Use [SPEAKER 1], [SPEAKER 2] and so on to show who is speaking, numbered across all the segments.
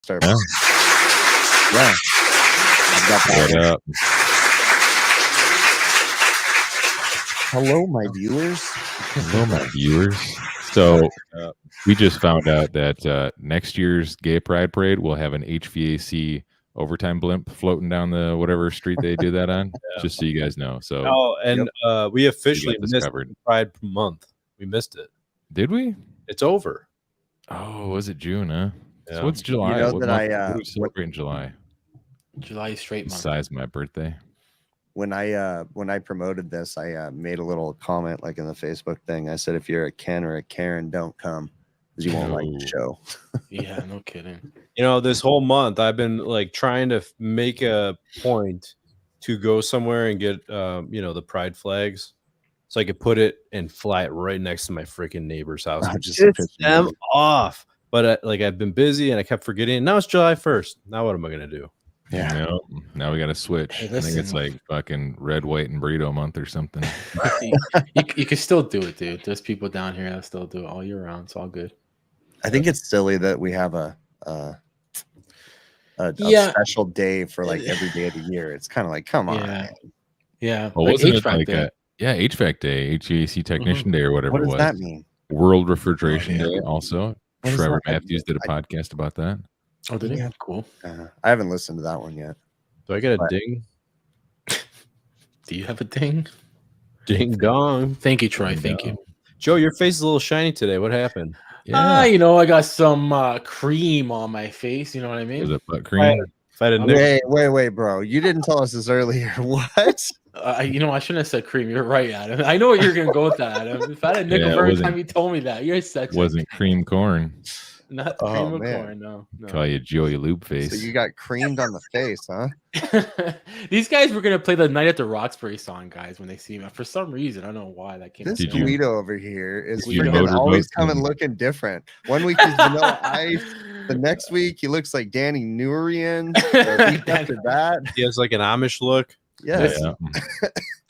[SPEAKER 1] Start. Yeah. I've got that. Up. Hello, my viewers.
[SPEAKER 2] Hello, my viewers. So we just found out that next year's Gay Pride Parade will have an HVAC Overtime blimp floating down the whatever street they do that on. Just so you guys know. So
[SPEAKER 3] we officially missed Pride Month. We missed it.
[SPEAKER 2] Did we?
[SPEAKER 3] It's over.
[SPEAKER 2] Oh, was it June? Huh?
[SPEAKER 1] Yeah.
[SPEAKER 2] So what's July?
[SPEAKER 1] You know
[SPEAKER 2] what
[SPEAKER 1] that
[SPEAKER 2] do we celebrate in July?
[SPEAKER 4] July straight month.
[SPEAKER 2] Besides my birthday.
[SPEAKER 1] When I promoted this, I made a little comment like in the Facebook thing. I said, if you're a Ken or a Karen, don't come because you won't like the show.
[SPEAKER 4] Yeah, no kidding.
[SPEAKER 3] You know, this whole month I've been like trying to make a point to go somewhere and get the pride flags, so I could put it and fly it right next to my freaking neighbor's house.
[SPEAKER 1] Just
[SPEAKER 3] piss them off. But I've been busy and I kept forgetting. Now it's July 1st. Now what am I gonna do?
[SPEAKER 2] Yeah. Now we got to switch.
[SPEAKER 4] Hey,
[SPEAKER 2] I think it's like fucking red, white, and burrito month or something.
[SPEAKER 4] you can still do it, dude. There's people down here that still do it all year round. It's all good.
[SPEAKER 1] I think it's silly that we have a special day for like every day of the year. It's kind of like, come on.
[SPEAKER 4] Yeah.
[SPEAKER 2] Well, wasn't it like that? Yeah, HVAC Day, HVAC Technician Day, or whatever it was.
[SPEAKER 1] What does that mean?
[SPEAKER 2] World Refrigeration Day also. Trevor Matthews did a podcast about that.
[SPEAKER 4] Oh, did he? Yeah. Cool.
[SPEAKER 1] I haven't listened to that one yet.
[SPEAKER 3] Do I get a ding?
[SPEAKER 4] Do you have a ding?
[SPEAKER 3] Ding dong.
[SPEAKER 4] Thank you, Troy. Thank you.
[SPEAKER 3] Joe, your face is a little shiny today. What happened?
[SPEAKER 4] I got some cream on my face. You know what I mean?
[SPEAKER 2] Was it butt cream?
[SPEAKER 1] Wait, bro. You didn't tell us this earlier. What?
[SPEAKER 4] I shouldn't have said cream. You're right, Adam. I know what you're gonna go with that, Adam. If I had a nickel for every time you told me that, you're such.
[SPEAKER 2] Wasn't cream corn.
[SPEAKER 4] Not cream of corn. No.
[SPEAKER 2] Call you Joey Lube face.
[SPEAKER 1] So you got creamed on the face, huh?
[SPEAKER 4] These guys were gonna play the Night at the Roxbury song, guys, when they see me. For some reason, I don't know why that came.
[SPEAKER 1] This Guido over here is
[SPEAKER 2] always
[SPEAKER 1] coming looking different. 1 week he's Vanilla Ice. The next week he looks like Danny Nurian. After that,
[SPEAKER 3] he has like an Amish look.
[SPEAKER 1] Yes.
[SPEAKER 2] Yeah.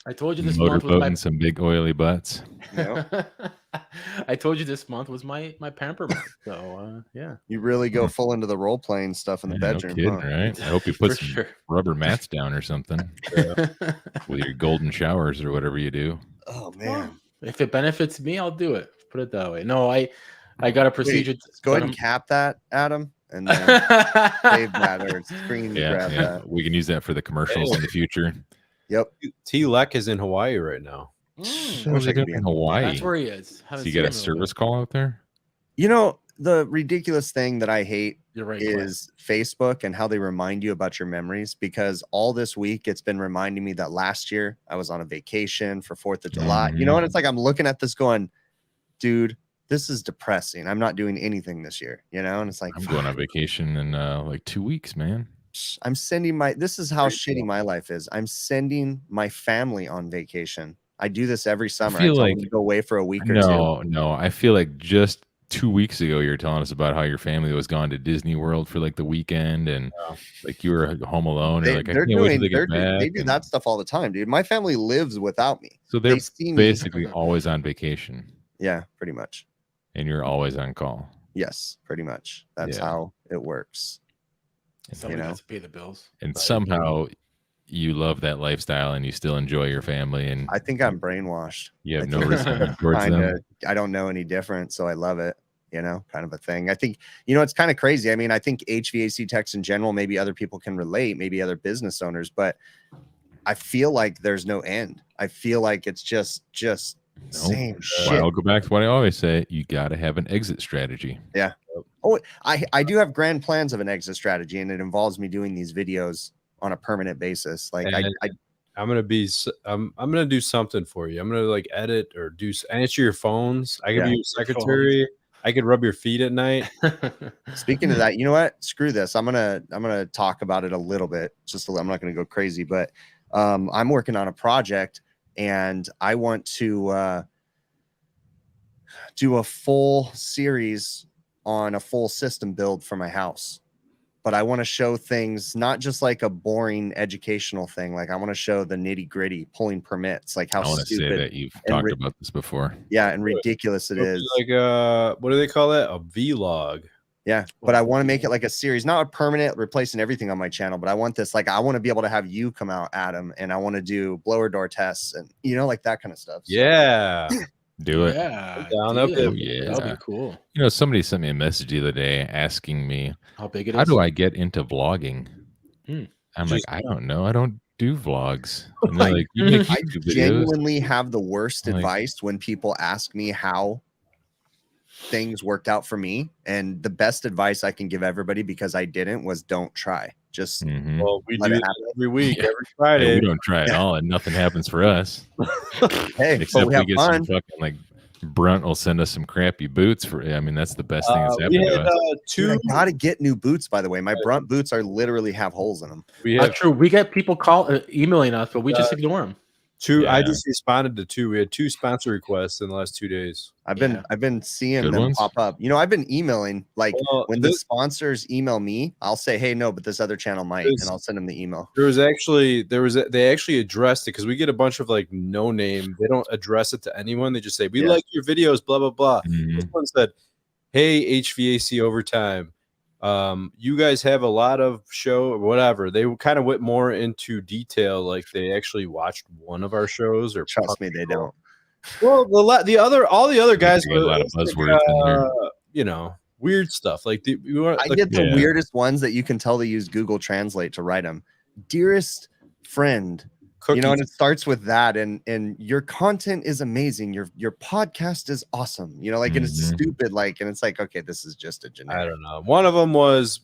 [SPEAKER 4] I told you this month was
[SPEAKER 2] some big oily butts.
[SPEAKER 4] I told you this month was my pamper month. So yeah.
[SPEAKER 1] You really go full into the role playing stuff in the bedroom.
[SPEAKER 2] No kidding, right? I hope you put some rubber mats down or something. With your golden showers or whatever you do.
[SPEAKER 1] Oh man.
[SPEAKER 4] If it benefits me, I'll do it. Put it that way. No, I got a procedure.
[SPEAKER 1] Go ahead and cap that, Adam. And then save that or screen grab that.
[SPEAKER 2] We can use that for the commercials in the future.
[SPEAKER 1] Yep.
[SPEAKER 3] T-Lek is in Hawaii right now.
[SPEAKER 2] What's he doing in Hawaii?
[SPEAKER 4] That's where he is.
[SPEAKER 2] So you get a service call out there?
[SPEAKER 1] You know, the ridiculous thing that I hate
[SPEAKER 4] is
[SPEAKER 1] Facebook and how they remind you about your memories, because all this week it's been reminding me that last year I was on a vacation for 4th of July. You know what? It's like I'm looking at this going, dude, this is depressing. I'm not doing anything this year, and it's like
[SPEAKER 2] I'm going on vacation in like 2 weeks, man.
[SPEAKER 1] I'm sending this is how shitty my life is. I'm sending my family on vacation. I do this every summer. I tell them to go away for a week or two.
[SPEAKER 2] No. I feel like just 2 weeks ago you were telling us about how your family was gone to Disney World for like the weekend and like you were home alone.
[SPEAKER 1] They do that stuff all the time, dude. My family lives without me.
[SPEAKER 2] So they're basically always on vacation.
[SPEAKER 1] Yeah, pretty much.
[SPEAKER 2] And you're always on call.
[SPEAKER 1] Yes, pretty much. That's how it works.
[SPEAKER 4] Somebody has to pay the bills.
[SPEAKER 2] And somehow you love that lifestyle and you still enjoy your family. And
[SPEAKER 1] I think I'm brainwashed.
[SPEAKER 2] You have no resentment towards them.
[SPEAKER 1] I don't know any different, so I love it. Kind of a thing. I think, it's kind of crazy. I mean, I think HVAC techs in general, maybe other people can relate, maybe other business owners, but I feel like there's no end. I feel like it's just same shit.
[SPEAKER 2] I'll go back to what I always say. You got to have an exit strategy.
[SPEAKER 1] Yeah. Oh, I do have grand plans of an exit strategy, and it involves me doing these videos on a permanent basis. Like
[SPEAKER 3] I'm gonna do something for you. I'm gonna like edit or answer your phones. I could be your secretary. I could rub your feet at night.
[SPEAKER 1] Speaking of that, you know what? Screw this. I'm gonna talk about it a little bit. I'm not gonna go crazy, but I'm working on a project. And I want to do a full series on a full system build for my house. But I want to show things, not just like a boring educational thing. Like I want to show the nitty gritty, pulling permits, like how
[SPEAKER 2] I want to say that you've talked about this before.
[SPEAKER 1] Yeah, and ridiculous it is.
[SPEAKER 3] Like what do they call that? A vlog.
[SPEAKER 1] Yeah, but I want to make it like a series, not a permanent replacing everything on my channel, but I want this, like, I want to be able to have you come out, Adam, and I want to do blower door tests and, you know, like that kind of stuff. So.
[SPEAKER 3] Yeah.
[SPEAKER 2] Do it.
[SPEAKER 4] Yeah.
[SPEAKER 3] Down
[SPEAKER 4] dude,
[SPEAKER 3] up it.
[SPEAKER 2] Oh, yeah.
[SPEAKER 4] That'll be cool.
[SPEAKER 2] You know, somebody sent me a message the other day asking me,
[SPEAKER 4] How big it is?
[SPEAKER 2] how do I get into vlogging? I'm like,
[SPEAKER 3] Just-
[SPEAKER 2] I don't know. I don't do vlogs. And they're like, you make
[SPEAKER 1] I
[SPEAKER 2] YouTube videos?
[SPEAKER 1] genuinely have the worst
[SPEAKER 2] Like-
[SPEAKER 1] advice when people ask me how things worked out for me, and the best advice I can give everybody, because I didn't, was don't try. Just
[SPEAKER 2] Mhm.
[SPEAKER 3] Well, we
[SPEAKER 1] Let
[SPEAKER 3] do
[SPEAKER 1] it
[SPEAKER 3] that
[SPEAKER 1] happen.
[SPEAKER 3] every week,
[SPEAKER 2] Yeah.
[SPEAKER 3] every
[SPEAKER 2] Yeah,
[SPEAKER 3] Friday.
[SPEAKER 2] we don't try at all, and nothing happens for us.
[SPEAKER 1] hey,
[SPEAKER 2] Except
[SPEAKER 1] but we
[SPEAKER 2] we
[SPEAKER 1] have
[SPEAKER 2] get some
[SPEAKER 1] fun.
[SPEAKER 2] fucking like Brunt will send us some crappy boots for. I mean, that's the best thing that's
[SPEAKER 3] We
[SPEAKER 2] happened to
[SPEAKER 3] had
[SPEAKER 2] us.
[SPEAKER 3] two.
[SPEAKER 1] Dude, I gotta get new boots, by the way. My Brunt boots are literally have holes in them.
[SPEAKER 3] We had
[SPEAKER 4] True. We get people emailing us, but we just ignore them.
[SPEAKER 3] two. I
[SPEAKER 2] Yeah.
[SPEAKER 3] just responded to two. We had 2 sponsor requests in the last 2 days.
[SPEAKER 1] I've
[SPEAKER 4] Yeah.
[SPEAKER 1] been seeing
[SPEAKER 2] Good
[SPEAKER 1] them
[SPEAKER 2] ones?
[SPEAKER 1] pop up. You know, I've been emailing, like,
[SPEAKER 3] Well,
[SPEAKER 1] when the sponsors email me, I'll say, hey, no, but this other channel might, and I'll send them the email.
[SPEAKER 3] They actually addressed it because we get a bunch of like no name. They don't address it to anyone. They just say, we
[SPEAKER 1] Yeah.
[SPEAKER 3] like your videos, blah, blah, blah.
[SPEAKER 2] Mhm.
[SPEAKER 3] This one said, hey, HVAC Overtime. You guys have a lot of show or whatever. They kind of went more into detail, like they actually watched one of our shows or
[SPEAKER 1] Trust me, they don't.
[SPEAKER 3] Well, all the other guys
[SPEAKER 2] They got a lot of buzzwords in there.
[SPEAKER 3] you know, weird stuff. Like
[SPEAKER 1] I get the
[SPEAKER 2] Yeah.
[SPEAKER 1] weirdest ones that you can tell they use Google Translate to write them. Dearest friend, you know, and it starts with that, and your content is amazing. Your podcast is awesome. You know, like, and it's
[SPEAKER 2] Mhm.
[SPEAKER 1] stupid, like, and it's like, okay, this is just a
[SPEAKER 3] I
[SPEAKER 1] generic.
[SPEAKER 3] don't know. One of them was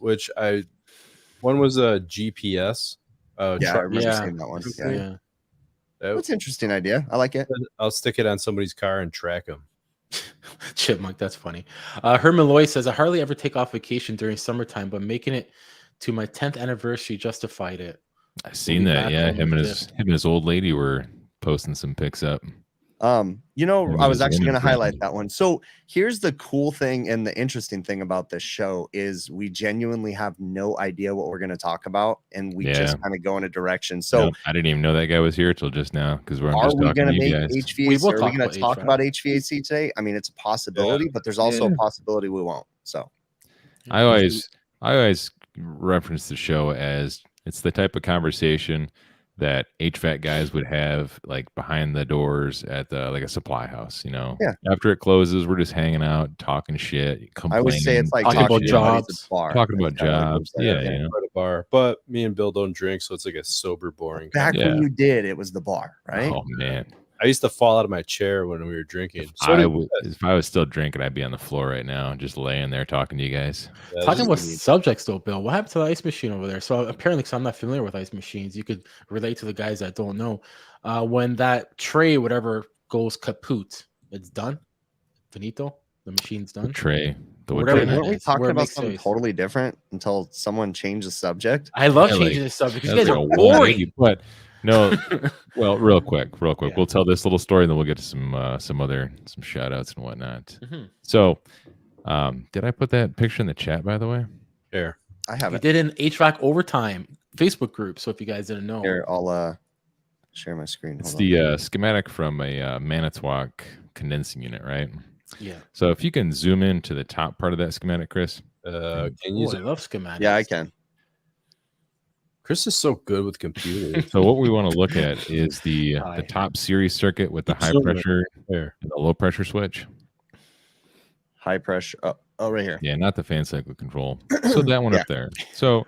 [SPEAKER 3] one was a GPS.
[SPEAKER 1] Yeah, I
[SPEAKER 3] truck.
[SPEAKER 1] remember
[SPEAKER 4] Yeah.
[SPEAKER 1] seeing that one.
[SPEAKER 4] Yeah.
[SPEAKER 1] Yeah. That's an interesting idea. I like it.
[SPEAKER 3] I'll stick it on somebody's car and track them.
[SPEAKER 4] Chipmunk, that's funny. Herman Loy says, I hardly ever take off vacation during summertime, but making it to my 10th anniversary justified it.
[SPEAKER 2] I've seen
[SPEAKER 4] be
[SPEAKER 2] that.
[SPEAKER 4] back
[SPEAKER 2] Yeah,
[SPEAKER 4] on
[SPEAKER 2] him
[SPEAKER 4] the
[SPEAKER 2] and his old lady were posting some pics up.
[SPEAKER 1] You know,
[SPEAKER 2] Maybe
[SPEAKER 1] I was
[SPEAKER 2] there's
[SPEAKER 1] actually
[SPEAKER 2] one
[SPEAKER 1] going to highlight
[SPEAKER 2] impression.
[SPEAKER 1] that one. So here's the cool thing and the interesting thing about this show is we genuinely have no idea what we're going to talk about, and we just kind of go in a direction. So
[SPEAKER 2] Nope, I didn't even know that guy was here till just now because we're
[SPEAKER 1] are
[SPEAKER 2] just
[SPEAKER 1] we
[SPEAKER 2] talking
[SPEAKER 1] going
[SPEAKER 2] to
[SPEAKER 1] to
[SPEAKER 2] you
[SPEAKER 1] make
[SPEAKER 2] guys.
[SPEAKER 1] HVAC?
[SPEAKER 4] We will
[SPEAKER 1] Are we
[SPEAKER 4] talk
[SPEAKER 1] going
[SPEAKER 4] about
[SPEAKER 1] to talk
[SPEAKER 4] HVAC.
[SPEAKER 1] about HVAC today? I mean, it's a possibility, but there's also a possibility we won't. So
[SPEAKER 2] I always reference the show as it's the type of conversation that HVAC guys would have like behind the doors at like a supply house, you know.
[SPEAKER 1] Yeah.
[SPEAKER 2] After it closes, we're just hanging out, talking shit,
[SPEAKER 1] I
[SPEAKER 2] complaining.
[SPEAKER 1] would say it's like
[SPEAKER 4] Talking about
[SPEAKER 1] to your buddies at
[SPEAKER 4] jobs.
[SPEAKER 1] the bar.
[SPEAKER 2] Talking about
[SPEAKER 1] That's kinda like what
[SPEAKER 2] jobs.
[SPEAKER 1] I'm saying.
[SPEAKER 2] Yeah, you know.
[SPEAKER 3] At a bar, but me and Bill don't drink, so it's like a sober, boring.
[SPEAKER 1] Back
[SPEAKER 2] Yeah.
[SPEAKER 1] when you did, it was the bar, right?
[SPEAKER 2] Oh man.
[SPEAKER 3] I used to fall out of my chair when we were drinking.
[SPEAKER 2] If I was still drinking, I'd be on the floor right now, just laying there talking to you guys.
[SPEAKER 4] Talking about subjects though, Bill, what happened to the ice machine over there? So apparently, because I'm not familiar with ice machines, you could relate to the guys that don't know. When that tray, whatever, goes kaput, it's done. Finito. The machine's done.
[SPEAKER 2] Tray. The
[SPEAKER 4] Whatever
[SPEAKER 2] tray.
[SPEAKER 4] that
[SPEAKER 1] Weren't we
[SPEAKER 4] is,
[SPEAKER 1] talking
[SPEAKER 4] where it
[SPEAKER 1] about
[SPEAKER 4] makes
[SPEAKER 1] something
[SPEAKER 4] noise.
[SPEAKER 1] totally different until someone changed the subject?
[SPEAKER 4] I love
[SPEAKER 2] Yeah,
[SPEAKER 4] changing
[SPEAKER 2] like,
[SPEAKER 4] this subject because you
[SPEAKER 2] That's
[SPEAKER 4] guys
[SPEAKER 2] like
[SPEAKER 4] are
[SPEAKER 2] a
[SPEAKER 4] boring.
[SPEAKER 2] 180, but no. Well, real quick.
[SPEAKER 4] Yeah.
[SPEAKER 2] We'll tell this little story, and then we'll get to some shout outs and whatnot.
[SPEAKER 4] Mhm.
[SPEAKER 2] So, did I put that picture in the chat, by the way?
[SPEAKER 3] Here.
[SPEAKER 1] I have
[SPEAKER 4] We
[SPEAKER 1] it
[SPEAKER 4] did an HVAC Overtime Facebook group. So if you guys didn't know,
[SPEAKER 1] here. I'll share my screen.
[SPEAKER 2] It's
[SPEAKER 1] Hold on.
[SPEAKER 2] the schematic from a Manitowoc condensing unit, right?
[SPEAKER 4] yeah.
[SPEAKER 2] So if you can zoom in to the top part of that schematic, Chris.
[SPEAKER 3] Can you
[SPEAKER 4] Ooh,
[SPEAKER 3] use
[SPEAKER 4] I
[SPEAKER 3] it?
[SPEAKER 4] love schematics.
[SPEAKER 1] Yeah, I can.
[SPEAKER 3] Chris is so good with computers.
[SPEAKER 2] So what we want to look at is the
[SPEAKER 4] Hi.
[SPEAKER 2] top series circuit with the high
[SPEAKER 3] Zoom in.
[SPEAKER 2] pressure
[SPEAKER 3] There.
[SPEAKER 2] and the low pressure switch.
[SPEAKER 1] High pressure. Oh, right here.
[SPEAKER 2] Yeah, not the fan cycle control. So that one
[SPEAKER 1] Yeah.
[SPEAKER 2] up there. So,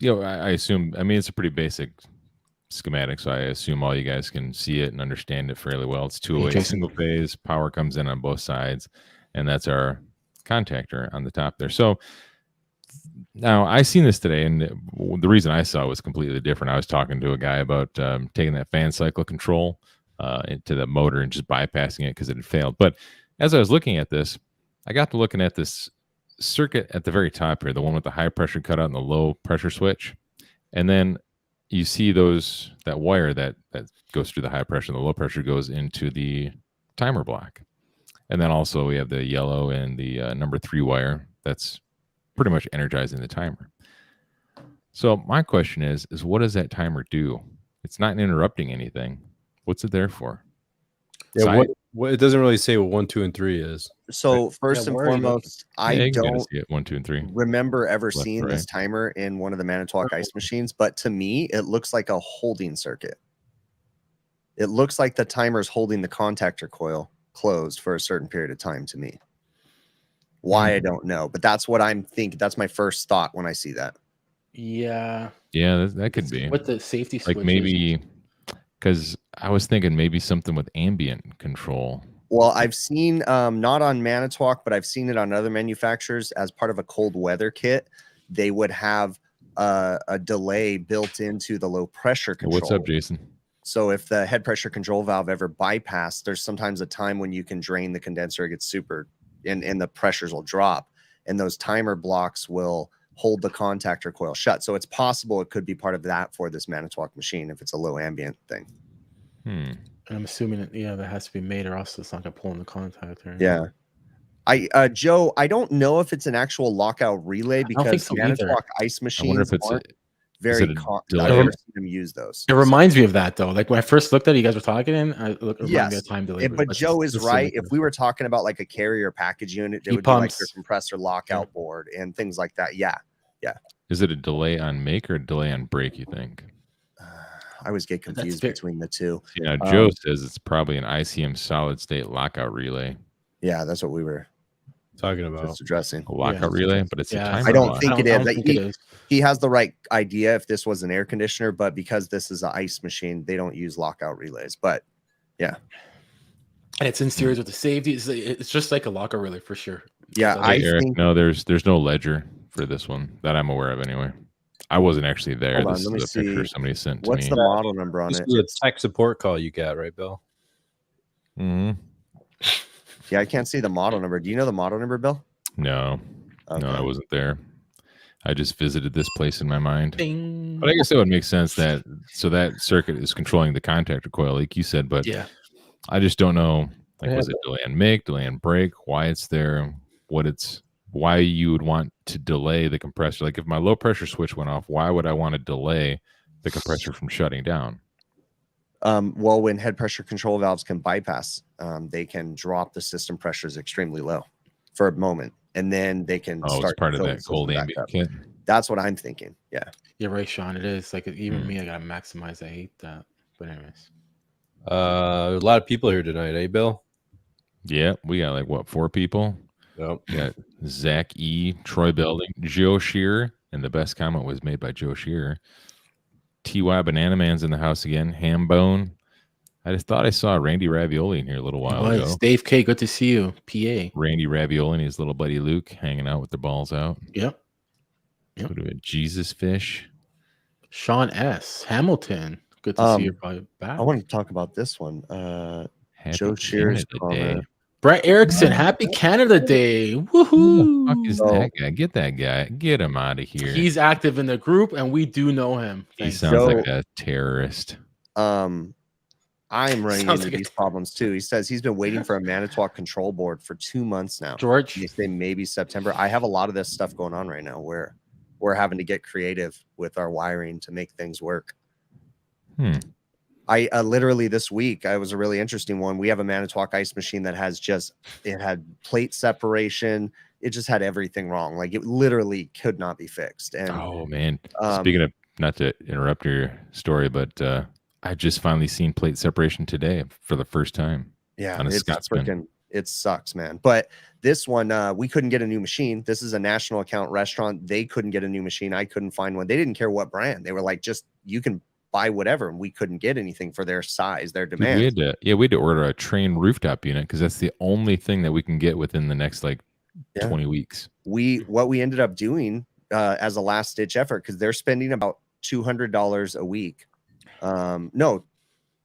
[SPEAKER 2] you know, I assume. I mean, it's a pretty basic schematic, so I assume all you guys can see it and understand it fairly well. It's 208
[SPEAKER 4] Jason.
[SPEAKER 2] single phase. Power comes in on both sides, and that's our contactor on the top there. So now I seen this today, and the reason I saw it was completely different. I was talking to a guy about taking that fan cycle control into the motor and just bypassing it because it had failed. But as I was looking at this, I got to looking at this circuit at the very top here, the one with the high pressure cutout and the low pressure switch. And then you see that wire that goes through the high pressure and the low pressure goes into the timer block. And then also we have the yellow and the number 3 wire that's pretty much energizing the timer. So my question is what does that timer do? It's not interrupting anything. What's it there for?
[SPEAKER 3] Yeah,
[SPEAKER 2] So
[SPEAKER 3] Well, it doesn't really say what 1, 2, and 3 is.
[SPEAKER 1] So first and
[SPEAKER 4] where are you looking?
[SPEAKER 1] foremost,
[SPEAKER 2] Yeah,
[SPEAKER 1] I
[SPEAKER 2] you can kinda
[SPEAKER 1] don't
[SPEAKER 2] see it 1, 2, and 3.
[SPEAKER 1] remember ever
[SPEAKER 2] Left to
[SPEAKER 1] seeing this
[SPEAKER 2] right.
[SPEAKER 1] timer in one of the Manitowoc ice machines, but to me, it looks like a holding circuit. It looks like the timer's holding the contactor coil closed for a certain period of time to me. Why, I don't know, but that's what I'm thinking. That's my first thought when I see that.
[SPEAKER 4] Yeah.
[SPEAKER 2] Yeah, that could
[SPEAKER 4] It's
[SPEAKER 2] be.
[SPEAKER 4] with the safety
[SPEAKER 2] Like
[SPEAKER 4] switches.
[SPEAKER 2] maybe because I was thinking maybe something with ambient control.
[SPEAKER 1] Well, I've seen not on Manitowoc, but I've seen it on other manufacturers as part of a cold weather kit. They would have a delay built into the low pressure control.
[SPEAKER 2] What's up, Jason?
[SPEAKER 1] So if the head pressure control valve ever bypassed, there's sometimes a time when you can drain the condenser, it gets super, and the pressures will drop, and those timer blocks will hold the contactor coil shut. So it's possible it could be part of that for this Manitowoc machine if it's a low ambient thing.
[SPEAKER 4] And I'm assuming that that has to be made, or else it's not gonna pull in the contactor.
[SPEAKER 1] Yeah. Joe, I don't know if it's an actual lockout relay
[SPEAKER 4] don't think
[SPEAKER 1] because
[SPEAKER 4] so either.
[SPEAKER 1] Manitowoc ice
[SPEAKER 2] I wonder
[SPEAKER 1] machines
[SPEAKER 2] if it's
[SPEAKER 1] aren't
[SPEAKER 2] a
[SPEAKER 1] very
[SPEAKER 2] it a
[SPEAKER 1] I've
[SPEAKER 2] delay?
[SPEAKER 1] never seen them use those.
[SPEAKER 4] It reminds me of that though. Like when I first looked at it, you guys were talking, and it reminded me
[SPEAKER 1] Yes,
[SPEAKER 4] of time delay.
[SPEAKER 1] but Joe is right. If we were talking about like a carrier package unit, it
[SPEAKER 4] Heat
[SPEAKER 1] would be like your
[SPEAKER 4] pumps.
[SPEAKER 1] compressor lockout board and things like that. Yeah.
[SPEAKER 2] Is it a delay on make or a delay on break, you think?
[SPEAKER 1] I always get confused
[SPEAKER 4] fair.
[SPEAKER 1] between the two.
[SPEAKER 2] Yeah, Joe says it's probably an ICM solid state lockout relay.
[SPEAKER 1] Yeah, that's what we were
[SPEAKER 3] Talking about
[SPEAKER 1] just addressing.
[SPEAKER 2] A lockout relay, but it's a timer
[SPEAKER 1] I don't
[SPEAKER 2] lock.
[SPEAKER 1] think it
[SPEAKER 4] I
[SPEAKER 1] is.
[SPEAKER 4] don't
[SPEAKER 1] Like,
[SPEAKER 4] think it is.
[SPEAKER 1] he has the right idea if this was an air conditioner, but because this is an ice machine, they don't use lockout relays. But yeah,
[SPEAKER 4] And it's in series with the safety. It's just like a locker relay for sure.
[SPEAKER 1] yeah.
[SPEAKER 4] So
[SPEAKER 1] I
[SPEAKER 2] Hey, Eric,
[SPEAKER 1] think.
[SPEAKER 2] no, there's no ledger for this one that I'm aware of anyway. I wasn't actually there.
[SPEAKER 1] Hold on,
[SPEAKER 2] This
[SPEAKER 1] let me
[SPEAKER 2] is a picture
[SPEAKER 1] see.
[SPEAKER 2] somebody sent to
[SPEAKER 1] What's
[SPEAKER 2] me.
[SPEAKER 1] the model number on
[SPEAKER 3] this
[SPEAKER 1] it?
[SPEAKER 3] is a tech support call you got, right, Bill?
[SPEAKER 1] Yeah, I can't see the model number. Do you know the model number, Bill?
[SPEAKER 2] No, no, I
[SPEAKER 1] Okay.
[SPEAKER 2] wasn't there. I just visited this place in my mind.
[SPEAKER 4] Ding.
[SPEAKER 2] But I guess it would make sense that that circuit is controlling the contactor coil, like you said. But
[SPEAKER 4] Yeah.
[SPEAKER 2] I just don't know. Like, was it delay and make, delay and break? Why it's there? Why you would want to delay the compressor? Like, if my low pressure switch went off, why would I want to delay the compressor from shutting down?
[SPEAKER 1] Well, when head pressure control valves can bypass, they can drop the system pressures extremely low for a moment, and then they can
[SPEAKER 2] Oh,
[SPEAKER 1] start
[SPEAKER 2] it's part of
[SPEAKER 1] filling
[SPEAKER 2] that
[SPEAKER 1] the
[SPEAKER 2] cold
[SPEAKER 1] system back
[SPEAKER 2] ambient
[SPEAKER 1] up.
[SPEAKER 2] kit.
[SPEAKER 1] That's what I'm thinking. Yeah.
[SPEAKER 4] You're right, Sean. It is like even me. I gotta maximize. I hate that. But anyways,
[SPEAKER 3] A lot of people here tonight, eh, Bill?
[SPEAKER 2] Yeah, we got like what, 4 people?
[SPEAKER 3] Yep.
[SPEAKER 2] We got Zach E, Troy Belding, Joe Shearer, and the best comment was made by Joe Shearer. TY Banana Man's in the house again. Hambone. I just thought I saw Randy Ravioli in here a little while ago.
[SPEAKER 4] Dave K. Good to see you, PA.
[SPEAKER 2] Randy Ravioli and his little buddy Luke hanging out with their balls out.
[SPEAKER 4] Yep.
[SPEAKER 2] What about Jesus Fish?
[SPEAKER 4] Sean S. Hamilton. Good to see you back.
[SPEAKER 1] I want to talk about this one.
[SPEAKER 2] Happy
[SPEAKER 1] Joe Shearer's
[SPEAKER 2] Canada
[SPEAKER 1] comment.
[SPEAKER 2] Day.
[SPEAKER 4] Brett Erickson. Happy Canada Day.
[SPEAKER 2] Who the
[SPEAKER 4] Woohoo!
[SPEAKER 2] fuck is that guy? Get that guy. Get him out of here.
[SPEAKER 4] He's active in the group, and we do know him.
[SPEAKER 2] He
[SPEAKER 4] Thanks.
[SPEAKER 2] sounds like a terrorist.
[SPEAKER 1] I'm running
[SPEAKER 4] Sounds
[SPEAKER 1] into
[SPEAKER 4] like
[SPEAKER 1] these problems too. He says he's been waiting for a Manitowoc control board for 2 months now.
[SPEAKER 4] George.
[SPEAKER 1] They say maybe September. I have a lot of this stuff going on right now where we're having to get creative with our wiring to make things work. I literally this week, I was a really interesting one. We have a Manitowoc ice machine that has it had plate separation. It just had everything wrong. Like, it literally could not be fixed. And
[SPEAKER 2] oh man, speaking of, not to interrupt your story, but I just finally seen plate separation today for the first time.
[SPEAKER 1] yeah,
[SPEAKER 2] on a
[SPEAKER 1] it's
[SPEAKER 2] Scotsman.
[SPEAKER 1] freaking, it sucks, man. But this one, we couldn't get a new machine. This is a national account restaurant. They couldn't get a new machine. I couldn't find one. They didn't care what brand. They were like, just, you can buy whatever. And we couldn't get anything for their size, their
[SPEAKER 2] Dude,
[SPEAKER 1] demand.
[SPEAKER 2] we had to order a train rooftop unit because that's the only thing that we can get within the next 20 weeks.
[SPEAKER 1] What we ended up doing as a last ditch effort, because they're spending about $200 a week. No,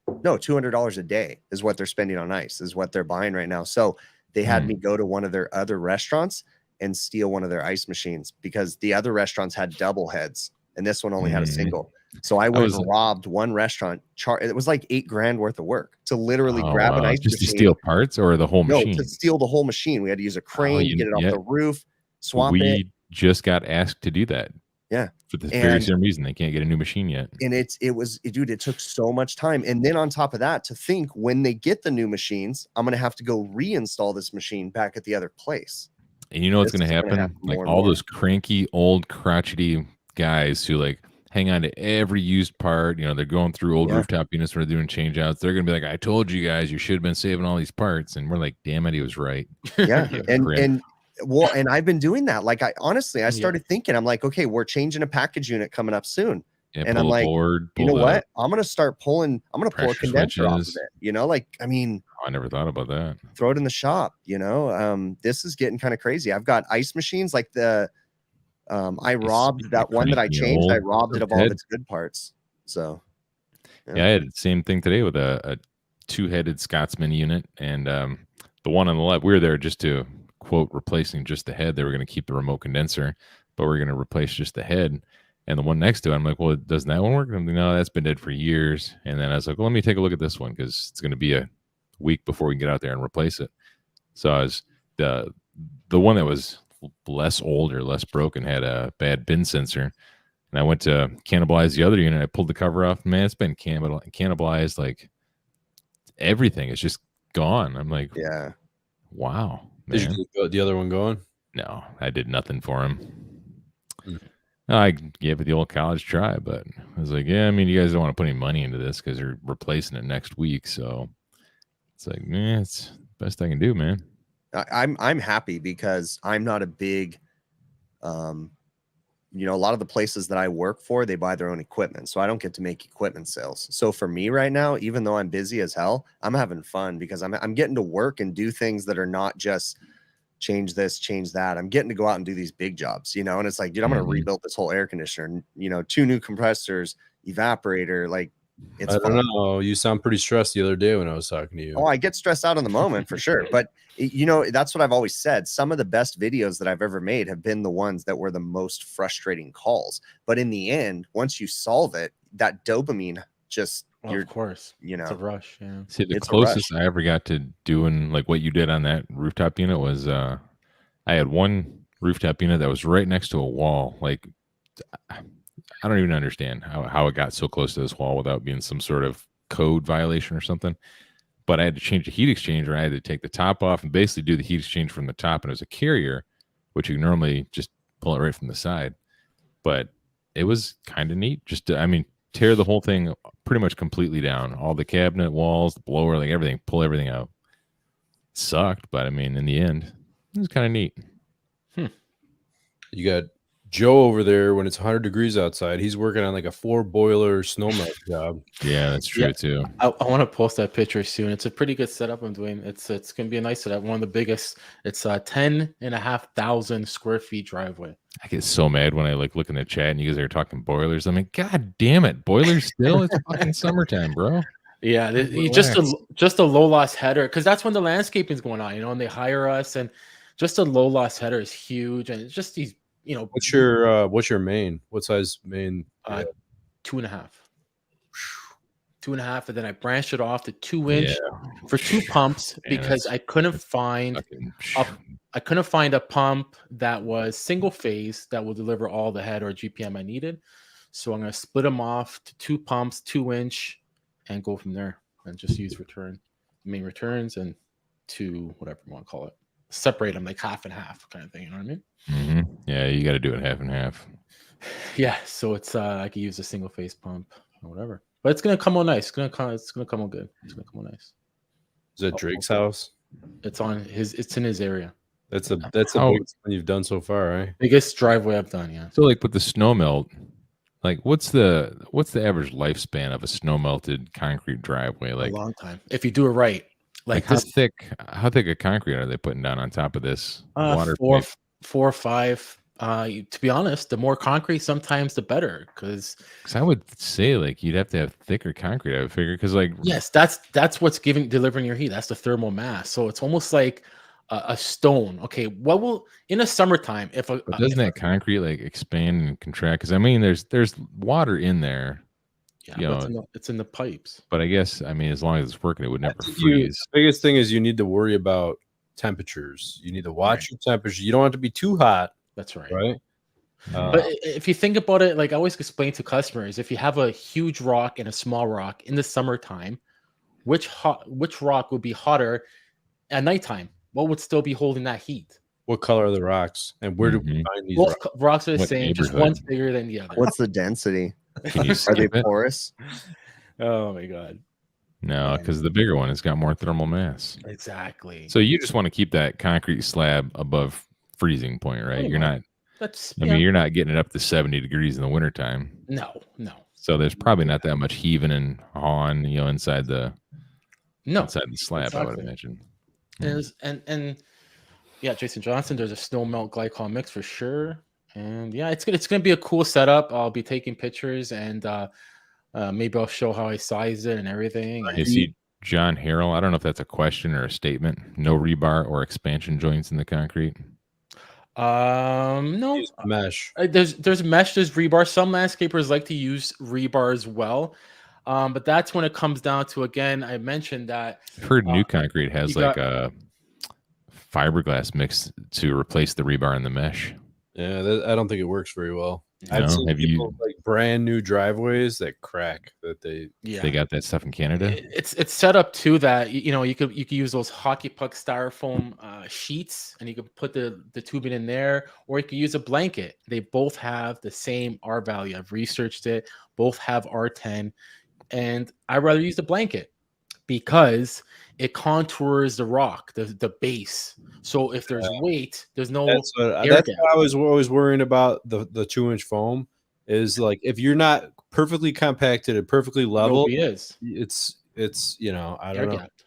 [SPEAKER 1] $200 a day is what they're spending on ice, is what they're buying right now. So they had me go to one of their other restaurants and steal one of their ice machines, because the other restaurants had double heads and this one only had a single. So I went and robbed one restaurant. It was like $8,000 worth of work to literally grab an ice
[SPEAKER 2] just
[SPEAKER 1] machine.
[SPEAKER 2] to steal parts or the whole machine?
[SPEAKER 1] No, to steal the whole machine. We had to use a crane, get it off the roof, swap it.
[SPEAKER 2] We just got asked to do that.
[SPEAKER 1] Yeah.
[SPEAKER 2] For the very
[SPEAKER 1] And
[SPEAKER 2] same reason they can't get a new machine yet.
[SPEAKER 1] and dude, it took so much time. And then on top of that, to think when they get the new machines, I'm going to have to go reinstall this machine back at the other place.
[SPEAKER 2] And you know what's
[SPEAKER 1] This
[SPEAKER 2] going to
[SPEAKER 1] is gonna
[SPEAKER 2] happen?
[SPEAKER 1] happen
[SPEAKER 2] Like
[SPEAKER 1] more and
[SPEAKER 2] all
[SPEAKER 1] more.
[SPEAKER 2] those cranky, old, crotchety guys who like hang on to every used part. You know, they're going through old
[SPEAKER 1] Yeah.
[SPEAKER 2] rooftop units when they're doing change outs. They're going to be like, I told you guys, you should have been saving all these parts. And we're like, damn it, he was right.
[SPEAKER 1] Yeah.
[SPEAKER 2] Crap.
[SPEAKER 1] And I've been doing that. Like I started thinking, I'm like, okay, we're changing a package unit coming up soon.
[SPEAKER 2] Yeah,
[SPEAKER 1] And
[SPEAKER 2] pull
[SPEAKER 1] I'm
[SPEAKER 2] the
[SPEAKER 1] like,
[SPEAKER 2] board,
[SPEAKER 1] you know
[SPEAKER 2] pull
[SPEAKER 1] what? I'm going to pull a
[SPEAKER 2] pressure
[SPEAKER 1] condenser off of
[SPEAKER 2] switches.
[SPEAKER 1] it. You know, like, I mean,
[SPEAKER 2] I never thought about that.
[SPEAKER 1] throw it in the shop, you know. This is getting kind of crazy. I've got ice machines like I robbed that one that I changed. I robbed it of all of its good parts. So
[SPEAKER 2] yeah, I had the same thing today with a two-headed Scotsman unit, and the one on the left, we were there just to quote replacing just the head. They were going to keep the remote condenser, but we're going to replace just the head. And the one next to it, I'm like, well, doesn't that one work? I'm like, no, that's been dead for years. And then I was like, well, let me take a look at this one because it's going to be a week before we can get out there and replace it. So I was the one that was less old or less broken had a bad bin sensor. And I went to cannibalize the other unit. I pulled the cover off. Man, it's been cannibalized. Like everything is just gone. I'm like,
[SPEAKER 1] yeah.
[SPEAKER 2] Wow.
[SPEAKER 3] Did
[SPEAKER 2] Man.
[SPEAKER 3] you get the other one going?
[SPEAKER 2] No, I did nothing for him. I gave it the old college try, but I was like, yeah, I mean, you guys don't want to put any money into this because you're replacing it next week. So it's like, man, it's the best I can do, man.
[SPEAKER 1] I'm happy because I'm not a big, you know, a lot of the places that I work for, they buy their own equipment. So I don't get to make equipment sales. So for me right now, even though I'm busy as hell, I'm having fun because I'm getting to work and do things that are not just change this, change that. I'm getting to go out and do these big jobs, you know, and it's like, dude, I'm going to rebuild this whole air conditioner, you know, 2 new compressors, evaporator. Like, it's
[SPEAKER 3] I don't know. You sound pretty stressed the other day when I was talking to you.
[SPEAKER 1] Oh, I get stressed out in the moment for sure. But, you know, that's what I've always said. Some of the best videos that I've ever made have been the ones that were the most frustrating calls. But in the end, once you solve it, that dopamine just,
[SPEAKER 4] of course,
[SPEAKER 1] you know,
[SPEAKER 4] it's a rush. Yeah.
[SPEAKER 2] See, the closest I ever got to doing like what you did on that rooftop unit was I had one rooftop unit that was right next to a wall. Like, I don't even understand how it got so close to this wall without being some sort of code violation or something. But I had to change the heat exchanger. I had to take the top off and basically do the heat exchange from the top. And it was a carrier, which you normally just pull it right from the side. But it was kind of neat. Just to, I mean, tear the whole thing pretty much completely down. All the cabinet walls, the blower, like everything, pull everything out. It sucked, but I mean, in the end, it was kind of neat.
[SPEAKER 3] You got Joe over there when it's 100 degrees outside. He's working on like a 4-boiler snowmelt job.
[SPEAKER 2] Yeah, that's true too.
[SPEAKER 4] I want to post that picture soon. It's a pretty good setup I'm doing. It's gonna be a nice setup. One of the biggest. It's a 10,500 square feet driveway.
[SPEAKER 2] I get so mad when I like look in the chat and you guys are talking boilers. I'm like, God damn it, boilers still? It's fucking summertime, bro.
[SPEAKER 4] Yeah, just a low loss header because that's when the landscaping is going on, you know, and they hire us, and just a low loss header is huge, and it's just these, you know.
[SPEAKER 3] What's your main? What size main?
[SPEAKER 4] 2.5. 2.5, and then I branched it off to 2-inch for 2 pumps because I couldn't find a pump that was single phase that will deliver all the head or GPM I needed. So I'm going to split them off to 2 pumps, 2-inch, and go from there and just use main returns and 2, whatever you want to call it. Separate them like half and half kind of thing. You know what I mean?
[SPEAKER 2] Mm-hmm. Yeah, you got to do it half and half.
[SPEAKER 4] Yeah, so it's I could use a single phase pump or whatever, but it's gonna come out nice. It's gonna come out good. It's gonna come out nice.
[SPEAKER 3] Is that Drake's house?
[SPEAKER 4] It's in his area.
[SPEAKER 3] That's the biggest one you've done so far, right?
[SPEAKER 4] Biggest driveway I've done. Yeah.
[SPEAKER 2] So like with the snow melt, like what's the average lifespan of a snow melted concrete driveway? Like
[SPEAKER 4] a long time if you do it right. Like
[SPEAKER 2] how thick a concrete are they putting down on top of this water?
[SPEAKER 4] 4 or 5. To be honest, the more concrete sometimes the better, because
[SPEAKER 2] I would say like you'd have to have thicker concrete. I would figure because like
[SPEAKER 4] yes, that's what's delivering your heat. That's the thermal mass. So it's almost like a stone. Okay, what will in the summertime
[SPEAKER 2] doesn't that concrete like expand and contract? Because I mean, there's water in there.
[SPEAKER 4] Yeah, but it's in the pipes.
[SPEAKER 2] But I guess I mean, as long as it's working, it would never freeze.
[SPEAKER 3] The biggest thing is you need to worry about temperatures. You need to watch your temperature. You don't have to be too hot.
[SPEAKER 4] That's right.
[SPEAKER 3] Right.
[SPEAKER 4] But if you think about it, like I always explain to customers, if you have a huge rock and a small rock in the summertime, which rock would be hotter at nighttime? What would still be holding that heat?
[SPEAKER 3] What color are the rocks, and where do we find these
[SPEAKER 4] Both
[SPEAKER 3] rocks?
[SPEAKER 4] rocks are the
[SPEAKER 2] What
[SPEAKER 4] same, just
[SPEAKER 2] neighborhood?
[SPEAKER 4] one's bigger than the other.
[SPEAKER 1] What's the density?
[SPEAKER 2] Can you
[SPEAKER 1] Are they
[SPEAKER 2] skip it?
[SPEAKER 1] porous?
[SPEAKER 4] Oh my god!
[SPEAKER 2] No, because the bigger one has got more thermal mass.
[SPEAKER 4] Exactly.
[SPEAKER 2] So you just want to keep that concrete slab above freezing point, right? You're not.
[SPEAKER 4] That's.
[SPEAKER 2] I mean, you're not getting it up to 70 degrees in the wintertime.
[SPEAKER 4] No.
[SPEAKER 2] So there's probably not that much heaving and hawing, inside the slab. I would
[SPEAKER 4] exactly.
[SPEAKER 2] imagine.
[SPEAKER 4] And yeah, Jason Johnson. There's a snow melt glycol mix for sure. And yeah, it's gonna be a cool setup. I'll be taking pictures and maybe I'll show how I sized it and everything.
[SPEAKER 2] You see, John Harrell. I don't know if that's a question or a statement. No rebar or expansion joints in the concrete.
[SPEAKER 4] No.
[SPEAKER 3] Use mesh.
[SPEAKER 4] There's mesh, there's rebar. Some landscapers like to use rebar as well. But that's when it comes down to, again, I mentioned that
[SPEAKER 2] I've heard new concrete has
[SPEAKER 4] you
[SPEAKER 2] like a fiberglass mix to replace the rebar and the mesh.
[SPEAKER 3] Yeah, I don't think it works very well.
[SPEAKER 2] No?
[SPEAKER 3] I've seen
[SPEAKER 2] Have you-
[SPEAKER 3] people like brand new driveways that crack that they.
[SPEAKER 2] They got that stuff in Canada.
[SPEAKER 4] It's set up too that you could use those hockey puck styrofoam sheets, and you could put the tubing in there, or you could use a blanket. They both have the same R value. I've researched it. Both have R10, and I'd rather use the blanket because it contours the rock, the base. So if there's weight, there's no
[SPEAKER 3] That's what I was always worrying about. The 2-inch foam is like, if you're not perfectly compacted and perfectly level, it's I don't know.
[SPEAKER 4] gapped.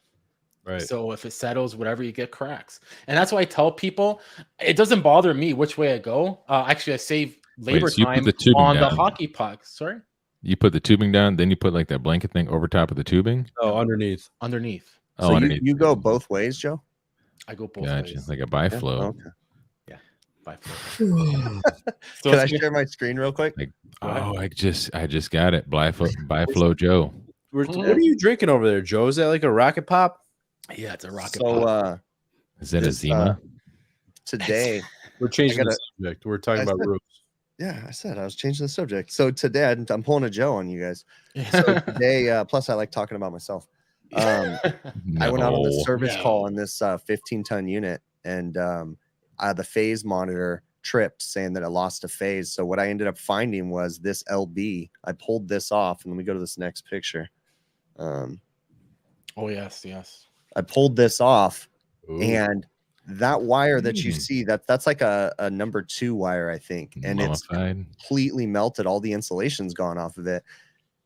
[SPEAKER 3] Right.
[SPEAKER 4] So if it settles, whatever, you get cracks. And that's why I tell people it doesn't bother me which way I go. Actually, I save labor
[SPEAKER 2] so you put
[SPEAKER 4] time
[SPEAKER 2] the tubing
[SPEAKER 4] on the
[SPEAKER 2] down.
[SPEAKER 4] hockey puck. Sorry,
[SPEAKER 2] You put the tubing down, then you put like that blanket thing over top of the tubing.
[SPEAKER 3] Oh, underneath.
[SPEAKER 4] underneath.
[SPEAKER 2] Oh,
[SPEAKER 1] So
[SPEAKER 2] underneath.
[SPEAKER 1] you go both ways, Joe?
[SPEAKER 4] I go both
[SPEAKER 2] Gotcha.
[SPEAKER 4] ways.
[SPEAKER 2] Like a biflow.
[SPEAKER 1] Okay.
[SPEAKER 4] By flow. So
[SPEAKER 1] Can I
[SPEAKER 4] it's
[SPEAKER 1] share my screen real quick?
[SPEAKER 2] Oh, I just got it. Biflow Joe.
[SPEAKER 3] What are you drinking over there, Joe? Is that like a rocket pop?
[SPEAKER 4] yeah, it's a rocket.
[SPEAKER 1] So
[SPEAKER 4] pop.
[SPEAKER 2] Is that a
[SPEAKER 1] this,
[SPEAKER 2] Zima?
[SPEAKER 1] today,
[SPEAKER 3] We're changing the
[SPEAKER 1] gotta-
[SPEAKER 3] subject. We're talking
[SPEAKER 1] I
[SPEAKER 3] about
[SPEAKER 1] said-
[SPEAKER 3] roofs.
[SPEAKER 1] yeah, I said I was changing the subject. So today I'm pulling a Joe on you guys. So today, plus I like talking about myself. I went out on this service call on this 15-ton unit, and the phase monitor tripped, saying that it lost a phase. So what I ended up finding was this LB. I pulled this off, and let me go to this next picture.
[SPEAKER 4] Oh yes.
[SPEAKER 1] I pulled this off,
[SPEAKER 3] Ooh.
[SPEAKER 1] and that wire that you see, that's like a number 2 wire, I think, and it's
[SPEAKER 2] Mummified.
[SPEAKER 1] completely melted. All the insulation's gone off of it.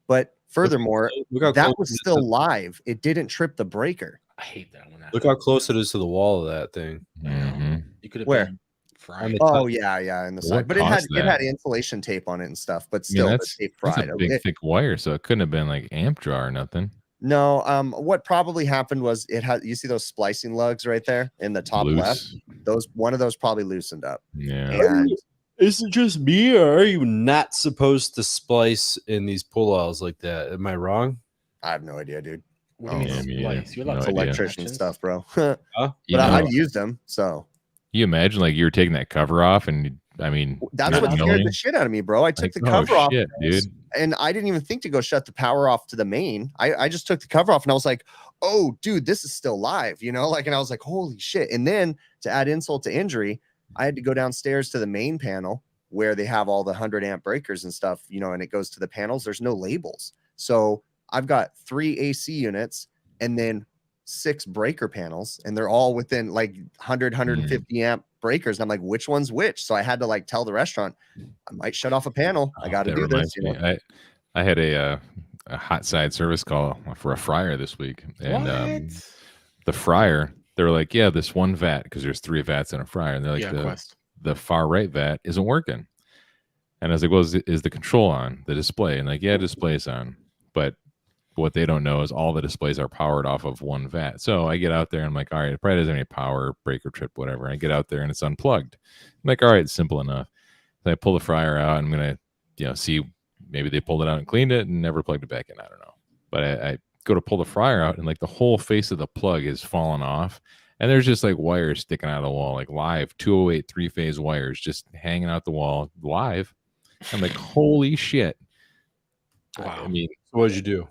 [SPEAKER 1] But furthermore,
[SPEAKER 3] Look how
[SPEAKER 1] that
[SPEAKER 3] close
[SPEAKER 1] was
[SPEAKER 3] it is
[SPEAKER 1] still
[SPEAKER 3] to-
[SPEAKER 1] live. It didn't trip the breaker.
[SPEAKER 4] I hate that one.
[SPEAKER 3] Look how close it is to the wall of that thing.
[SPEAKER 2] Mhm.
[SPEAKER 4] You could have
[SPEAKER 1] Where?
[SPEAKER 4] been fried.
[SPEAKER 1] Oh yeah, in the side,
[SPEAKER 2] What
[SPEAKER 1] but it had
[SPEAKER 2] caused
[SPEAKER 1] insulation tape on it and stuff. But
[SPEAKER 2] I mean,
[SPEAKER 1] still, the
[SPEAKER 2] that's
[SPEAKER 1] tape
[SPEAKER 2] a
[SPEAKER 1] fried.
[SPEAKER 2] big thick wire, so it couldn't have been like amp draw or nothing.
[SPEAKER 1] No, what probably happened was it had. You see those splicing lugs right there in the top left?
[SPEAKER 2] Loose.
[SPEAKER 1] One of those probably loosened up.
[SPEAKER 2] Yeah.
[SPEAKER 1] And
[SPEAKER 3] Is it just me, or are you not supposed to splice in these pull-outs like that? Am I wrong?
[SPEAKER 1] I have no idea, dude.
[SPEAKER 4] What do you
[SPEAKER 2] Yeah,
[SPEAKER 4] mean
[SPEAKER 2] me
[SPEAKER 4] splice? You're allowed
[SPEAKER 2] no
[SPEAKER 4] to
[SPEAKER 1] It's
[SPEAKER 2] idea.
[SPEAKER 1] electrician
[SPEAKER 4] connections.
[SPEAKER 1] stuff, bro. But
[SPEAKER 2] You know,
[SPEAKER 1] I've used them, so
[SPEAKER 2] you imagine like you were taking that cover off, and I mean,
[SPEAKER 1] that's
[SPEAKER 2] not
[SPEAKER 1] what scared
[SPEAKER 2] knowing,
[SPEAKER 1] the shit out of me, bro. I took
[SPEAKER 2] like,
[SPEAKER 1] the
[SPEAKER 2] oh,
[SPEAKER 1] cover off,
[SPEAKER 2] shit, dude.
[SPEAKER 1] and I didn't even think to go shut the power off to the main. I just took the cover off, and I was like, "Oh, dude, this is still live," and I was like, "Holy shit!" And then to add insult to injury, I had to go downstairs to the main panel where they have all the 100-amp breakers and stuff, and it goes to the panels. There's no labels, so I've got 3 AC units and then 6 breaker panels, and they're all within like 150 amp breakers. And I'm like, which one's which? So I had to like tell the restaurant, I might shut off a panel. I got to
[SPEAKER 2] That
[SPEAKER 1] do this.
[SPEAKER 2] reminds me, I had a hot side service call for a fryer this week, and the fryer, they were like, yeah, this one vat, because there's 3 vats in a fryer, and they're like, the far right vat isn't working. And I was like, well, is the control on the display? And like, yeah, display's on, but what they don't know is all the displays are powered off of one vat. So I get out there and I'm like, all right, it probably doesn't have any power, breaker trip, whatever. I get out there and it's unplugged. I'm like, all right, it's simple enough. So I pull the fryer out. I'm going to, see, maybe they pulled it out and cleaned it and never plugged it back in. I don't know. But I go to pull the fryer out, and like the whole face of the plug is fallen off. And there's just like wires sticking out of the wall, like live 208 3-phase wires just hanging out the wall live. I'm like, holy shit.
[SPEAKER 4] Wow.
[SPEAKER 2] I mean,
[SPEAKER 3] So what did you do?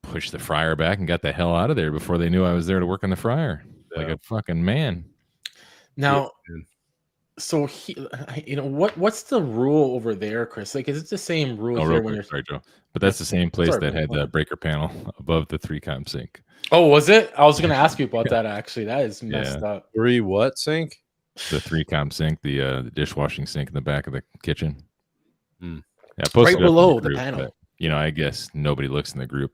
[SPEAKER 2] push the fryer back and got the hell out of there before they knew I was there to work on the fryer. Like
[SPEAKER 3] Yeah.
[SPEAKER 2] a fucking man.
[SPEAKER 4] Now,
[SPEAKER 3] man.
[SPEAKER 4] so what's the rule over there, Chris? Like, is it the same rule
[SPEAKER 2] Oh,
[SPEAKER 4] here
[SPEAKER 2] real
[SPEAKER 4] when
[SPEAKER 2] quick,
[SPEAKER 4] you're?
[SPEAKER 2] sorry, Joe. But that's the same place
[SPEAKER 4] Sorry,
[SPEAKER 2] that
[SPEAKER 4] man.
[SPEAKER 2] had the breaker panel above the 3-comp sink.
[SPEAKER 4] Oh, was it? I was going to ask you about that. Actually, that is messed up.
[SPEAKER 3] 3 what sink?
[SPEAKER 2] The 3-comp sink, the dishwashing sink in the back of the kitchen.
[SPEAKER 3] Hmm.
[SPEAKER 2] Yeah, I posted
[SPEAKER 4] Right
[SPEAKER 2] it up in
[SPEAKER 4] below the
[SPEAKER 2] group,
[SPEAKER 4] panel.
[SPEAKER 2] but, you know, I guess nobody looks in the group.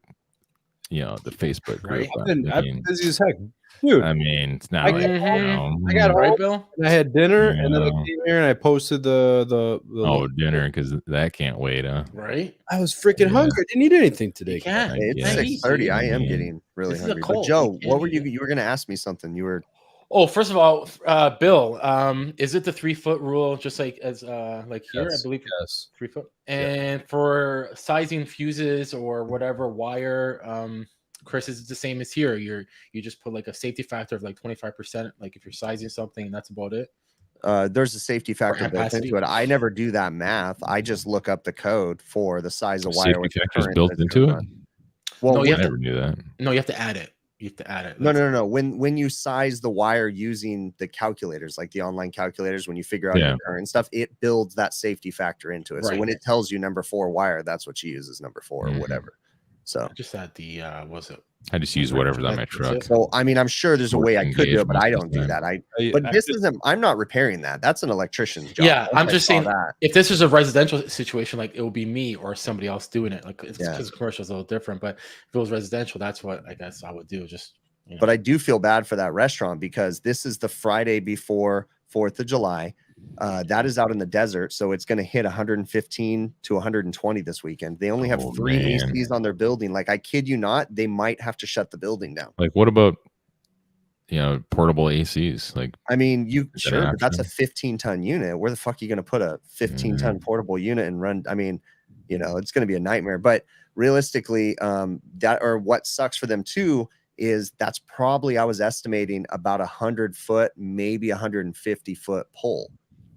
[SPEAKER 2] You know, the Facebook group.
[SPEAKER 4] Right.
[SPEAKER 3] I've been busy as heck, dude.
[SPEAKER 2] I mean, it's not
[SPEAKER 3] I
[SPEAKER 2] like,
[SPEAKER 3] got
[SPEAKER 2] you know,
[SPEAKER 3] I got
[SPEAKER 4] Right,
[SPEAKER 3] home
[SPEAKER 4] Bill?
[SPEAKER 3] and I had dinner, and then I
[SPEAKER 2] Yeah.
[SPEAKER 3] came here and I posted the
[SPEAKER 2] dinner, because that can't wait, huh?
[SPEAKER 4] Right?
[SPEAKER 3] I was freaking
[SPEAKER 2] Yeah.
[SPEAKER 3] hungry. I didn't eat anything today.
[SPEAKER 4] You can't.
[SPEAKER 1] It's
[SPEAKER 2] Yeah,
[SPEAKER 1] 6:30. I am
[SPEAKER 2] man.
[SPEAKER 1] getting really
[SPEAKER 4] This is a
[SPEAKER 1] hungry. But
[SPEAKER 4] cult.
[SPEAKER 1] Joe,
[SPEAKER 4] You
[SPEAKER 1] what
[SPEAKER 4] can't
[SPEAKER 1] were
[SPEAKER 4] eat
[SPEAKER 1] you?
[SPEAKER 4] it.
[SPEAKER 1] You were going to ask me something. You were.
[SPEAKER 4] Oh, first of all, Bill, is it the 3-foot rule, just like as like here?
[SPEAKER 3] Yes,
[SPEAKER 4] I believe
[SPEAKER 3] yes.
[SPEAKER 4] 3 foot. And for sizing fuses or whatever wire, Chris, is it the same as here? You just put like a safety factor of like 25%, like if you're sizing something, and that's about it.
[SPEAKER 1] There's a safety factor built
[SPEAKER 4] capacity.
[SPEAKER 1] into it. I never do that math. I just look up the code for the size of wire
[SPEAKER 2] Safety
[SPEAKER 1] with the
[SPEAKER 2] factors
[SPEAKER 1] current
[SPEAKER 2] built
[SPEAKER 1] that's
[SPEAKER 2] into
[SPEAKER 1] gonna
[SPEAKER 2] it.
[SPEAKER 1] run. Well,
[SPEAKER 4] No,
[SPEAKER 2] I
[SPEAKER 4] you have to-
[SPEAKER 2] never knew that.
[SPEAKER 4] No, you have to add it. You have to add it.
[SPEAKER 1] no. When you size the wire using the calculators, like the online calculators, when you figure out
[SPEAKER 2] Yeah.
[SPEAKER 1] your current stuff, it builds that safety factor into it. So
[SPEAKER 4] Right.
[SPEAKER 1] when it tells you number 4 wire, that's what you use as number 4 or
[SPEAKER 2] Mhm.
[SPEAKER 1] whatever. So,
[SPEAKER 4] Just add the was it?
[SPEAKER 2] I just use whatever's on my
[SPEAKER 4] That's
[SPEAKER 2] truck.
[SPEAKER 4] it.
[SPEAKER 1] so I mean, I'm sure there's a way I could do it, but I don't do
[SPEAKER 2] Engagement
[SPEAKER 1] that. But this isn't. I'm not repairing that. That's an electrician's job.
[SPEAKER 4] Yeah,
[SPEAKER 1] Once
[SPEAKER 4] I'm
[SPEAKER 1] I
[SPEAKER 4] just
[SPEAKER 1] saw
[SPEAKER 4] saying
[SPEAKER 1] that.
[SPEAKER 4] if this was a residential situation, like it would be me or somebody else doing it. Like it's
[SPEAKER 1] Yeah.
[SPEAKER 4] because commercial is a little different, but if it was residential, that's what I guess I would do. Just
[SPEAKER 1] But I do feel bad for that restaurant because this is the Friday before 4th of July. That is out in the desert, so it's going to hit 115 to 120 this weekend. They only have 3
[SPEAKER 2] man.
[SPEAKER 1] ACs on their building. Like, I kid you not, they might have to shut the building down.
[SPEAKER 2] Like, what about, you know, portable ACs? Like,
[SPEAKER 1] I mean,
[SPEAKER 2] Is that
[SPEAKER 1] sure,
[SPEAKER 2] an
[SPEAKER 1] but that's a
[SPEAKER 2] option?
[SPEAKER 1] 15-ton unit. Where the fuck are you going to put a 15-ton portable unit and run? I mean, you know, it's going to be a nightmare. But realistically, that or what sucks for them too is that's probably, I was estimating about 100-foot, maybe 150-foot pole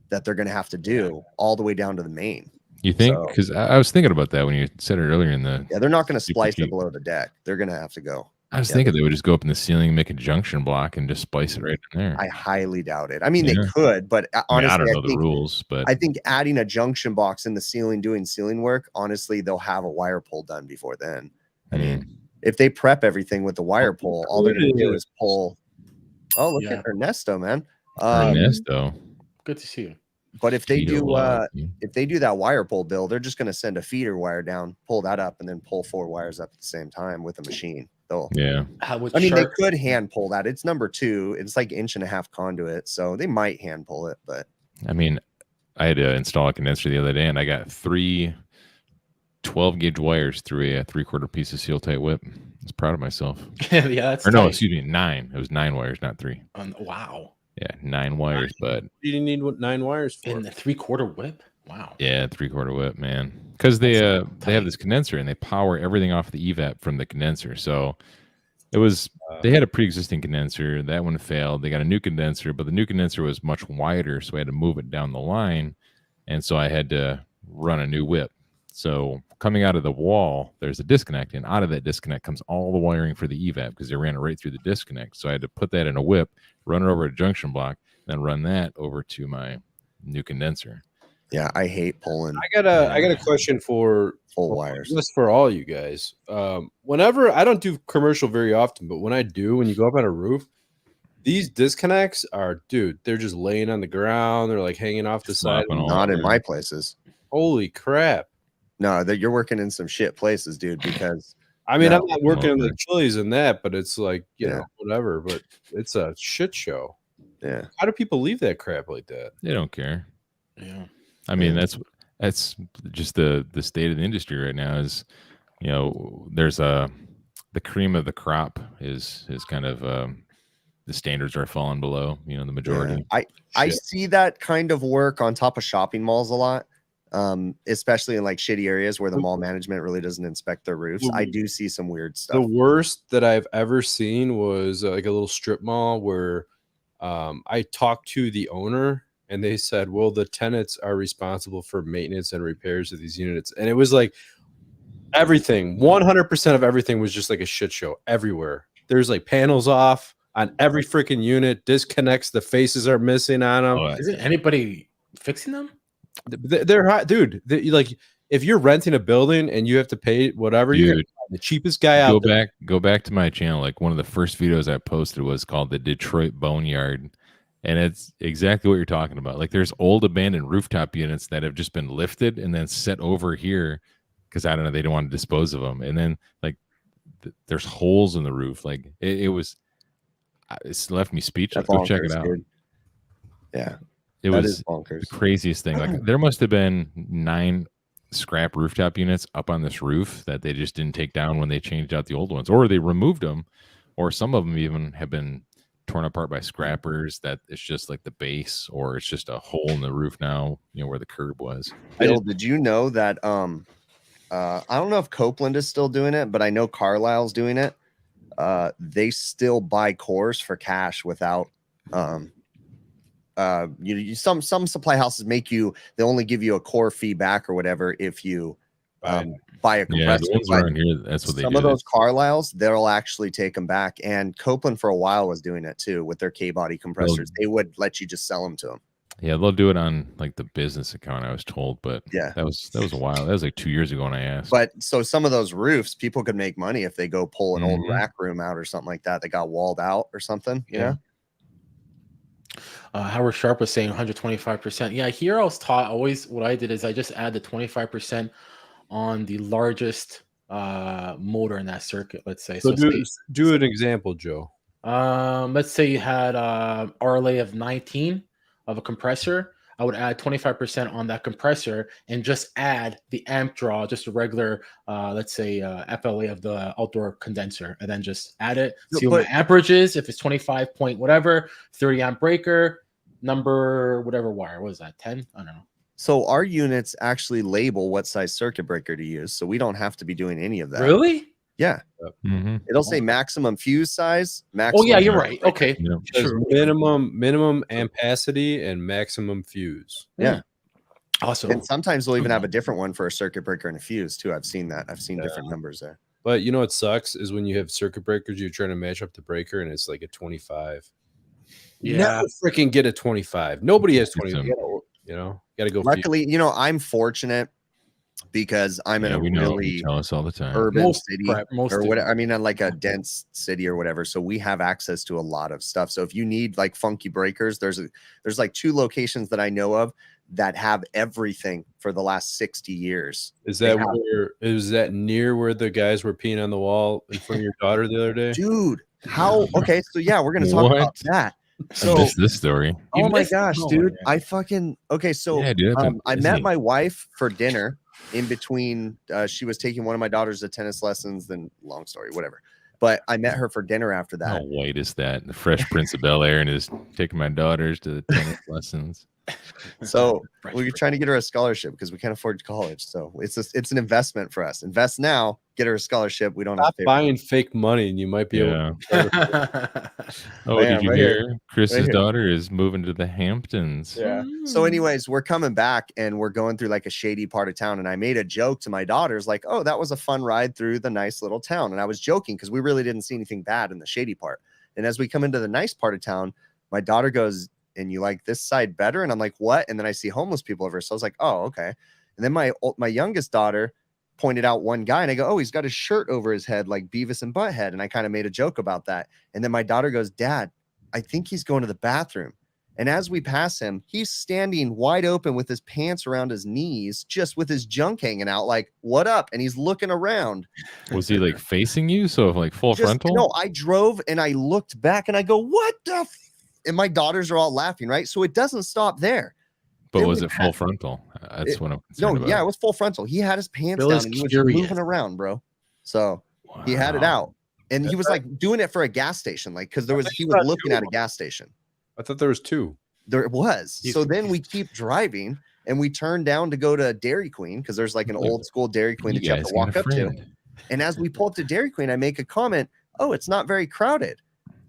[SPEAKER 1] that they're going to have to do all the way down to the main.
[SPEAKER 2] you think?
[SPEAKER 1] So-
[SPEAKER 2] Because I was thinking about that when you said it earlier in the.
[SPEAKER 1] Yeah, they're not going to
[SPEAKER 2] Super
[SPEAKER 1] splice it
[SPEAKER 2] cheap.
[SPEAKER 1] below the deck. They're going to have to go.
[SPEAKER 2] I was
[SPEAKER 1] Yeah.
[SPEAKER 2] thinking they would just go up in the ceiling, make a junction block, and just splice it right in there.
[SPEAKER 1] I highly doubt it. I mean,
[SPEAKER 2] Yeah.
[SPEAKER 1] they could, but
[SPEAKER 2] I mean,
[SPEAKER 1] honestly,
[SPEAKER 2] I don't know
[SPEAKER 1] I
[SPEAKER 2] the
[SPEAKER 1] think,
[SPEAKER 2] rules, but
[SPEAKER 1] I think adding a junction box in the ceiling, doing ceiling work, honestly, they'll have a wire pull done before then. I mean, if they prep everything with the wire pull, all they're going to do is pull. Oh, look
[SPEAKER 4] Yeah.
[SPEAKER 1] at Ernesto, man.
[SPEAKER 2] Ernesto.
[SPEAKER 4] good to see you.
[SPEAKER 1] But if they
[SPEAKER 2] Tito
[SPEAKER 1] do,
[SPEAKER 2] Love,
[SPEAKER 1] if they do that wire pull, Bill, they're just going to send a feeder wire down, pull that up, and then pull 4 wires up at the same time with a machine.
[SPEAKER 2] yeah.
[SPEAKER 4] How would
[SPEAKER 1] I mean, they
[SPEAKER 4] Shark-
[SPEAKER 1] could hand pull that. It's number 2. It's like 1.5-inch conduit, so they might hand pull it. But
[SPEAKER 2] I mean, I had to install a condenser the other day, and I got 3 12-gauge wires through a 3/4 piece of seal tight whip. I was proud of myself.
[SPEAKER 4] yeah, that's
[SPEAKER 2] Or no,
[SPEAKER 4] tight.
[SPEAKER 2] excuse me, 9. It was 9 wires, not 3.
[SPEAKER 4] Wow.
[SPEAKER 2] Yeah, 9 wires, but
[SPEAKER 3] You didn't need 9 wires for.
[SPEAKER 4] In the 3/4 whip. Wow.
[SPEAKER 2] yeah, 3/4 whip, man. Because they have
[SPEAKER 4] tight.
[SPEAKER 2] this condenser and they power everything off the evap from the condenser. So it was they had a pre-existing condenser. That one failed. They got a new condenser, but the new condenser was much wider, so I had to move it down the line, and so I had to run a new whip. So coming out of the wall, there's a disconnect, and out of that disconnect comes all the wiring for the evap because they ran it right through the disconnect. So I had to put that in a whip, run it over a junction block, then run that over to my new condenser.
[SPEAKER 1] yeah, I hate pulling
[SPEAKER 3] I got a question for
[SPEAKER 1] full wires.
[SPEAKER 3] just for all you guys. Whenever I don't do commercial very often, but when I do, when you go up on a roof, these disconnects are, dude, they're just laying on the ground. They're like hanging off the side.
[SPEAKER 2] Flopping all
[SPEAKER 1] Not in
[SPEAKER 2] over.
[SPEAKER 1] my places.
[SPEAKER 3] Holy crap!
[SPEAKER 1] No, that you're working in some shit places, dude. Because
[SPEAKER 3] I mean,
[SPEAKER 1] No.
[SPEAKER 3] I'm not working in the
[SPEAKER 2] Okay.
[SPEAKER 3] Chili's and that, but it's like, you
[SPEAKER 1] Yeah.
[SPEAKER 3] know, whatever. But it's a shit show.
[SPEAKER 1] yeah,
[SPEAKER 3] How do people leave that crap like that?
[SPEAKER 2] They don't care.
[SPEAKER 4] Yeah.
[SPEAKER 2] I mean, that's just the state of the industry right now. Is, you know, there's the cream of the crop is kind of the standards are falling below. You know, the majority.
[SPEAKER 1] yeah. I
[SPEAKER 3] Shit.
[SPEAKER 1] see that kind of work on top of shopping malls a lot. especially in like shitty areas where the mall management really doesn't inspect their roofs. I do see some weird stuff.
[SPEAKER 3] The worst that I've ever seen was like a little strip mall where I talked to the owner and they said, well, the tenants are responsible for maintenance and repairs of these units. And it was like everything, 100% of everything was just like a shit show everywhere. There's like panels off on every freaking unit, disconnects, the faces are missing on them.
[SPEAKER 4] Isn't anybody fixing them?
[SPEAKER 3] They're hot, dude. Like if you're renting a building and you have to pay whatever, you're gonna find the cheapest guy out there.
[SPEAKER 2] Go back to my channel. Like one of the first videos I posted was called the Detroit Boneyard. And it's exactly what you're talking about. Like there's old abandoned rooftop units that have just been lifted and then set over here because I don't know, they don't want to dispose of them. And then like there's holes in the roof. Like it's left me speechless. Go check it out.
[SPEAKER 1] Dude. Yeah,
[SPEAKER 2] it was the craziest thing. Like there must have been 9 scrap rooftop units up on this roof that they just didn't take down when they changed out the old ones, or they removed them, or some of them even have been torn apart by scrappers that it's just like the base, or it's just a hole in the roof now, you know, where the curb was.
[SPEAKER 1] Bill, did you know that I don't know if Copeland is still doing it, but I know Carlisle's doing it. They still buy cores for cash without some supply houses they only give you a core fee back or whatever if you buy a compressor.
[SPEAKER 2] Yeah, the ones around here, that's what they do.
[SPEAKER 1] Some of those Carlisles, they'll actually take them back. And Copeland for a while was doing it too with their K-body compressors. They would let you just sell them to them.
[SPEAKER 2] Yeah, they'll do it on like the business account, I was told, but
[SPEAKER 1] yeah,
[SPEAKER 2] that was a while. That was like 2 years ago when I asked.
[SPEAKER 1] But so some of those roofs, people could make money if they go pull an old rack room out or something like that got walled out or something. You know.
[SPEAKER 4] Howard Sharp was saying 125%. Yeah, here I was taught what I did is I just add the 25% on the largest motor in that circuit, let's say.
[SPEAKER 3] So do an example, Joe.
[SPEAKER 4] Let's say you had RLA of 19 of a compressor. I would add 25% on that compressor and just add the amp draw, just a regular, let's say FLA of the outdoor condenser, and then just add it. See what my amperage is. If it's 25 point whatever, 30 amp breaker, number whatever wire. What is that? 10? I don't know.
[SPEAKER 1] So our units actually label what size circuit breaker to use, so we don't have to be doing any of that.
[SPEAKER 4] Really?
[SPEAKER 1] Yeah. It'll say maximum fuse size.
[SPEAKER 4] Oh yeah, you're right. Okay.
[SPEAKER 3] Sure. Minimum ampacity and maximum fuse.
[SPEAKER 1] Yeah.
[SPEAKER 4] Awesome.
[SPEAKER 1] And sometimes they'll even have a different one for a circuit breaker and a fuse too. I've seen that. I've seen different numbers there.
[SPEAKER 3] But you know what sucks is when you have circuit breakers, you're trying to match up the breaker and it's like a 25. You never freaking get a 25. Nobody has 25. You know, got to go.
[SPEAKER 1] Luckily, you know, I'm fortunate because I'm in a really
[SPEAKER 2] tell us all the time
[SPEAKER 1] urban city or whatever. I mean, like a dense city or whatever. So we have access to a lot of stuff. So if you need like funky breakers, there's like 2 locations that I know of that have everything for the last 60 years.
[SPEAKER 3] Is that near where the guys were peeing on the wall in front of your daughter the other day?
[SPEAKER 1] Dude, how? Okay, so yeah, we're gonna talk about that. So
[SPEAKER 2] I missed this story.
[SPEAKER 1] Oh my gosh, dude! I fucking so I met my wife for dinner in between. She was taking one of my daughters to tennis lessons. Then long story, whatever. But I met her for dinner after that.
[SPEAKER 2] How white is that? The Fresh Prince of Bel Air and is taking my daughters to the tennis lessons.
[SPEAKER 1] So we're trying to get her a scholarship because we can't afford college. So it's an investment for us. Invest now, get her a scholarship. We don't have to pay
[SPEAKER 3] buying fake money, and you might be able to.
[SPEAKER 2] Did you hear? Chris's daughter is moving to the Hamptons.
[SPEAKER 1] Yeah. So anyways, we're coming back and we're going through like a shady part of town. And I made a joke to my daughters like, oh, that was a fun ride through the nice little town. And I was joking because we really didn't see anything bad in the shady part. And as we come into the nice part of town, my daughter goes, and you like this side better? And I'm like, what? And then I see homeless people over. So I was like, oh, okay. And then my youngest daughter pointed out one guy and I go, oh, he's got his shirt over his head like Beavis and Butthead. And I kind of made a joke about that. And then my daughter goes, Dad, I think he's going to the bathroom. And as we pass him, he's standing wide open with his pants around his knees, just with his junk hanging out, like, what up? And he's looking around.
[SPEAKER 2] Was he like facing you? So like full frontal?
[SPEAKER 1] No, I drove and I looked back and I go, what the and my daughters are all laughing, right? So it doesn't stop there.
[SPEAKER 2] But was it full frontal? That's what I'm concerned about.
[SPEAKER 1] Yeah, it was full frontal. He had his pants down and he was moving around, bro. So he had it out. And he was like doing it for a gas station, like because he was looking at a gas station.
[SPEAKER 3] I thought there was 2.
[SPEAKER 1] There was. So then we keep driving and we turned down to go to Dairy Queen because there's like an old school Dairy Queen that you have to walk up to. And as we pull up to Dairy Queen, I make a comment, oh, it's not very crowded.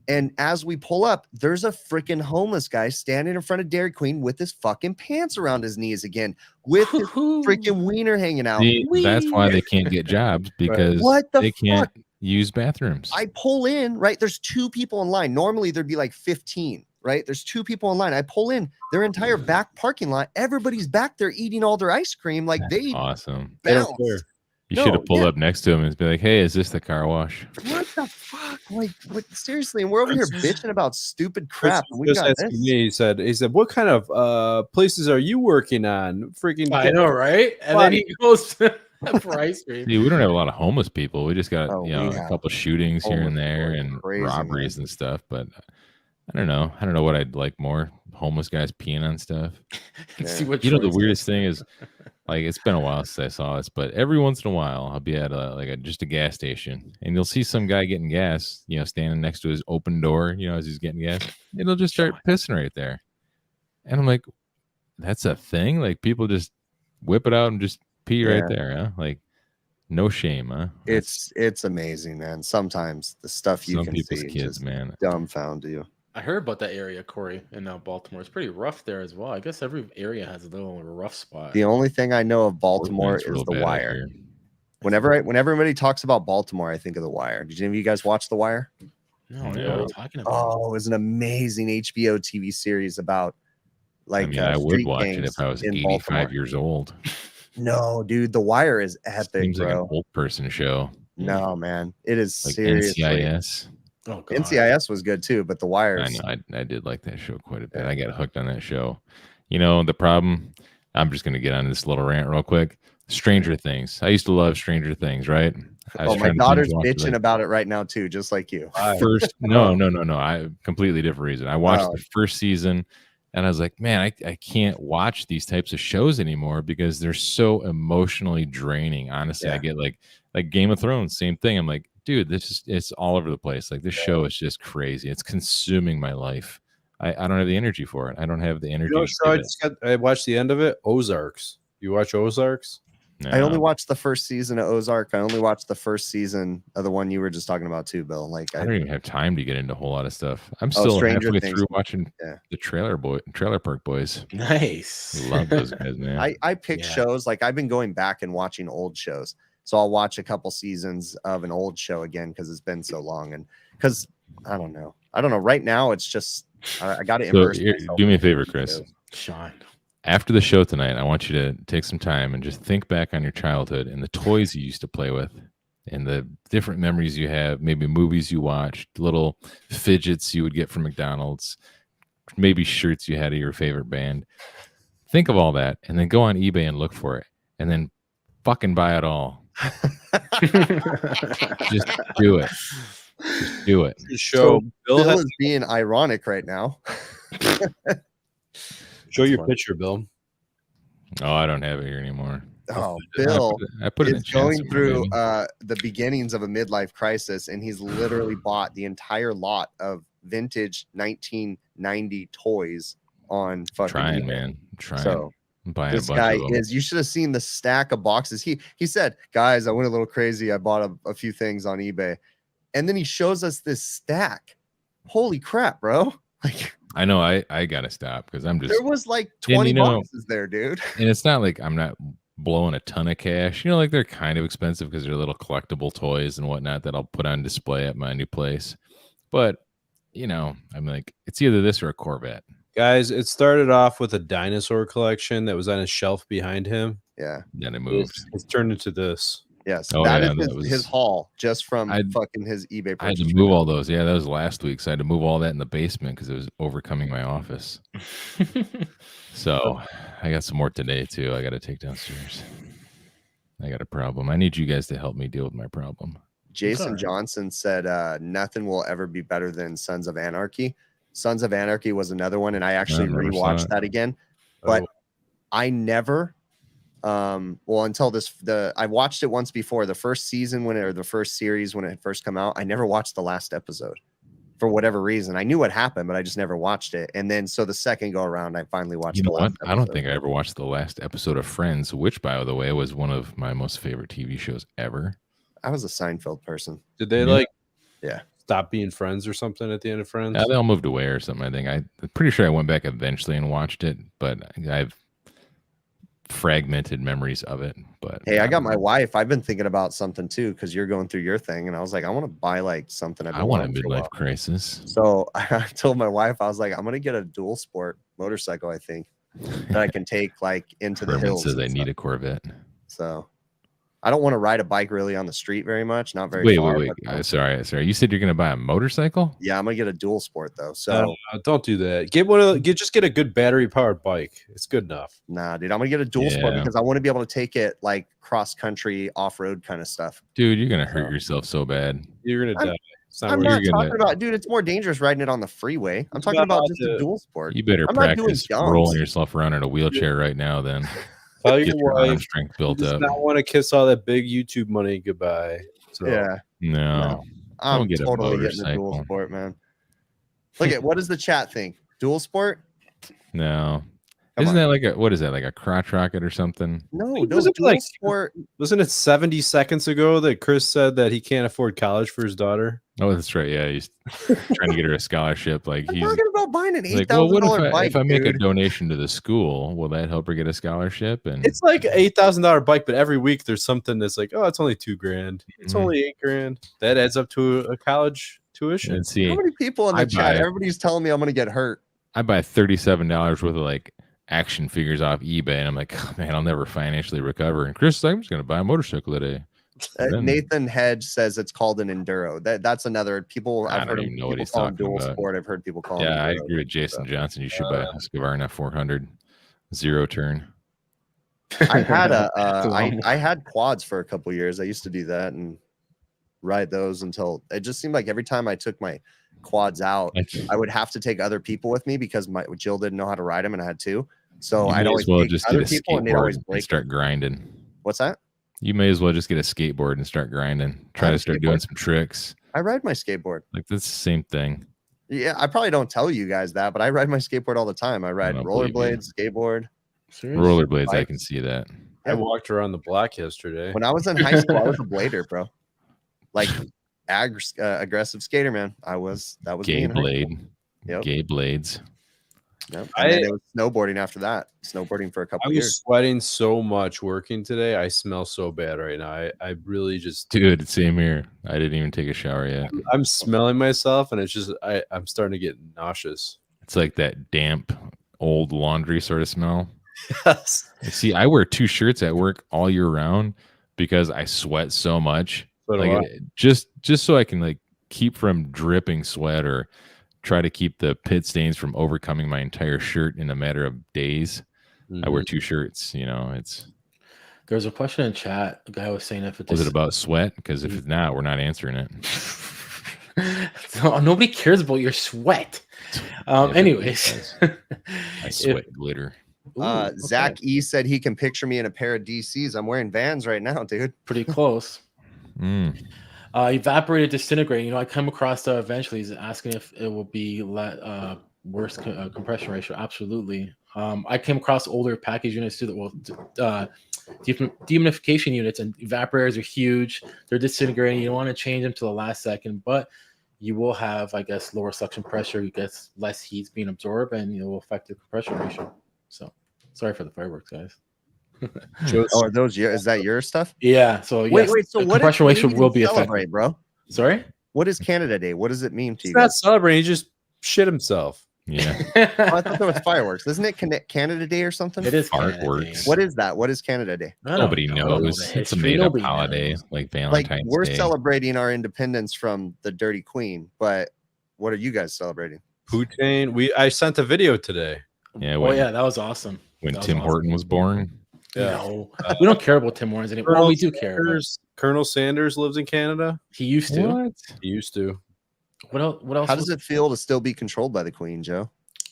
[SPEAKER 1] And as we pull up, there's a freaking homeless guy standing in front of Dairy Queen with his fucking pants around his knees again, with his freaking wiener hanging out.
[SPEAKER 2] See, that's why they can't get jobs, because they can't use bathrooms.
[SPEAKER 1] I pull in, right? There's 2 people in line. Normally there'd be like 15, right? There's 2 people in line. I pull in their entire back parking lot. Everybody's back there eating all their ice cream. Like
[SPEAKER 2] that's awesome.
[SPEAKER 1] Bounced.
[SPEAKER 2] You should have pulled up next to him and be like, hey, is this the car wash?
[SPEAKER 1] What the fuck? Like, what? Seriously? And we're over here bitching about stupid crap. We got this.
[SPEAKER 3] He said, what kind of places are you working on? Freaking,
[SPEAKER 4] I know, right? And then he goes for ice cream.
[SPEAKER 2] See, we don't have a lot of homeless people. We just got a couple shootings here and there and robberies and stuff. But I don't know. I don't know what I'd like more. Homeless guys peeing on stuff.
[SPEAKER 4] See what
[SPEAKER 2] the weirdest thing is, like, it's been a while since I saw this, but every once in a while I'll be at just a gas station, and you'll see some guy getting gas, standing next to his open door, as he's getting gas, and he'll just start pissing right there. And I'm like, that's a thing? Like, people just whip it out and just pee right there, huh? Like, no shame, huh?
[SPEAKER 1] It's amazing, man. Sometimes the stuff you can see
[SPEAKER 2] kids, man,
[SPEAKER 1] dumbfound you.
[SPEAKER 4] I heard about that area, Corey, in Baltimore. It's pretty rough there as well. I guess every area has a little rough spot.
[SPEAKER 1] The only thing I know of Baltimore is The Wire. Whenever everybody talks about Baltimore, I think of The Wire. Did any of you guys watch The Wire?
[SPEAKER 4] No, what are you talking about?
[SPEAKER 1] Oh, it was an amazing HBO TV series about
[SPEAKER 2] I would watch it if I was 85 years old.
[SPEAKER 1] No, dude, The Wire is epic,
[SPEAKER 2] Seems
[SPEAKER 1] bro.
[SPEAKER 2] like an old person show.
[SPEAKER 1] No, man, it is
[SPEAKER 2] like
[SPEAKER 1] seriously.
[SPEAKER 2] NCIS.
[SPEAKER 4] Oh, God.
[SPEAKER 1] NCIS was good too, but The Wire.
[SPEAKER 2] I know. I did like that show quite a bit. I got hooked on that show. The problem. I'm just gonna get on this little rant real quick. Stranger Things. I used to love Stranger Things, right?
[SPEAKER 1] My daughter's bitching about it right now too, just like you.
[SPEAKER 2] No. I completely different reason. I watched the first season, and I was like, man, I can't watch these types of shows anymore because they're so emotionally draining. Honestly, I get like Game of Thrones, same thing. I'm like, dude, it's all over the place. Like, this show is just crazy. It's consuming my life. I don't have the energy for it. I don't have the energy.
[SPEAKER 3] I watched the end of it. Ozarks. You watch Ozarks?
[SPEAKER 2] No.
[SPEAKER 1] I only watched the first season of Ozark. I only watched the first season of the one you were just talking about too, Bill. Like,
[SPEAKER 2] I don't even have time to get into a whole lot of stuff. I'm still halfway through watching the Trailer Park Boys.
[SPEAKER 4] Nice.
[SPEAKER 2] Love those guys, man.
[SPEAKER 1] I pick shows. Like, I've been going back and watching old shows. So I'll watch a couple seasons of an old show again because it's been so long. And because I don't know. Right now, it's just I got to immerse myself.
[SPEAKER 2] Do me a favor, Chris.
[SPEAKER 4] Sean.
[SPEAKER 2] After the show tonight, I want you to take some time and just think back on your childhood and the toys you used to play with and the different memories you have, maybe movies you watched, little fidgets you would get from McDonald's, maybe shirts you had of your favorite band. Think of all that and then go on eBay and look for it and then fucking buy it all. Just do it. Just do it.
[SPEAKER 3] Show
[SPEAKER 1] Bill is being ironic right now.
[SPEAKER 3] Show your picture, Bill.
[SPEAKER 2] Oh, I don't have it here anymore.
[SPEAKER 1] Oh, Bill
[SPEAKER 2] I put it in
[SPEAKER 1] going through the beginnings of a midlife crisis, and he's literally bought the entire lot of vintage 1990 toys on fucking
[SPEAKER 2] trying,
[SPEAKER 1] eBay.
[SPEAKER 2] Man. I'm trying.
[SPEAKER 1] So
[SPEAKER 2] buying
[SPEAKER 1] this guy is, you should have seen the stack of boxes. He said, guys, I went a little crazy. I bought a few things on eBay. And then he shows us this stack. Holy crap, bro. Like,
[SPEAKER 2] I know I gotta stop because I'm just,
[SPEAKER 1] there was like 20 boxes there, dude.
[SPEAKER 2] And it's not like I'm not blowing a ton of cash. Like, they're kind of expensive because they're little collectible toys and whatnot that I'll put on display at my new place. But I'm like, it's either this or a Corvette.
[SPEAKER 3] Guys, it started off with a dinosaur collection that was on a shelf behind him.
[SPEAKER 1] Yeah.
[SPEAKER 2] Then it moved.
[SPEAKER 3] It's turned into this.
[SPEAKER 1] Yes. That is his haul just from fucking his eBay purchase.
[SPEAKER 2] I had to move all those. Yeah, that was last week. So I had to move all that in the basement because it was overcoming my office. So I got some more today too. I got to take downstairs. I got a problem. I need you guys to help me deal with my problem.
[SPEAKER 1] Jason Johnson said nothing will ever be better than Sons of Anarchy. Sons of Anarchy was another one, and I actually rewatched that again. But I never until I watched it once before, the first season the first series when it had first come out. I never watched the last episode. for whatever reason. I knew what happened, but I just never watched it. And then so the second go around, I finally watched.
[SPEAKER 2] You know
[SPEAKER 1] the
[SPEAKER 2] what?
[SPEAKER 1] last
[SPEAKER 2] I don't
[SPEAKER 1] episode.
[SPEAKER 2] think I ever watched the last episode of Friends, which, by the way, was one of my most favorite TV shows ever.
[SPEAKER 1] I was a Seinfeld person.
[SPEAKER 3] Did they
[SPEAKER 2] Yeah.
[SPEAKER 3] stop being friends or something at the end of Friends?
[SPEAKER 2] Yeah, they all moved away or something. I think I'm pretty sure I went back eventually and watched it, but I've fragmented memories of it. But
[SPEAKER 1] Hey, I got my wife. I've been thinking about something too, because you're going through your thing, and I was like, I want to buy like something.
[SPEAKER 2] I want a midlife crisis.
[SPEAKER 1] So I told my wife, I was like, I'm gonna get a dual sport motorcycle. I think that I can take like into the
[SPEAKER 2] Herman
[SPEAKER 1] hills.
[SPEAKER 2] says
[SPEAKER 1] and
[SPEAKER 2] I need
[SPEAKER 1] stuff.
[SPEAKER 2] a Corvette.
[SPEAKER 1] So I don't want to ride a bike really on the street very much. Not very far.
[SPEAKER 2] Wait. Sorry. You said you're gonna buy a motorcycle?
[SPEAKER 1] Yeah, I'm gonna get a dual sport though. So
[SPEAKER 3] Don't do that. Just get a good battery powered bike. It's good enough.
[SPEAKER 1] nah, dude, I'm gonna get a dual sport
[SPEAKER 2] Yeah.
[SPEAKER 1] because I want to be able to take it like cross country, off road kind of stuff.
[SPEAKER 2] Dude, you're gonna hurt yourself so bad.
[SPEAKER 3] You're gonna die. It's not
[SPEAKER 1] I'm
[SPEAKER 3] worth
[SPEAKER 1] not
[SPEAKER 3] it.
[SPEAKER 2] You're gonna-
[SPEAKER 1] talking about, dude. It's more dangerous riding it on the freeway. I'm talking
[SPEAKER 3] No,
[SPEAKER 1] about just a
[SPEAKER 3] dude.
[SPEAKER 1] dual sport.
[SPEAKER 2] You better
[SPEAKER 1] I'm not doing
[SPEAKER 2] practice
[SPEAKER 1] dumps.
[SPEAKER 2] rolling yourself around in a wheelchair right now. Then
[SPEAKER 3] Tell
[SPEAKER 2] get
[SPEAKER 3] your
[SPEAKER 2] your arm
[SPEAKER 3] wife
[SPEAKER 2] strength
[SPEAKER 3] you
[SPEAKER 2] built
[SPEAKER 3] does
[SPEAKER 2] up.
[SPEAKER 3] not want to kiss all that big YouTube money goodbye. So
[SPEAKER 1] Yeah,
[SPEAKER 2] No,
[SPEAKER 1] I'm
[SPEAKER 2] get a
[SPEAKER 1] totally getting a dual
[SPEAKER 2] motorcycle.
[SPEAKER 1] sport, man. Look at what does the chat think? Dual sport?
[SPEAKER 2] no.
[SPEAKER 1] Come
[SPEAKER 2] Isn't
[SPEAKER 1] on.
[SPEAKER 2] that like what is that, like a crotch rocket or something?
[SPEAKER 1] No,
[SPEAKER 3] It
[SPEAKER 1] no
[SPEAKER 3] wasn't
[SPEAKER 1] dual
[SPEAKER 3] like-
[SPEAKER 1] sport.
[SPEAKER 3] wasn't it 70 seconds ago that Chris said that he can't afford college for his daughter?
[SPEAKER 2] Oh, that's right. Yeah, he's trying to get her a scholarship. Like
[SPEAKER 1] I'm
[SPEAKER 2] he's
[SPEAKER 1] talking about buying an
[SPEAKER 2] like, well, what
[SPEAKER 1] $8,000
[SPEAKER 2] if
[SPEAKER 1] bike.
[SPEAKER 2] if I make a
[SPEAKER 1] dude.
[SPEAKER 2] donation to the school? Will that help her get a scholarship? And
[SPEAKER 3] It's like an $8,000 bike, but every week there's something that's like, oh, it's only $2,000. It's
[SPEAKER 2] Mhm.
[SPEAKER 3] only $8,000. That adds up to a college tuition.
[SPEAKER 2] and see,
[SPEAKER 1] How many people in the
[SPEAKER 2] I
[SPEAKER 1] chat?
[SPEAKER 2] buy-
[SPEAKER 1] Everybody's telling me I'm gonna get hurt.
[SPEAKER 2] I buy $37 worth of like action figures off eBay, and I'm like, oh, man, I'll never financially recover. And Chris, I'm just gonna buy a motorcycle today. Then-
[SPEAKER 1] Nathan Hedge says it's called an enduro. That's another people.
[SPEAKER 2] I
[SPEAKER 1] I've
[SPEAKER 2] don't
[SPEAKER 1] heard
[SPEAKER 2] even know what
[SPEAKER 1] people
[SPEAKER 2] he's
[SPEAKER 1] call them
[SPEAKER 2] talking
[SPEAKER 1] dual
[SPEAKER 2] about.
[SPEAKER 1] sport. I've heard people call them.
[SPEAKER 2] Yeah, I
[SPEAKER 1] enduro.
[SPEAKER 2] agree with Jason Johnson. You should buy a Husqvarna 400 zero turn.
[SPEAKER 1] I had
[SPEAKER 4] Wow.
[SPEAKER 1] I had quads for a couple years. I used to do that and ride those until it just seemed like every time I took my quads out,
[SPEAKER 2] Like,
[SPEAKER 1] I would have to take other people with me because my Jill didn't know how to ride them and I had to. So
[SPEAKER 2] you
[SPEAKER 1] I'd
[SPEAKER 2] may
[SPEAKER 1] always
[SPEAKER 2] as well
[SPEAKER 1] take
[SPEAKER 2] just get
[SPEAKER 1] other
[SPEAKER 2] a
[SPEAKER 1] people and they'd always
[SPEAKER 2] skateboard and
[SPEAKER 1] break.
[SPEAKER 2] start grinding.
[SPEAKER 1] What's that?
[SPEAKER 2] You may as well just get a skateboard and start grinding. Try
[SPEAKER 1] have
[SPEAKER 2] to
[SPEAKER 1] a
[SPEAKER 2] start doing
[SPEAKER 1] skateboard.
[SPEAKER 2] some tricks.
[SPEAKER 1] I ride my skateboard.
[SPEAKER 2] Like that's the same thing.
[SPEAKER 1] Yeah, I probably don't tell you guys that, but I ride my skateboard all the time. I ride
[SPEAKER 2] don't believe you.
[SPEAKER 1] rollerblades, skateboard.
[SPEAKER 4] Serious?
[SPEAKER 2] Rollerblades, I
[SPEAKER 1] Bikes.
[SPEAKER 2] can see that.
[SPEAKER 3] I walked around the block yesterday.
[SPEAKER 1] When I was in high school, I was a blader, bro. Like aggressive skater, man. That was me
[SPEAKER 2] Gay
[SPEAKER 1] in high school.
[SPEAKER 2] blade.
[SPEAKER 1] Yep.
[SPEAKER 2] Gay blades.
[SPEAKER 1] Yep. And then it was snowboarding after that. Snowboarding for a
[SPEAKER 3] I
[SPEAKER 1] couple
[SPEAKER 3] was
[SPEAKER 1] years.
[SPEAKER 3] sweating so much working today. I smell so bad right now. I really just
[SPEAKER 2] Dude, same here. I didn't even take a shower yet.
[SPEAKER 3] I'm smelling myself and it's just I'm starting to get nauseous.
[SPEAKER 2] It's like that damp old laundry sort of smell.
[SPEAKER 3] Yes.
[SPEAKER 2] See, I wear 2 shirts at work all year round because I sweat so much.
[SPEAKER 3] So do
[SPEAKER 2] Like
[SPEAKER 3] I.
[SPEAKER 2] just so I can like keep from dripping sweat or try to keep the pit stains from overcoming my entire shirt in a matter of days. I wear 2 shirts, you know. It's
[SPEAKER 4] There's a question in chat. The guy was saying if
[SPEAKER 2] was it about sweat? Because if it's not, we're not answering it.
[SPEAKER 4] No, nobody cares about your sweat. Anyways,
[SPEAKER 2] I sweat glitter.
[SPEAKER 4] Ooh,
[SPEAKER 1] Zach
[SPEAKER 4] okay.
[SPEAKER 1] E said he can picture me in a pair of DCs. I'm wearing Vans right now, dude.
[SPEAKER 4] Pretty close.
[SPEAKER 2] Mm.
[SPEAKER 4] Evaporated disintegrating. You know, I come across eventually. He's asking if it will be worse compression ratio. Absolutely. I came across older package units too. Dehumidification units and evaporators are huge. They're disintegrating. You don't want to change them to the last second, but you will have, I guess, lower suction pressure. You get less heat being absorbed, and it will affect your compression ratio. So, sorry for the fireworks, guys.
[SPEAKER 1] Oh, are those your? Is that your stuff?
[SPEAKER 4] Yeah. So
[SPEAKER 1] Wait,
[SPEAKER 4] yes,
[SPEAKER 1] so
[SPEAKER 4] the
[SPEAKER 1] what?
[SPEAKER 4] compression ratio will be
[SPEAKER 1] celebrate,
[SPEAKER 4] affected.
[SPEAKER 1] bro?
[SPEAKER 4] Sorry.
[SPEAKER 1] What is Canada Day? What does it mean to
[SPEAKER 3] He's
[SPEAKER 1] you?
[SPEAKER 3] not
[SPEAKER 1] Guys?
[SPEAKER 3] celebrating, he just shit himself.
[SPEAKER 2] Yeah.
[SPEAKER 1] Oh, I thought there was fireworks. Isn't it Canada Day or something?
[SPEAKER 4] It is
[SPEAKER 2] Artworks.
[SPEAKER 4] Canada Day.
[SPEAKER 1] What is that? What is Canada Day?
[SPEAKER 4] I don't
[SPEAKER 2] Nobody
[SPEAKER 4] know. I don't know
[SPEAKER 2] knows.
[SPEAKER 4] the
[SPEAKER 2] It's a
[SPEAKER 4] history.
[SPEAKER 2] made up
[SPEAKER 4] Nobody
[SPEAKER 2] holiday
[SPEAKER 4] knows.
[SPEAKER 2] like
[SPEAKER 1] Like
[SPEAKER 2] Valentine's
[SPEAKER 1] we're
[SPEAKER 2] Day.
[SPEAKER 1] celebrating our independence from the Dirty Queen, but what are you guys celebrating?
[SPEAKER 3] Putain. I sent a video today.
[SPEAKER 2] Yeah,
[SPEAKER 4] Oh
[SPEAKER 2] when,
[SPEAKER 4] yeah, that was awesome.
[SPEAKER 2] when
[SPEAKER 4] that was
[SPEAKER 2] Tim
[SPEAKER 4] awesome.
[SPEAKER 2] Horton was born.
[SPEAKER 4] No, we don't care about Tim Hortons anymore. Well, we do care. But
[SPEAKER 3] Colonel Sanders lives in Canada.
[SPEAKER 4] he used to.
[SPEAKER 2] What?
[SPEAKER 3] He used to.
[SPEAKER 4] What else? What else?
[SPEAKER 1] How does it feel to still be controlled by the Queen, Joe?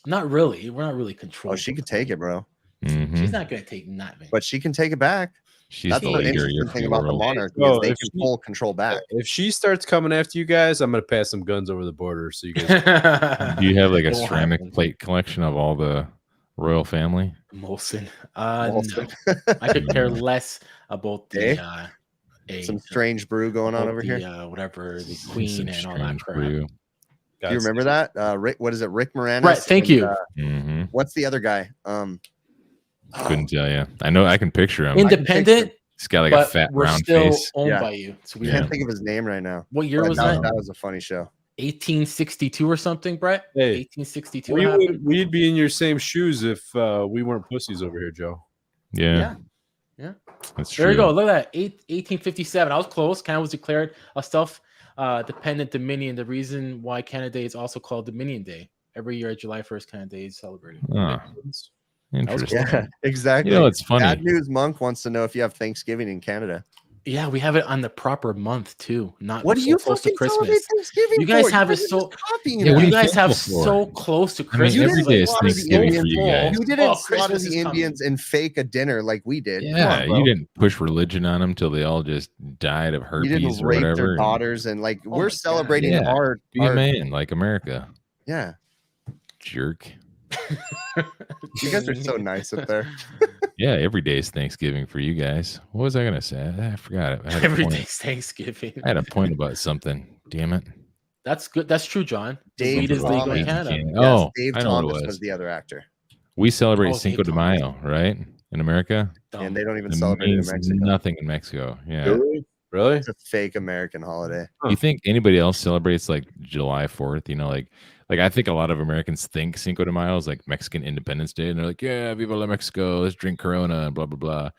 [SPEAKER 4] Not really. We're not really controlled.
[SPEAKER 1] Oh, she could take it, bro.
[SPEAKER 2] Mhm.
[SPEAKER 4] She's not gonna take nothing.
[SPEAKER 1] But she can take it back.
[SPEAKER 2] She's
[SPEAKER 1] That's
[SPEAKER 2] the
[SPEAKER 1] the
[SPEAKER 2] leader of
[SPEAKER 1] interesting
[SPEAKER 2] your
[SPEAKER 1] thing
[SPEAKER 2] free
[SPEAKER 1] about the
[SPEAKER 2] world.
[SPEAKER 1] monarchy
[SPEAKER 3] So
[SPEAKER 1] is they
[SPEAKER 3] if
[SPEAKER 1] can
[SPEAKER 3] she-
[SPEAKER 1] pull control back.
[SPEAKER 3] If she starts coming after you guys, I'm gonna pass some guns over the border. So you guys,
[SPEAKER 2] Do you have like a
[SPEAKER 4] It won't
[SPEAKER 2] ceramic
[SPEAKER 4] happen.
[SPEAKER 2] plate collection of all the royal family?
[SPEAKER 4] Molson.
[SPEAKER 1] Molson.
[SPEAKER 4] No. I could care
[SPEAKER 2] No.
[SPEAKER 4] less about
[SPEAKER 1] Eh?
[SPEAKER 4] the
[SPEAKER 1] Some strange brew going on
[SPEAKER 4] about
[SPEAKER 1] over
[SPEAKER 4] the,
[SPEAKER 1] here.
[SPEAKER 4] whatever, the
[SPEAKER 2] Some
[SPEAKER 4] queen and all that
[SPEAKER 2] strange
[SPEAKER 4] crap.
[SPEAKER 2] brew.
[SPEAKER 1] Do you remember that? Rick, what is it? Rick Moranis.
[SPEAKER 4] Brett, thank
[SPEAKER 1] and,
[SPEAKER 4] you.
[SPEAKER 2] Hmm.
[SPEAKER 1] What's the other guy?
[SPEAKER 2] Couldn't tell you. I know I can picture him.
[SPEAKER 4] Independent,
[SPEAKER 2] He's got like a
[SPEAKER 4] but
[SPEAKER 2] fat
[SPEAKER 4] we're
[SPEAKER 2] round
[SPEAKER 4] still
[SPEAKER 2] face.
[SPEAKER 4] owned
[SPEAKER 1] Yeah.
[SPEAKER 4] by you. It's
[SPEAKER 1] I
[SPEAKER 4] weird.
[SPEAKER 1] can't think of his name right now.
[SPEAKER 4] What year
[SPEAKER 1] But
[SPEAKER 4] was
[SPEAKER 1] that
[SPEAKER 4] that?
[SPEAKER 1] was a funny show.
[SPEAKER 4] 1862 or something, Brett?
[SPEAKER 3] Hey,
[SPEAKER 4] 1862. what happened?
[SPEAKER 3] we'd be in your same shoes if we weren't pussies over here, Joe.
[SPEAKER 2] Yeah.
[SPEAKER 4] Yeah.
[SPEAKER 2] That's true.
[SPEAKER 4] There you go. Look at that. 1857. I was close. Canada was declared a self-dependent Dominion. The reason why Canada Day is also called Dominion Day. Every year, July 1st, Canada Day is celebrated.
[SPEAKER 2] Ah, interesting.
[SPEAKER 1] Yeah, exactly.
[SPEAKER 2] You know, it's funny.
[SPEAKER 1] Bad News Monk wants to know if you have Thanksgiving in Canada.
[SPEAKER 4] Yeah, we have it on the proper month too. Not
[SPEAKER 1] What do
[SPEAKER 4] so
[SPEAKER 1] you
[SPEAKER 4] close to
[SPEAKER 1] fucking celebrate
[SPEAKER 4] Christmas.
[SPEAKER 1] Thanksgiving
[SPEAKER 4] You guys
[SPEAKER 1] for?
[SPEAKER 4] have it
[SPEAKER 1] are
[SPEAKER 4] so-
[SPEAKER 1] just copying
[SPEAKER 2] Yeah, what
[SPEAKER 1] that.
[SPEAKER 2] are
[SPEAKER 4] You guys have
[SPEAKER 2] thankful for?
[SPEAKER 4] so close to
[SPEAKER 2] I mean,
[SPEAKER 4] Christmas.
[SPEAKER 2] every day is
[SPEAKER 1] slaughter the
[SPEAKER 2] Thanksgiving for
[SPEAKER 1] Indians.
[SPEAKER 2] you guys.
[SPEAKER 1] You didn't
[SPEAKER 4] Oh,
[SPEAKER 1] slaughter
[SPEAKER 4] Christmas
[SPEAKER 1] the
[SPEAKER 4] is coming.
[SPEAKER 1] Indians and fake a dinner like we did. Come
[SPEAKER 2] Yeah,
[SPEAKER 1] on, bro.
[SPEAKER 2] you didn't push religion on them till they all just died of
[SPEAKER 1] You
[SPEAKER 2] herpes
[SPEAKER 1] didn't
[SPEAKER 2] or
[SPEAKER 1] rape
[SPEAKER 2] whatever.
[SPEAKER 1] their
[SPEAKER 2] and
[SPEAKER 1] daughters and like
[SPEAKER 4] Oh my
[SPEAKER 1] we're
[SPEAKER 4] God.
[SPEAKER 1] celebrating
[SPEAKER 2] Yeah.
[SPEAKER 1] our
[SPEAKER 2] Be a man like America.
[SPEAKER 1] yeah.
[SPEAKER 2] Jerk.
[SPEAKER 1] You guys are so nice up there.
[SPEAKER 2] Yeah, every day is Thanksgiving for you guys. What was I gonna say? I forgot it. I had a
[SPEAKER 4] Every
[SPEAKER 2] point.
[SPEAKER 4] day's Thanksgiving.
[SPEAKER 2] I had a point about something. Damn it.
[SPEAKER 4] That's good. That's true, John. The
[SPEAKER 1] Dave
[SPEAKER 4] weed is legal in
[SPEAKER 1] Thomas.
[SPEAKER 4] Canada.
[SPEAKER 1] Yes,
[SPEAKER 2] Oh,
[SPEAKER 1] Dave
[SPEAKER 2] I know what
[SPEAKER 1] Thomas
[SPEAKER 2] it
[SPEAKER 1] was
[SPEAKER 2] was.
[SPEAKER 1] the other actor.
[SPEAKER 2] We celebrate
[SPEAKER 4] Oh,
[SPEAKER 2] Cinco
[SPEAKER 4] Dave
[SPEAKER 2] de Mayo, right? In America.
[SPEAKER 1] And they don't even
[SPEAKER 2] It
[SPEAKER 1] celebrate it in
[SPEAKER 2] means
[SPEAKER 1] Mexico.
[SPEAKER 2] nothing in Mexico. Yeah.
[SPEAKER 3] Really? Really?
[SPEAKER 1] It's a fake American holiday.
[SPEAKER 2] You think anybody else celebrates like July 4th? You know, like I think a lot of Americans think Cinco de Mayo is like Mexican Independence Day, and they're like, yeah, Viva la Mexico, let's drink Corona, and blah blah blah.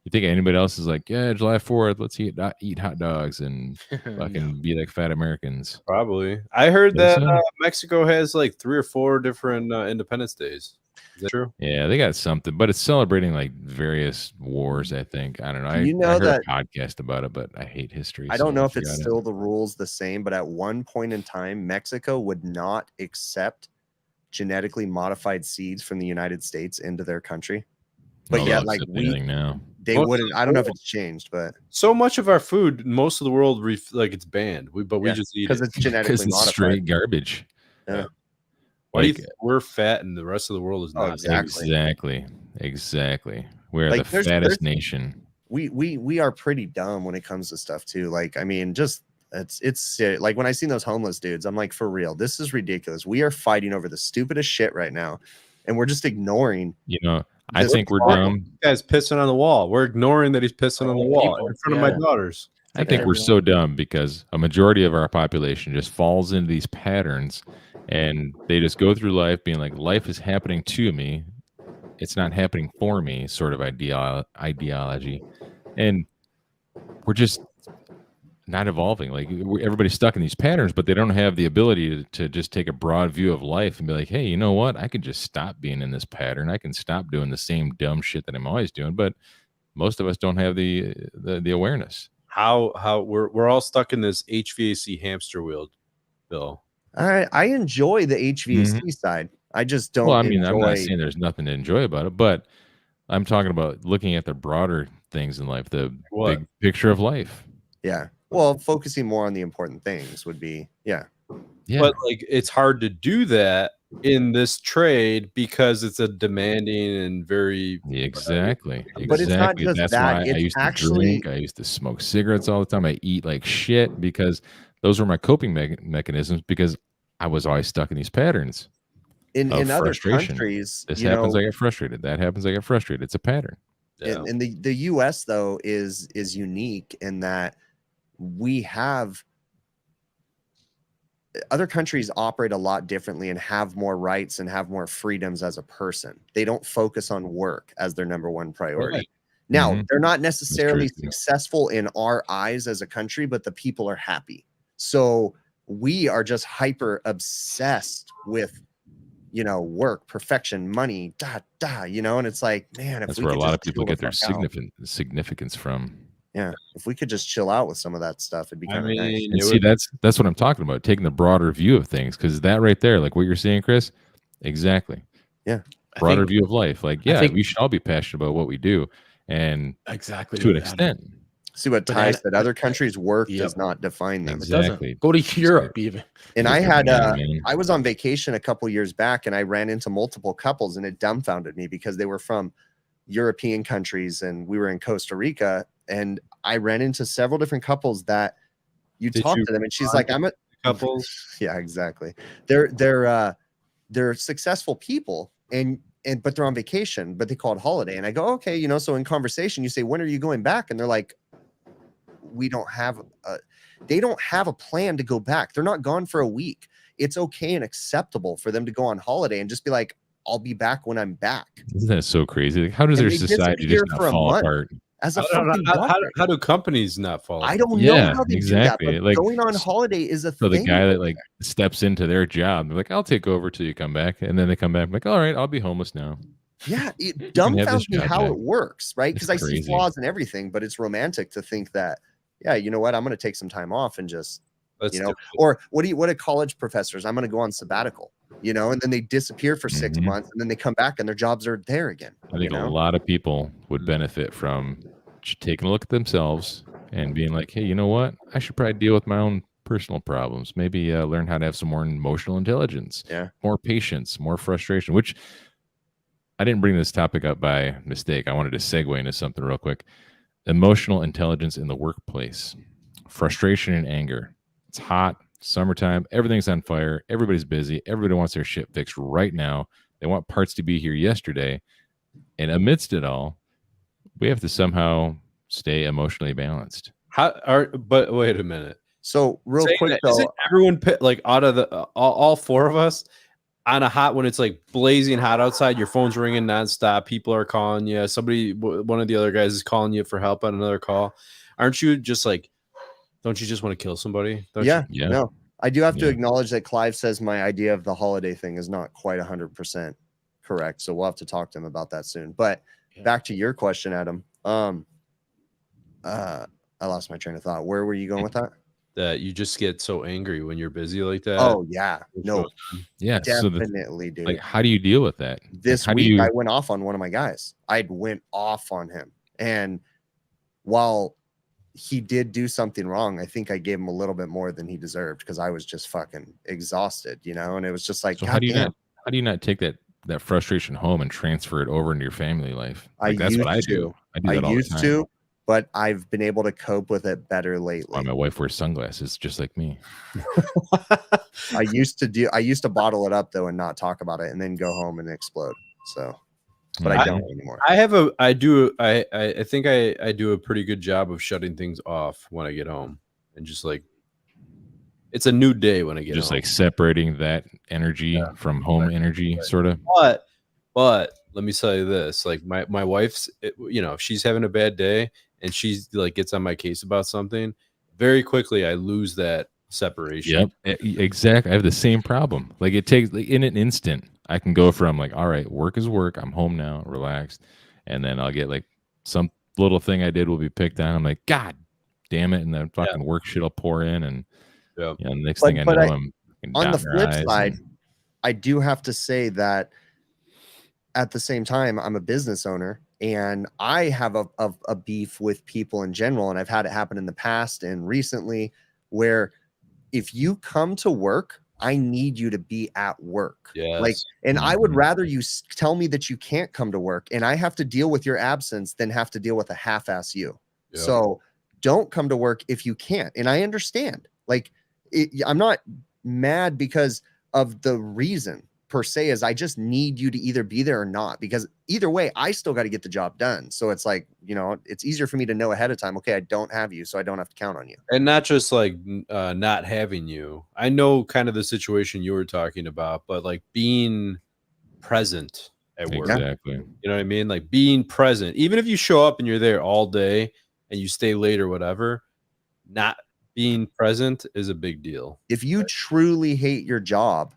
[SPEAKER 2] You think anybody else is like, yeah, July 4th, let's eat hot dogs and fucking be like fat Americans?
[SPEAKER 3] Probably. I heard
[SPEAKER 2] Think
[SPEAKER 3] that
[SPEAKER 2] so?
[SPEAKER 3] Mexico has like 3 or 4 different Independence Days. Is that true?
[SPEAKER 2] Yeah, they got something, but it's celebrating like various wars. I think I don't know.
[SPEAKER 1] You know
[SPEAKER 2] I heard
[SPEAKER 1] that-
[SPEAKER 2] a podcast about it, but I hate history.
[SPEAKER 1] I
[SPEAKER 2] so
[SPEAKER 1] don't know if it's
[SPEAKER 2] forgot it.
[SPEAKER 1] still the rules the same, but at one point in time, Mexico would not accept genetically modified seeds from the United States into their country. But
[SPEAKER 2] No,
[SPEAKER 1] yeah,
[SPEAKER 2] they'll
[SPEAKER 1] like
[SPEAKER 2] accept anything now.
[SPEAKER 1] they
[SPEAKER 3] Most of
[SPEAKER 1] wouldn't.
[SPEAKER 3] the
[SPEAKER 1] I don't know if
[SPEAKER 3] world-
[SPEAKER 1] it's changed, but
[SPEAKER 3] So much of our food, most of the world, like it's banned. We
[SPEAKER 1] Yeah,
[SPEAKER 3] just eat
[SPEAKER 1] because
[SPEAKER 3] it.
[SPEAKER 1] it's genetically
[SPEAKER 2] Because it's
[SPEAKER 1] modified.
[SPEAKER 2] straight garbage.
[SPEAKER 1] Yeah.
[SPEAKER 3] Why do you
[SPEAKER 2] Like,
[SPEAKER 3] think we're fat and the rest of the world is
[SPEAKER 1] Oh,
[SPEAKER 3] not?
[SPEAKER 1] exactly.
[SPEAKER 2] Exactly. We're
[SPEAKER 1] Like,
[SPEAKER 2] the
[SPEAKER 1] there's-
[SPEAKER 2] fattest nation.
[SPEAKER 1] We are pretty dumb when it comes to stuff too. Like, I mean, just it's like when I seen those homeless dudes, I'm like, for real, this is ridiculous. We are fighting over the stupidest shit right now, and we're just ignoring.
[SPEAKER 2] You know, I
[SPEAKER 1] This
[SPEAKER 2] think we're
[SPEAKER 1] problem.
[SPEAKER 2] dumb.
[SPEAKER 3] This guy's pissing on the wall. We're ignoring that he's pissing on the wall
[SPEAKER 4] people,
[SPEAKER 3] in front of my
[SPEAKER 4] yeah.
[SPEAKER 3] daughters.
[SPEAKER 2] I think we're so dumb because a majority of our population just falls into these patterns and they just go through life being like, life is happening to me. It's not happening for me, sort of ideology. And we're just not evolving. Like everybody's stuck in these patterns, but they don't have the ability to just take a broad view of life and be like, hey, you know what? I can just stop being in this pattern. I can stop doing the same dumb shit that I'm always doing. But most of us don't have the awareness.
[SPEAKER 3] How we're all stuck in this HVAC hamster wheel, Bill.
[SPEAKER 1] I enjoy the HVAC side. I just don't.
[SPEAKER 2] Well, I mean,
[SPEAKER 1] enjoy,
[SPEAKER 2] I'm not saying there's nothing to enjoy about it, but I'm talking about looking at the broader things in life, the
[SPEAKER 3] What?
[SPEAKER 2] big picture of life.
[SPEAKER 1] Yeah. Well, focusing more on the important things would be. Yeah.
[SPEAKER 2] Yeah.
[SPEAKER 3] But like it's hard to do that in this trade because it's a demanding and very
[SPEAKER 2] Exactly.
[SPEAKER 1] But it's not
[SPEAKER 2] Exactly.
[SPEAKER 1] just
[SPEAKER 2] That's
[SPEAKER 1] that,
[SPEAKER 2] why I
[SPEAKER 1] it's
[SPEAKER 2] used to
[SPEAKER 1] actually-
[SPEAKER 2] drink. I used to smoke cigarettes all the time. I eat like shit because those were my coping mechanisms because I was always stuck in these patterns.
[SPEAKER 1] In
[SPEAKER 2] Of
[SPEAKER 1] other
[SPEAKER 2] frustration.
[SPEAKER 1] countries,
[SPEAKER 2] This
[SPEAKER 1] you
[SPEAKER 2] happens,
[SPEAKER 1] know,
[SPEAKER 2] I get frustrated. That happens, I get frustrated. It's a pattern.
[SPEAKER 3] yeah.
[SPEAKER 1] in the US though is unique in that we have other countries operate a lot differently and have more rights and have more freedoms as a person. They don't focus on work as their number one priority.
[SPEAKER 3] Right.
[SPEAKER 1] Now,
[SPEAKER 2] Mhm.
[SPEAKER 1] they're not necessarily
[SPEAKER 2] true, too.
[SPEAKER 1] successful in our eyes as a country, but the people are happy. So we are just hyper obsessed with, you know, work, perfection, money, you know, and it's like, man, if
[SPEAKER 2] That's
[SPEAKER 1] we
[SPEAKER 2] where a
[SPEAKER 1] could
[SPEAKER 2] lot
[SPEAKER 1] just
[SPEAKER 2] of people
[SPEAKER 1] chill
[SPEAKER 2] get their
[SPEAKER 1] the fuck out.
[SPEAKER 2] significance from.
[SPEAKER 1] Yeah, if we could just chill out with some of that stuff, it'd be
[SPEAKER 3] I
[SPEAKER 1] kind of nice.
[SPEAKER 3] mean,
[SPEAKER 2] And
[SPEAKER 3] it
[SPEAKER 2] see,
[SPEAKER 3] would-
[SPEAKER 2] that's what I'm talking about, taking the broader view of things, because that right there, like what you're saying, Chris, exactly.
[SPEAKER 1] Yeah.
[SPEAKER 2] Broader view of life. Like, yeah,
[SPEAKER 4] think-
[SPEAKER 2] we should all be passionate about what we do. and
[SPEAKER 4] Exactly.
[SPEAKER 2] to an
[SPEAKER 4] Adam.
[SPEAKER 2] extent.
[SPEAKER 1] See what
[SPEAKER 4] But
[SPEAKER 1] Ty
[SPEAKER 4] that-
[SPEAKER 1] said. Other countries' work
[SPEAKER 4] Yep.
[SPEAKER 1] does not define them.
[SPEAKER 4] It
[SPEAKER 2] Exactly.
[SPEAKER 4] doesn't. Go to Europe even.
[SPEAKER 1] And
[SPEAKER 2] Look
[SPEAKER 1] I
[SPEAKER 2] at
[SPEAKER 1] had
[SPEAKER 2] me, man.
[SPEAKER 1] I was on vacation a couple years back, and I ran into multiple couples, and it dumbfounded me because they were from European countries, and we were in Costa Rica, and I ran into several different couples that you
[SPEAKER 3] Did
[SPEAKER 1] talk
[SPEAKER 3] you
[SPEAKER 1] to them, and she's like, "I'm a
[SPEAKER 3] couples.
[SPEAKER 1] yeah, exactly. They're successful people, and but they're on vacation, but they call it holiday." And I go, "Okay, you know." So in conversation, you say, "When are you going back?" And they're like, "We don't have they don't have a plan to go back. They're not gone for a week. It's okay and acceptable for them to go on holiday and just be like, I'll be back when I'm back."
[SPEAKER 2] Isn't that so crazy? Like, how does
[SPEAKER 1] And
[SPEAKER 2] their
[SPEAKER 1] they
[SPEAKER 2] society
[SPEAKER 1] disappear
[SPEAKER 2] just not
[SPEAKER 1] for a
[SPEAKER 2] fall
[SPEAKER 1] month.
[SPEAKER 2] apart?
[SPEAKER 1] As a
[SPEAKER 3] I don't know,
[SPEAKER 1] fucking
[SPEAKER 3] how
[SPEAKER 1] doctor.
[SPEAKER 3] do companies not fall?
[SPEAKER 1] I don't know
[SPEAKER 2] Yeah,
[SPEAKER 1] how they
[SPEAKER 2] exactly.
[SPEAKER 1] do that, but
[SPEAKER 2] Like,
[SPEAKER 1] going on holiday is a
[SPEAKER 2] So the
[SPEAKER 1] thing.
[SPEAKER 2] guy that like steps into their job, they're like, "I'll take over till you come back," and then they come back, like, "All right, I'll be homeless now."
[SPEAKER 1] Yeah, it
[SPEAKER 2] have
[SPEAKER 1] dumbfounds
[SPEAKER 2] this
[SPEAKER 1] me
[SPEAKER 2] job
[SPEAKER 1] how
[SPEAKER 2] back.
[SPEAKER 1] it works, right?
[SPEAKER 2] It's
[SPEAKER 1] Because I see
[SPEAKER 2] crazy.
[SPEAKER 1] flaws in everything, but it's romantic to think that, yeah, you know what, I'm going to take some time off and just,
[SPEAKER 3] That's
[SPEAKER 1] you know,
[SPEAKER 3] different.
[SPEAKER 1] or what do college professors? I'm going to go on sabbatical, you know, and then they disappear for 6
[SPEAKER 2] Mhm.
[SPEAKER 1] months, and then they come back and their jobs are there again.
[SPEAKER 2] I think
[SPEAKER 1] you
[SPEAKER 2] a
[SPEAKER 1] know,
[SPEAKER 2] lot of people would benefit from taking a look at themselves and being like, "Hey, you know what? I should probably deal with my own personal problems. Maybe learn how to have some more emotional intelligence,
[SPEAKER 1] Yeah.
[SPEAKER 2] more patience, more frustration." Which I didn't bring this topic up by mistake. I wanted to segue into something real quick. Emotional intelligence in the workplace, frustration and anger. It's hot, summertime, everything's on fire, everybody's busy, everybody wants their shit fixed right now. They want parts to be here yesterday. And amidst it all, we have to somehow stay emotionally balanced.
[SPEAKER 3] But wait a minute.
[SPEAKER 1] So real
[SPEAKER 3] Saying
[SPEAKER 1] quick
[SPEAKER 3] that,
[SPEAKER 1] though,
[SPEAKER 3] isn't everyone like out of the all four of us on a hot when it's like blazing hot outside, your phone's ringing nonstop, people are calling you, one of the other guys is calling you for help on another call. Aren't you just like, don't you just want to kill somebody? Don't
[SPEAKER 1] yeah,
[SPEAKER 2] Yeah.
[SPEAKER 1] no, I do have to
[SPEAKER 2] Yeah.
[SPEAKER 1] acknowledge that Clive says my idea of the holiday thing is not quite 100% correct. So we'll have to talk to him about that soon. But back to your question, Adam. I lost my train of thought. Where were you going with that?
[SPEAKER 3] that you just get so angry when you're busy like that?
[SPEAKER 1] Oh yeah, no,
[SPEAKER 2] Yeah. So
[SPEAKER 1] definitely, dude.
[SPEAKER 2] like, how do you deal with that?
[SPEAKER 1] This
[SPEAKER 2] how do
[SPEAKER 1] week
[SPEAKER 2] you-
[SPEAKER 1] I went off on one of my guys. I went off on him, and while he did do something wrong, I think I gave him a little bit more than he deserved because I was just fucking exhausted, you know. And it was just like,
[SPEAKER 2] So
[SPEAKER 1] God
[SPEAKER 2] how do you
[SPEAKER 1] damn.
[SPEAKER 2] not take that frustration home and transfer it over into your family life?
[SPEAKER 1] I
[SPEAKER 2] Like, that's what I
[SPEAKER 1] used
[SPEAKER 2] do.
[SPEAKER 1] to.
[SPEAKER 2] I do
[SPEAKER 1] I
[SPEAKER 2] that all the
[SPEAKER 1] used
[SPEAKER 2] time.
[SPEAKER 1] to, but I've been able to cope with it better
[SPEAKER 2] Why
[SPEAKER 1] lately.
[SPEAKER 2] my wife wears sunglasses just like me.
[SPEAKER 1] I used to bottle it up though and not talk about it and then go home and explode. So, but I don't anymore.
[SPEAKER 3] I think I do a pretty good job of shutting things off when I get home and just like, it's a new day when I get
[SPEAKER 2] Just
[SPEAKER 3] home.
[SPEAKER 2] like separating that energy from home energy, sort of.
[SPEAKER 3] But let me tell you this, like my wife's, you know, if she's having a bad day and she's like gets on my case about something, very quickly I lose that separation.
[SPEAKER 2] Yep, exactly. I have the same problem. Like, it takes, like, in an instant, I can go from like, all right, work is work. I'm home now, relaxed, and then I'll get like some little thing I did will be picked on. I'm like, God damn it, and then fucking work shit will pour in, and
[SPEAKER 3] Yeah.
[SPEAKER 2] you know, the next thing I know, I'm
[SPEAKER 1] on the
[SPEAKER 2] dotting her
[SPEAKER 1] flip
[SPEAKER 2] I's
[SPEAKER 1] side,
[SPEAKER 2] and-
[SPEAKER 1] I do have to say that at the same time, I'm a business owner and I have a beef with people in general. And I've had it happen in the past and recently where if you come to work, I need you to be at work.
[SPEAKER 3] Yes.
[SPEAKER 1] Like, and I would
[SPEAKER 2] Mhm.
[SPEAKER 1] rather you tell me that you can't come to work and I have to deal with your absence than have to deal with a half-ass you.
[SPEAKER 3] Yep.
[SPEAKER 1] So don't come to work if you can't. And I understand. Like, I'm not mad because of the reason per se, is I just need you to either be there or not, because either way, I still got to get the job done. So it's like, you know, it's easier for me to know ahead of time, okay, I don't have you, so I don't have to count on you.
[SPEAKER 3] And not just like not having you. I know kind of the situation you were talking about, but like being present at work.
[SPEAKER 2] Exactly.
[SPEAKER 3] You know what I mean? Like being present, even if you show up and you're there all day and you stay late or whatever, not being present is a big deal.
[SPEAKER 1] If you truly hate your job,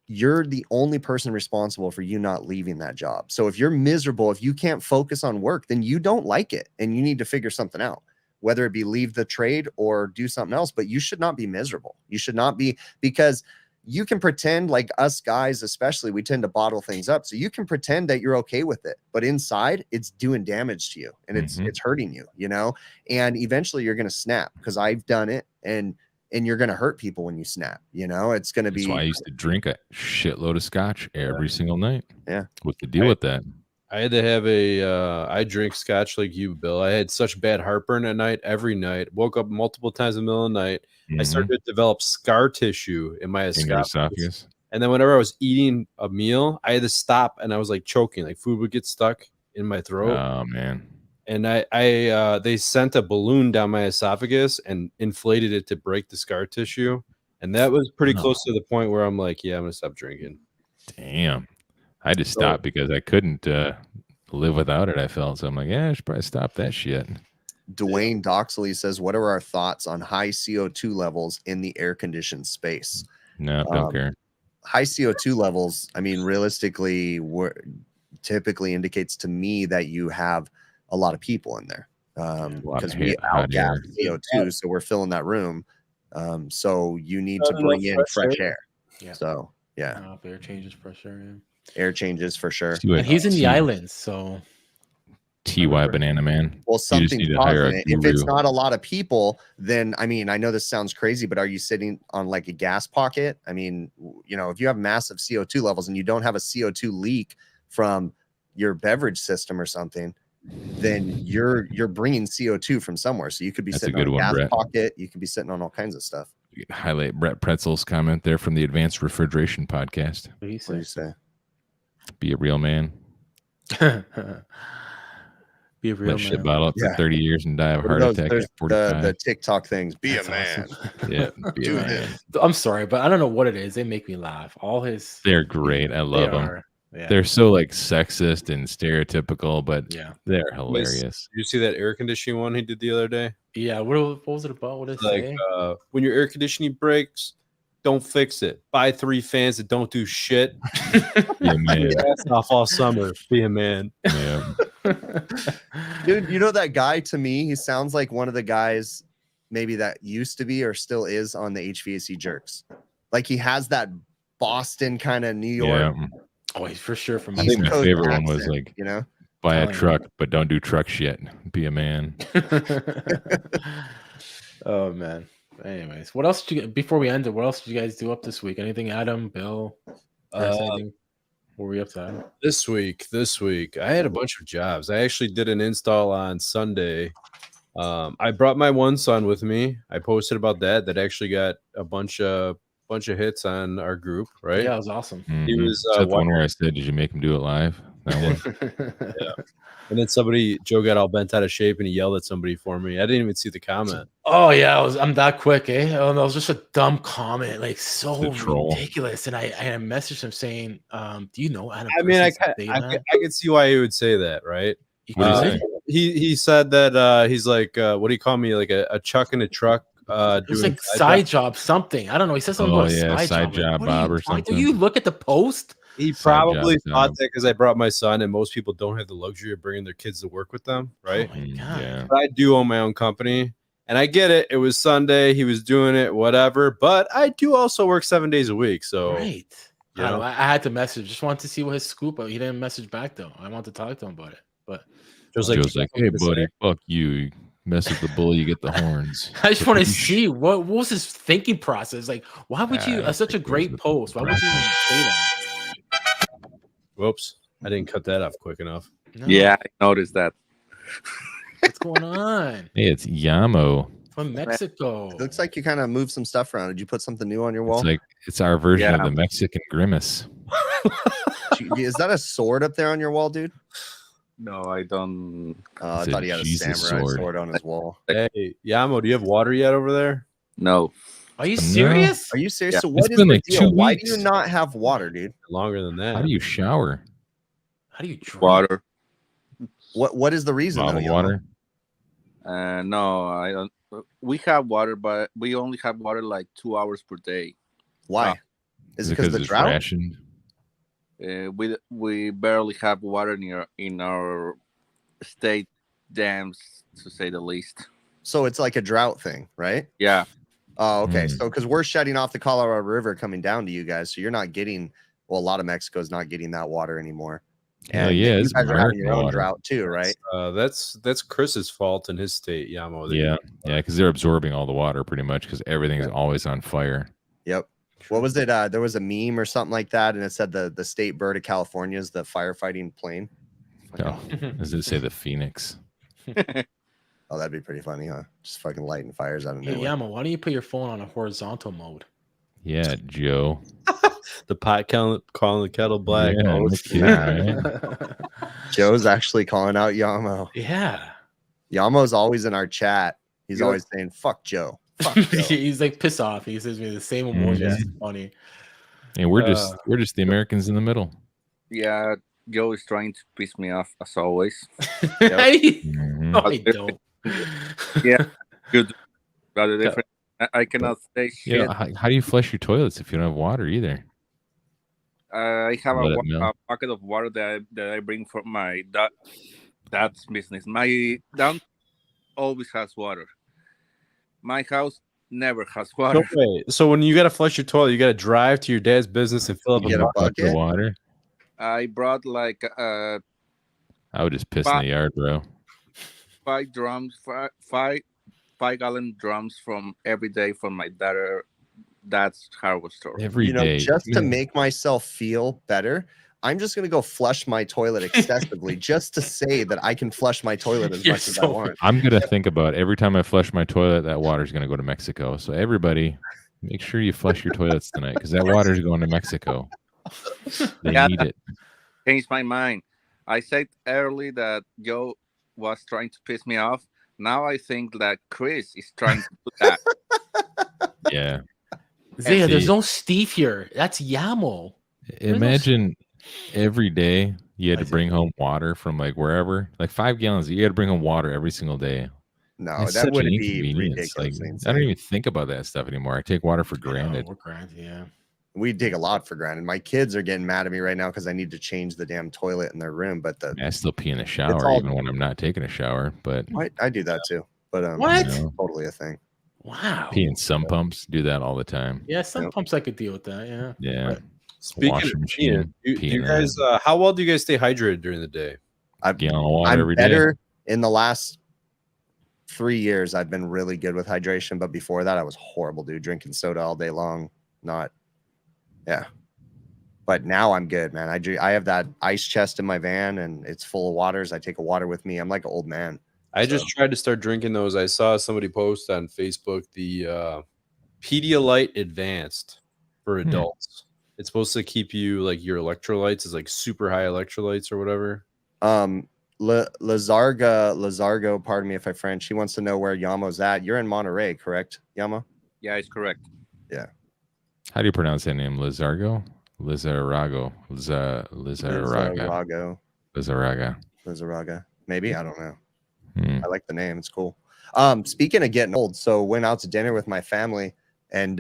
[SPEAKER 1] you're the only person responsible for you not leaving that job. So if you're miserable, if you can't focus on work, then you don't like it and you need to figure something out, whether it be leave the trade or do something else, but you should not be miserable. You should not be, because you can pretend, like us guys especially, we tend to bottle things up, so you can pretend that you're okay with it, but inside it's doing damage to you, and it's hurting you, you know. And eventually you're going to snap, because I've done it, and you're going to hurt people when you snap, you know. It's going to be.
[SPEAKER 2] That's why I used to drink a shitload of scotch every single night.
[SPEAKER 1] Yeah.
[SPEAKER 2] What's the deal with that?
[SPEAKER 3] I had to have I drink scotch like you, Bill. I had such bad heartburn at night, every night. Woke up multiple times in the middle of the night. I started to develop scar tissue in my esophagus. And then whenever I was eating a meal, I had to stop, and I was like choking. Like food would get stuck in my throat.
[SPEAKER 2] Oh, man.
[SPEAKER 3] And they sent a balloon down my esophagus and inflated it to break the scar tissue. And that was pretty close to the point where I'm like, yeah, I'm going to stop drinking.
[SPEAKER 2] Damn. I just stopped because I couldn't live without it, I felt. So I'm like, yeah, I should probably stop that shit.
[SPEAKER 1] Dwayne Doxley says, what are our thoughts on high CO2 levels in the air-conditioned space?
[SPEAKER 2] No, don't care.
[SPEAKER 1] High CO2 levels, I mean, realistically, typically indicates to me that you have a lot of people in there, because we outgas CO2, so we're filling that room. So you need to bring in fresh air. Yeah. So, yeah.
[SPEAKER 4] Air changes, fresh air. Yeah.
[SPEAKER 1] Air changes for sure.
[SPEAKER 4] And he's in the islands, so
[SPEAKER 2] TY Banana Man.
[SPEAKER 1] Well, something's causing it. If it's not a lot of people, then I mean, I know this sounds crazy, but are you sitting on like a gas pocket? I mean, you know, if you have massive CO2 levels and you don't have a CO2 leak from your beverage system or something, then you're bringing CO2 from somewhere. So you could be sitting on a gas pocket. You could be sitting on all kinds of stuff.
[SPEAKER 2] Highlight Brett Pretzel's comment there from the Advanced Refrigeration Podcast.
[SPEAKER 1] What do you say?
[SPEAKER 2] Be a real man.
[SPEAKER 4] Be a real man.
[SPEAKER 2] Shit bottle up for 30 years and die of a heart attack at 45.
[SPEAKER 1] The TikTok things. Be a man.
[SPEAKER 2] Awesome. Yeah,
[SPEAKER 1] do this.
[SPEAKER 4] I'm sorry, but I don't know what it is. They make me laugh.
[SPEAKER 2] They're great. I love them. Yeah. They're so like sexist and stereotypical, but they're hilarious.
[SPEAKER 3] Did you see that air conditioning one he did the other day?
[SPEAKER 4] Yeah. What was it about? What did it say?
[SPEAKER 3] When your air conditioning breaks, don't fix it. Buy 3 fans that don't do shit.
[SPEAKER 2] Yeah, man.
[SPEAKER 3] Ass off all summer. Be a man.
[SPEAKER 2] Yeah.
[SPEAKER 1] Dude, you know that guy, to me, he sounds like one of the guys maybe that used to be or still is on the HVAC Jerks. Like he has that Boston kind of New York.
[SPEAKER 2] Yeah.
[SPEAKER 4] Oh, he's for sure from
[SPEAKER 2] I think my favorite one was like,
[SPEAKER 1] you know,
[SPEAKER 2] buy a truck, but don't do truck shit. Be a man.
[SPEAKER 4] Oh man. Anyways, what else did you get before we end it? What else did you guys do up this week? Anything, Adam, Bill? Anything? What were we up to, Adam?
[SPEAKER 3] This week, I had a bunch of jobs. I actually did an install on Sunday. I brought my one son with me. I posted about that. That actually got a bunch of hits on our group, right?
[SPEAKER 4] Yeah, it was awesome.
[SPEAKER 2] Mm-hmm.
[SPEAKER 3] He was
[SPEAKER 2] the one where I said, "Did you make him do it live?" That one.
[SPEAKER 3] Yeah. And then Joe got all bent out of shape and he yelled at somebody for me. I didn't even see the comment.
[SPEAKER 4] Oh yeah, I'm that quick, eh? Oh, that was just a dumb comment, like so ridiculous. And I messaged him saying, "Do you know Adam?"
[SPEAKER 3] I mean, I could see why he would say that, right? He said that he's like, what do you call me? Like a chuck in a truck.
[SPEAKER 4] It was like side job something. I don't know. He said something about
[SPEAKER 2] side job Bob or something.
[SPEAKER 4] Do you look at the post?
[SPEAKER 3] He probably thought that because I brought my son, and most people don't have the luxury of bringing their kids to work with them, right?
[SPEAKER 4] Oh my God.
[SPEAKER 2] Yeah.
[SPEAKER 3] But I do own my own company, and I get it. It was Sunday. He was doing it, whatever. But I do also work 7 days a week. So
[SPEAKER 4] right. I had to message. Just wanted to see what his scoop was. He didn't message back, though. I wanted to talk to him about it. But
[SPEAKER 2] Joe's like, hey, buddy, fuck you. Mess with the bull, you get the horns.
[SPEAKER 4] I just want to see what was his thinking process. Like, why would you such a great post? Why would you even say that?
[SPEAKER 3] Whoops. I didn't cut that off quick enough.
[SPEAKER 5] No. Yeah, I noticed that.
[SPEAKER 4] What's going on?
[SPEAKER 2] Hey, it's Yamo.
[SPEAKER 4] From Mexico.
[SPEAKER 1] It looks like you kind of moved some stuff around. Did you put something new on your wall?
[SPEAKER 2] It's like it's our version of the Mexican grimace.
[SPEAKER 1] Is that a sword up there on your wall, dude?
[SPEAKER 5] No, I don't.
[SPEAKER 1] I thought he had a samurai sword on his wall.
[SPEAKER 3] Hey, Yamo, do you have water yet over there?
[SPEAKER 5] No.
[SPEAKER 4] Are you serious?
[SPEAKER 1] Are you serious?
[SPEAKER 5] Yeah.
[SPEAKER 1] So what is the deal? Why do you not have water, dude?
[SPEAKER 3] Longer than that.
[SPEAKER 2] How do you shower?
[SPEAKER 4] How do you drink?
[SPEAKER 5] Water?
[SPEAKER 1] What is the reason?
[SPEAKER 2] Bottled water?
[SPEAKER 5] No, I don't. We have water, but we only have water like 2 hours per day.
[SPEAKER 1] Why? Is it because of the drought?
[SPEAKER 2] Rationed?
[SPEAKER 5] We barely have water in our state dams, to say the least.
[SPEAKER 1] So it's like a drought thing, right?
[SPEAKER 5] Yeah.
[SPEAKER 1] Oh, okay.
[SPEAKER 2] Mm.
[SPEAKER 1] So because we're shutting off the Colorado River coming down to you guys, so you're not getting. Well, a lot of Mexico's not getting that water anymore.
[SPEAKER 2] Hell
[SPEAKER 1] And
[SPEAKER 2] yeah,
[SPEAKER 1] you
[SPEAKER 2] it's
[SPEAKER 1] guys are having your
[SPEAKER 2] American
[SPEAKER 1] own
[SPEAKER 2] water.
[SPEAKER 1] drought too, right?
[SPEAKER 3] That's Chris's fault in his state, Yamo.
[SPEAKER 2] Yeah, because they're absorbing all the water pretty much because everything's always on fire.
[SPEAKER 1] Yep. What was it? There was a meme or something like that, and it said the state bird of California is the firefighting plane.
[SPEAKER 2] Oh, does it say the Phoenix?
[SPEAKER 1] Oh, that'd be pretty funny, huh? Just fucking lighting fires out of
[SPEAKER 4] Hey,
[SPEAKER 1] nowhere.
[SPEAKER 4] Yama, why don't you put your phone on a horizontal mode?
[SPEAKER 2] Yeah, Joe.
[SPEAKER 3] The pot calling the kettle black.
[SPEAKER 2] Yeah,
[SPEAKER 3] Oh,
[SPEAKER 2] no kidding, man.
[SPEAKER 1] Joe's actually calling out Yamo.
[SPEAKER 4] Yeah.
[SPEAKER 1] Yamo's always in our chat. He's
[SPEAKER 5] Good.
[SPEAKER 1] always saying, "Fuck Joe." Fuck Joe.
[SPEAKER 4] He's like pissed off. He sends me the same emoji.
[SPEAKER 2] Mhm.
[SPEAKER 4] It's funny.
[SPEAKER 2] And we're just the Americans in the middle.
[SPEAKER 5] Yeah, Joe is trying to piss me off as always.
[SPEAKER 2] Mhm.
[SPEAKER 4] No, I don't.
[SPEAKER 5] Yeah, good. Rather different. I cannot say shit.
[SPEAKER 2] Yeah, how do you flush your toilets if you don't have water either?
[SPEAKER 5] I have
[SPEAKER 2] Let it melt.
[SPEAKER 5] a bucket of water that I bring from my dad's business. My dad always has water. My house never has water.
[SPEAKER 3] No way. So when you gotta flush your toilet, you gotta drive to your dad's business and fill up
[SPEAKER 1] You
[SPEAKER 3] a
[SPEAKER 1] get a
[SPEAKER 3] bucket.
[SPEAKER 2] The
[SPEAKER 1] bucket.
[SPEAKER 2] water.
[SPEAKER 5] I brought like
[SPEAKER 2] I would just piss in the yard, bro.
[SPEAKER 5] 5 drums, 5-gallon drums from every day from my dad's hardware store.
[SPEAKER 2] Every day.
[SPEAKER 1] Just to make myself feel better, I'm just gonna go flush my toilet excessively just to say that I can flush my toilet as
[SPEAKER 4] You're
[SPEAKER 1] much as I
[SPEAKER 4] so-
[SPEAKER 1] want.
[SPEAKER 2] I'm gonna think about every time I flush my toilet, that water's gonna go to Mexico. So everybody, make sure you flush your toilets tonight because that water's going to Mexico. They
[SPEAKER 5] Yeah.
[SPEAKER 2] need it.
[SPEAKER 5] Changed my mind. I said early that Joe was trying to piss me off. Now I think that Chris is trying to do that.
[SPEAKER 2] Yeah.
[SPEAKER 4] Zaya, there's
[SPEAKER 2] See.
[SPEAKER 4] no Steve here. That's Yamo.
[SPEAKER 2] Imagine every day you had
[SPEAKER 4] I
[SPEAKER 2] to bring home water from like wherever, like 5 gallons. You had to bring home water every single day.
[SPEAKER 1] No,
[SPEAKER 2] It's
[SPEAKER 1] that
[SPEAKER 2] such an
[SPEAKER 1] wouldn't be
[SPEAKER 2] inconvenience. Like,
[SPEAKER 1] ridiculous.
[SPEAKER 2] I don't even think about that stuff anymore. I take water for granted.
[SPEAKER 4] We're granted, yeah.
[SPEAKER 1] We take a lot for granted. My kids are getting mad at me right now because I need to change the damn toilet in their room. But
[SPEAKER 2] I still pee in the shower
[SPEAKER 1] all-
[SPEAKER 2] even when I'm not taking a shower. But
[SPEAKER 1] I do that too. But
[SPEAKER 4] What?
[SPEAKER 2] you know,
[SPEAKER 1] totally a thing.
[SPEAKER 4] Wow.
[SPEAKER 2] pee in some pumps, do that all the time.
[SPEAKER 4] Yeah, some
[SPEAKER 1] Yep.
[SPEAKER 4] pumps I could deal with that. Yeah.
[SPEAKER 2] Yeah.
[SPEAKER 4] Right.
[SPEAKER 3] Speaking
[SPEAKER 2] Washing
[SPEAKER 3] of
[SPEAKER 2] machine,
[SPEAKER 3] peeing, do
[SPEAKER 2] peeing
[SPEAKER 3] you
[SPEAKER 2] in
[SPEAKER 3] guys, how well do you guys stay hydrated during the day?
[SPEAKER 2] Gallon of water
[SPEAKER 1] I'm
[SPEAKER 2] every day.
[SPEAKER 1] better in the last 3 years. I've been really good with hydration, but before that, I was horrible, dude. Drinking soda all day long. Yeah. But now I'm good, man. I have that ice chest in my van, and it's full of waters. I take a water with me. I'm like an old man.
[SPEAKER 3] I just tried to start drinking those. I saw somebody post on Facebook the Pedialyte Advanced for adults. It's supposed to keep you like your electrolytes is like super high electrolytes or whatever.
[SPEAKER 1] Lazargo, pardon me if I French. He wants to know where Yamo's at. You're in Monterey, correct, Yamo?
[SPEAKER 5] Yeah, it's correct.
[SPEAKER 2] How do you pronounce that name? Lizargo? Lizarago. Lizaraga.
[SPEAKER 1] Lizaraga. Maybe, I don't know.
[SPEAKER 2] Hmm.
[SPEAKER 1] I like the name. It's cool. Speaking of getting old, so went out to dinner with my family, and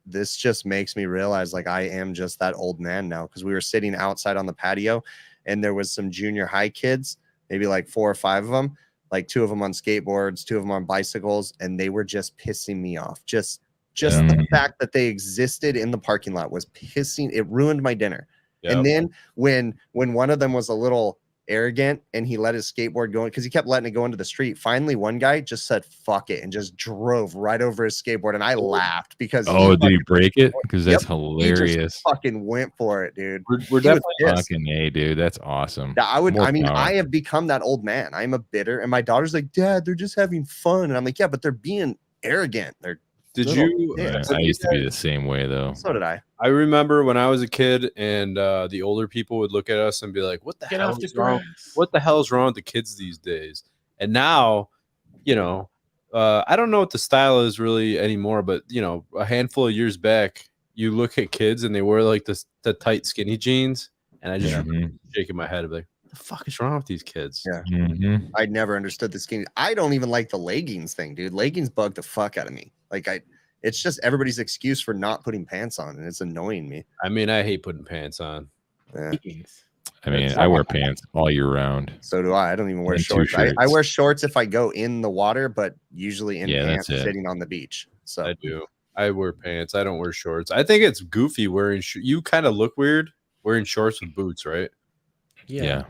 [SPEAKER 1] this just makes me realize like I am just that old man now, because we were sitting outside on the patio, and there was some junior high kids, maybe like 4 or 5 of them, like 2 of them on skateboards, 2 of them on bicycles, and they were just pissing me off. Just the fact that they existed in the parking lot was pissing. It ruined my dinner.
[SPEAKER 3] Yep.
[SPEAKER 1] And then when one of them was a little arrogant and he let his skateboard go, because he kept letting it go into the street, finally one guy just said fuck it and just drove right over his skateboard, and I laughed because
[SPEAKER 2] Oh, did he break it? Because that's
[SPEAKER 1] Yep,
[SPEAKER 2] hilarious.
[SPEAKER 1] he just fucking went for it, dude.
[SPEAKER 3] We're
[SPEAKER 1] He was
[SPEAKER 3] definitely
[SPEAKER 1] pissed.
[SPEAKER 2] Fucking A, dude. That's awesome.
[SPEAKER 1] Yeah, I
[SPEAKER 2] More power.
[SPEAKER 1] I have become that old man. I'm a bitter, and my daughter's like, Dad, they're just having fun, and I'm like, yeah, but they're being arrogant.
[SPEAKER 3] Did
[SPEAKER 1] little
[SPEAKER 3] you?
[SPEAKER 1] dicks.
[SPEAKER 2] I used to be the same way though.
[SPEAKER 1] So did I.
[SPEAKER 3] I remember when I was a kid, and the older people would look at us and be like, "What the
[SPEAKER 4] Get
[SPEAKER 3] hell
[SPEAKER 4] off the
[SPEAKER 3] is wrong?
[SPEAKER 4] grass.
[SPEAKER 3] What the hell is wrong with the kids these days?" And now, you know, I don't know what the style is really anymore, but you know, a handful of years back, you look at kids and they wear like the tight skinny jeans, and I just remember shaking my head, like, "What the fuck is wrong with these kids?"
[SPEAKER 1] Yeah.
[SPEAKER 2] Mhm.
[SPEAKER 1] I never understood the skinny. I don't even like the leggings thing, dude. Leggings bug the fuck out of me. Like it's just everybody's excuse for not putting pants on, and it's annoying me.
[SPEAKER 3] I mean, I hate putting pants on.
[SPEAKER 1] Yeah,
[SPEAKER 2] I mean, I wear pants all year round.
[SPEAKER 1] so do I. I don't even wear
[SPEAKER 2] And 2
[SPEAKER 1] shorts. I
[SPEAKER 2] shirts.
[SPEAKER 1] wear shorts if I go in the water, but usually in
[SPEAKER 2] Yeah,
[SPEAKER 1] pants
[SPEAKER 2] that's it.
[SPEAKER 1] sitting on the beach. So
[SPEAKER 3] I do. I wear pants. I don't wear shorts. I think it's goofy wearing. You kind of look weird wearing shorts with boots, right?
[SPEAKER 2] Yeah.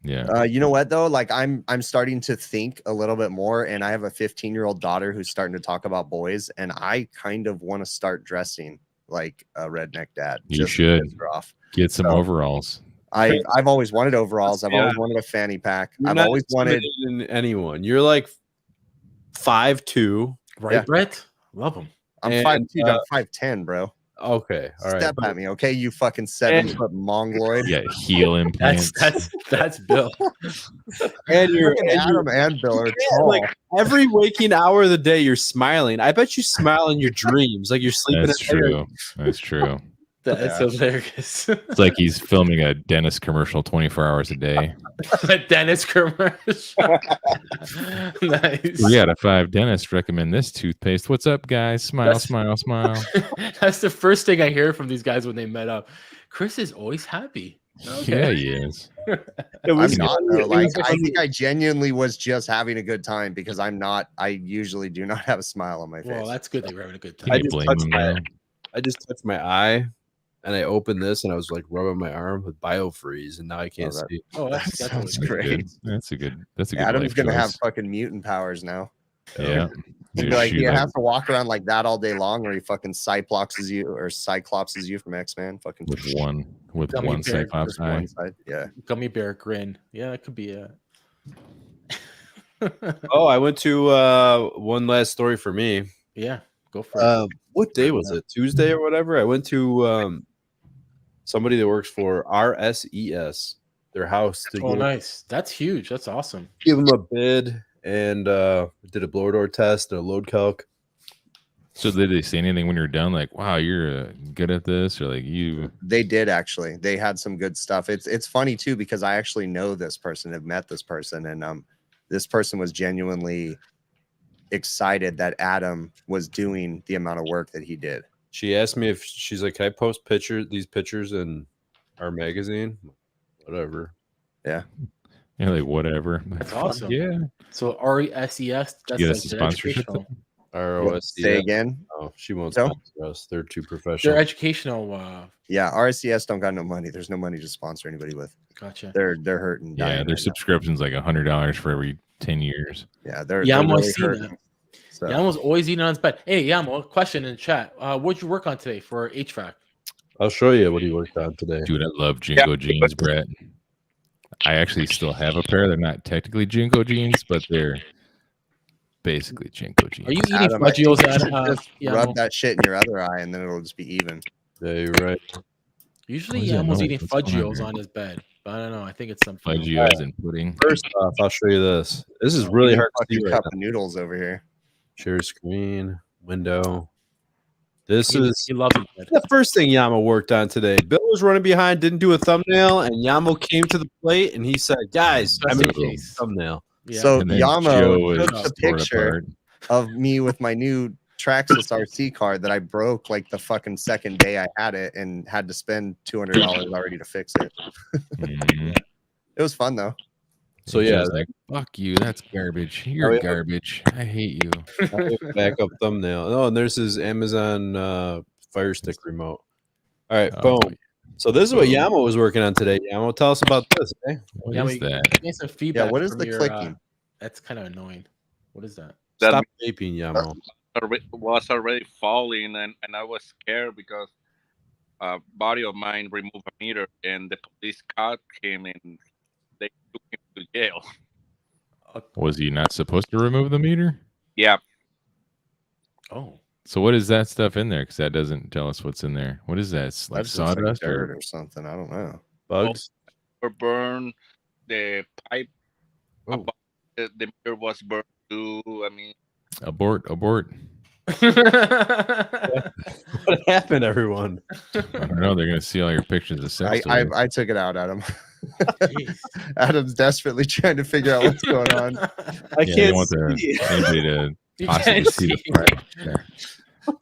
[SPEAKER 1] You know what though? Like I'm starting to think a little bit more, and I have a 15-year-old daughter who's starting to talk about boys, and I kind of want to start dressing like a redneck dad.
[SPEAKER 2] You should get some overalls.
[SPEAKER 1] I've always wanted overalls. I've always wanted a fanny pack. I've always wanted
[SPEAKER 3] anyone. You're like 5'2",
[SPEAKER 4] right,
[SPEAKER 1] Yeah.
[SPEAKER 4] Brett? Love them.
[SPEAKER 1] I'm 5'2", I'm 5'10", bro.
[SPEAKER 3] Okay, all right.
[SPEAKER 1] Step at me, okay? You fucking 7-foot mongoloid.
[SPEAKER 2] Yeah, heel implants.
[SPEAKER 4] That's Bill.
[SPEAKER 3] And you're
[SPEAKER 1] Adam and Bill are tall.
[SPEAKER 3] like every waking hour of the day, you're smiling. I bet you smile in your dreams, like you're sleeping.
[SPEAKER 2] That's true. That's true.
[SPEAKER 4] That's hilarious.
[SPEAKER 2] It's like he's filming a dentist commercial 24 hours a day.
[SPEAKER 4] A dentist commercial. Nice.
[SPEAKER 2] 3 out of 5 dentists recommend this toothpaste. What's up, guys? Smile, smile, smile.
[SPEAKER 4] That's the first thing I hear from these guys when they met up. Chris is always happy. Okay.
[SPEAKER 2] Yeah, he is.
[SPEAKER 1] I'm not though. Like I think I genuinely was just having a good time because I'm not. I usually do not have a smile on my face.
[SPEAKER 4] Well, that's good that you're having a good
[SPEAKER 2] Can
[SPEAKER 4] time.
[SPEAKER 2] you blame him now?
[SPEAKER 3] I just touched my eye, and I opened this, and I was like rubbing my arm with biofreeze, and now I can't see.
[SPEAKER 4] Oh,
[SPEAKER 1] that sounds great.
[SPEAKER 2] That's a good. That's a good.
[SPEAKER 1] Adam's
[SPEAKER 2] life
[SPEAKER 1] gonna have
[SPEAKER 2] choice.
[SPEAKER 1] fucking mutant powers now.
[SPEAKER 2] Yeah.
[SPEAKER 1] He'd be like, he has to walk around like that all day long, or he fucking cyclopses you from X-Men. Fucking
[SPEAKER 2] with one
[SPEAKER 4] bear,
[SPEAKER 2] cyclops eye.
[SPEAKER 1] one side. Yeah.
[SPEAKER 4] Gummy bear grin. Yeah, that could be a.
[SPEAKER 3] Oh, I went to one last story for me.
[SPEAKER 4] Yeah, go for it.
[SPEAKER 3] What day was it? Tuesday or whatever. I went to somebody that works for RSES, their house. To
[SPEAKER 4] Nice. That's huge. That's awesome.
[SPEAKER 3] give them a bid, and did a blower door test and a load calc.
[SPEAKER 2] So did they say anything when you're done? Like, wow, you're good at this, or like you?
[SPEAKER 1] They did actually. They had some good stuff. It's funny too because I actually know this person, have met this person, and this person was genuinely excited that Adam was doing the amount of work that he did.
[SPEAKER 3] She asked me if she's like, "Can I post these pictures in our magazine?" Whatever.
[SPEAKER 1] Yeah.
[SPEAKER 2] You're like, whatever.
[SPEAKER 4] That's awesome.
[SPEAKER 2] Yeah.
[SPEAKER 4] So RESES. That's
[SPEAKER 2] Get
[SPEAKER 4] like
[SPEAKER 2] us a
[SPEAKER 4] their
[SPEAKER 2] sponsorship.
[SPEAKER 4] educational.
[SPEAKER 3] ROSES.
[SPEAKER 1] Say again.
[SPEAKER 3] Oh, she won't
[SPEAKER 1] No?
[SPEAKER 3] sponsor us. They're too professional.
[SPEAKER 4] Their educational.
[SPEAKER 1] Yeah, RSES don't got no money. There's no money to sponsor anybody with.
[SPEAKER 4] Gotcha.
[SPEAKER 1] They're hurting.
[SPEAKER 2] Yeah,
[SPEAKER 1] dying
[SPEAKER 2] their
[SPEAKER 1] right now.
[SPEAKER 2] subscription's like $100 for every 10 years.
[SPEAKER 1] Yeah, they're
[SPEAKER 4] Yeah, I'm
[SPEAKER 1] really
[SPEAKER 4] always seeing
[SPEAKER 1] hurting.
[SPEAKER 4] that.
[SPEAKER 1] So,
[SPEAKER 4] Yamo's always eating on his bed. Hey, Yamo, question in the chat. What'd you work on today for HVAC?
[SPEAKER 3] I'll show you what he worked on today.
[SPEAKER 2] Dude, I love Jinko jeans, Brett. I actually still have a pair. They're not technically Jinko jeans, but they're basically Jinko jeans.
[SPEAKER 4] Are you eating
[SPEAKER 1] Adam, I think
[SPEAKER 4] Fudgios
[SPEAKER 1] you should
[SPEAKER 4] at
[SPEAKER 1] just
[SPEAKER 4] Yamo?
[SPEAKER 1] rub that shit in your other eye, and then it'll just be even.
[SPEAKER 3] Yeah, you're right.
[SPEAKER 4] Usually
[SPEAKER 2] What is that
[SPEAKER 4] Yamo's
[SPEAKER 2] noise?
[SPEAKER 4] eating
[SPEAKER 2] What's going on
[SPEAKER 4] Fudgios
[SPEAKER 2] here?
[SPEAKER 4] on his bed. But I don't know. I think it's something.
[SPEAKER 2] Fudgios and pudding.
[SPEAKER 3] First off, I'll show you this. This is really hard to see
[SPEAKER 1] Fucking
[SPEAKER 3] right
[SPEAKER 1] cup
[SPEAKER 3] now.
[SPEAKER 1] of noodles over here.
[SPEAKER 3] Share screen, window. This
[SPEAKER 4] He
[SPEAKER 3] is
[SPEAKER 4] loves it. Bed.
[SPEAKER 3] the first thing Yamo worked on today. Bill was running behind, didn't do a thumbnail, and Yamo came to the plate and he said, "Guys, I made a
[SPEAKER 4] Case.
[SPEAKER 3] thumbnail."
[SPEAKER 4] Yeah.
[SPEAKER 1] So
[SPEAKER 2] And then Joe
[SPEAKER 1] Yamo
[SPEAKER 2] was
[SPEAKER 1] took the
[SPEAKER 2] torn
[SPEAKER 1] picture
[SPEAKER 2] apart.
[SPEAKER 1] of me with my new Traxxas RC card that I broke like the fucking second day I had it, and had to spend $200 already to fix it.
[SPEAKER 2] Mhm.
[SPEAKER 1] It was fun though.
[SPEAKER 3] So
[SPEAKER 2] And
[SPEAKER 3] yeah,
[SPEAKER 2] Joe's like, fuck you. That's garbage. You're
[SPEAKER 3] Oh, yeah.
[SPEAKER 2] garbage. I hate you.
[SPEAKER 3] backup thumbnail. Oh, and there's his Amazon Fire Stick remote. All right,
[SPEAKER 2] Oh,
[SPEAKER 3] boom. So this is what Yamo was working on today. Yamo, tell us about this. Eh?
[SPEAKER 2] What
[SPEAKER 4] Yeah,
[SPEAKER 2] is that?
[SPEAKER 4] Get some feedback.
[SPEAKER 1] what is
[SPEAKER 4] from
[SPEAKER 1] the
[SPEAKER 4] your,
[SPEAKER 1] clicking?
[SPEAKER 4] That's kind of annoying. What is that?
[SPEAKER 5] That
[SPEAKER 3] Stop vaping, Yamo.
[SPEAKER 5] was already falling, and I was scared because a buddy of mine removed a meter, and the police caught him, and they took him to jail.
[SPEAKER 2] Was he not supposed to remove the meter?
[SPEAKER 5] Yeah,
[SPEAKER 4] Oh,
[SPEAKER 2] So what is that stuff in there? Because that doesn't tell us what's in there. What is that? It's like
[SPEAKER 1] That's just like
[SPEAKER 2] sawdust
[SPEAKER 1] dirt
[SPEAKER 2] or
[SPEAKER 1] or something. I don't know.
[SPEAKER 3] Bugs.
[SPEAKER 5] or burn the pipe.
[SPEAKER 3] Oh.
[SPEAKER 5] Above the meter was burned too. I mean,
[SPEAKER 2] abort?
[SPEAKER 3] What happened, everyone?
[SPEAKER 2] I don't know. They're gonna see all your pictures of sex.
[SPEAKER 1] I
[SPEAKER 2] toys.
[SPEAKER 1] took it out, Adam.
[SPEAKER 4] jeez.
[SPEAKER 1] Adam's desperately trying to figure out what's going on.
[SPEAKER 3] I
[SPEAKER 2] Yeah, they
[SPEAKER 3] can't
[SPEAKER 2] want
[SPEAKER 3] see.
[SPEAKER 2] anybody to
[SPEAKER 4] You
[SPEAKER 2] possibly
[SPEAKER 4] can't
[SPEAKER 2] see the
[SPEAKER 4] see.
[SPEAKER 2] part. Yeah.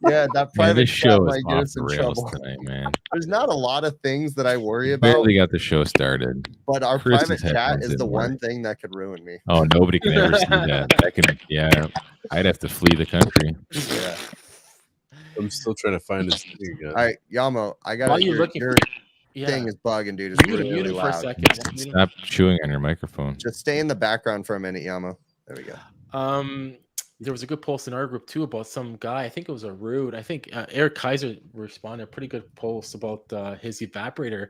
[SPEAKER 1] Yeah, that
[SPEAKER 2] Man,
[SPEAKER 1] private
[SPEAKER 2] this
[SPEAKER 1] chat
[SPEAKER 2] show
[SPEAKER 1] might
[SPEAKER 2] is
[SPEAKER 1] get
[SPEAKER 2] off
[SPEAKER 1] us
[SPEAKER 2] the
[SPEAKER 1] in
[SPEAKER 2] rails
[SPEAKER 1] trouble.
[SPEAKER 2] tonight, man.
[SPEAKER 1] There's not a lot of things that I worry
[SPEAKER 2] We
[SPEAKER 1] about,
[SPEAKER 2] barely got the show started.
[SPEAKER 1] but our
[SPEAKER 2] Chris's
[SPEAKER 1] private chat
[SPEAKER 2] headphones
[SPEAKER 1] is the
[SPEAKER 2] didn't
[SPEAKER 1] one
[SPEAKER 2] work.
[SPEAKER 1] thing that could ruin me.
[SPEAKER 2] Oh, nobody can ever see that. That can, yeah. I'd have to flee the country.
[SPEAKER 1] Yeah.
[SPEAKER 3] I'm still trying to find this thing again.
[SPEAKER 1] All right, Yamo, I got
[SPEAKER 4] While you're looking
[SPEAKER 1] your
[SPEAKER 4] for it,
[SPEAKER 1] thing is bugging, dude. It's
[SPEAKER 4] mute,
[SPEAKER 1] really
[SPEAKER 4] mute him for a
[SPEAKER 1] loud.
[SPEAKER 4] second. Mute him.
[SPEAKER 2] Stop chewing on your microphone.
[SPEAKER 1] Just stay in the background for a minute, Yamo. There we go.
[SPEAKER 4] There was a good post in our group too about some guy. I think it was a Rude. I think Eric Kaiser responded a pretty good post about his evaporator.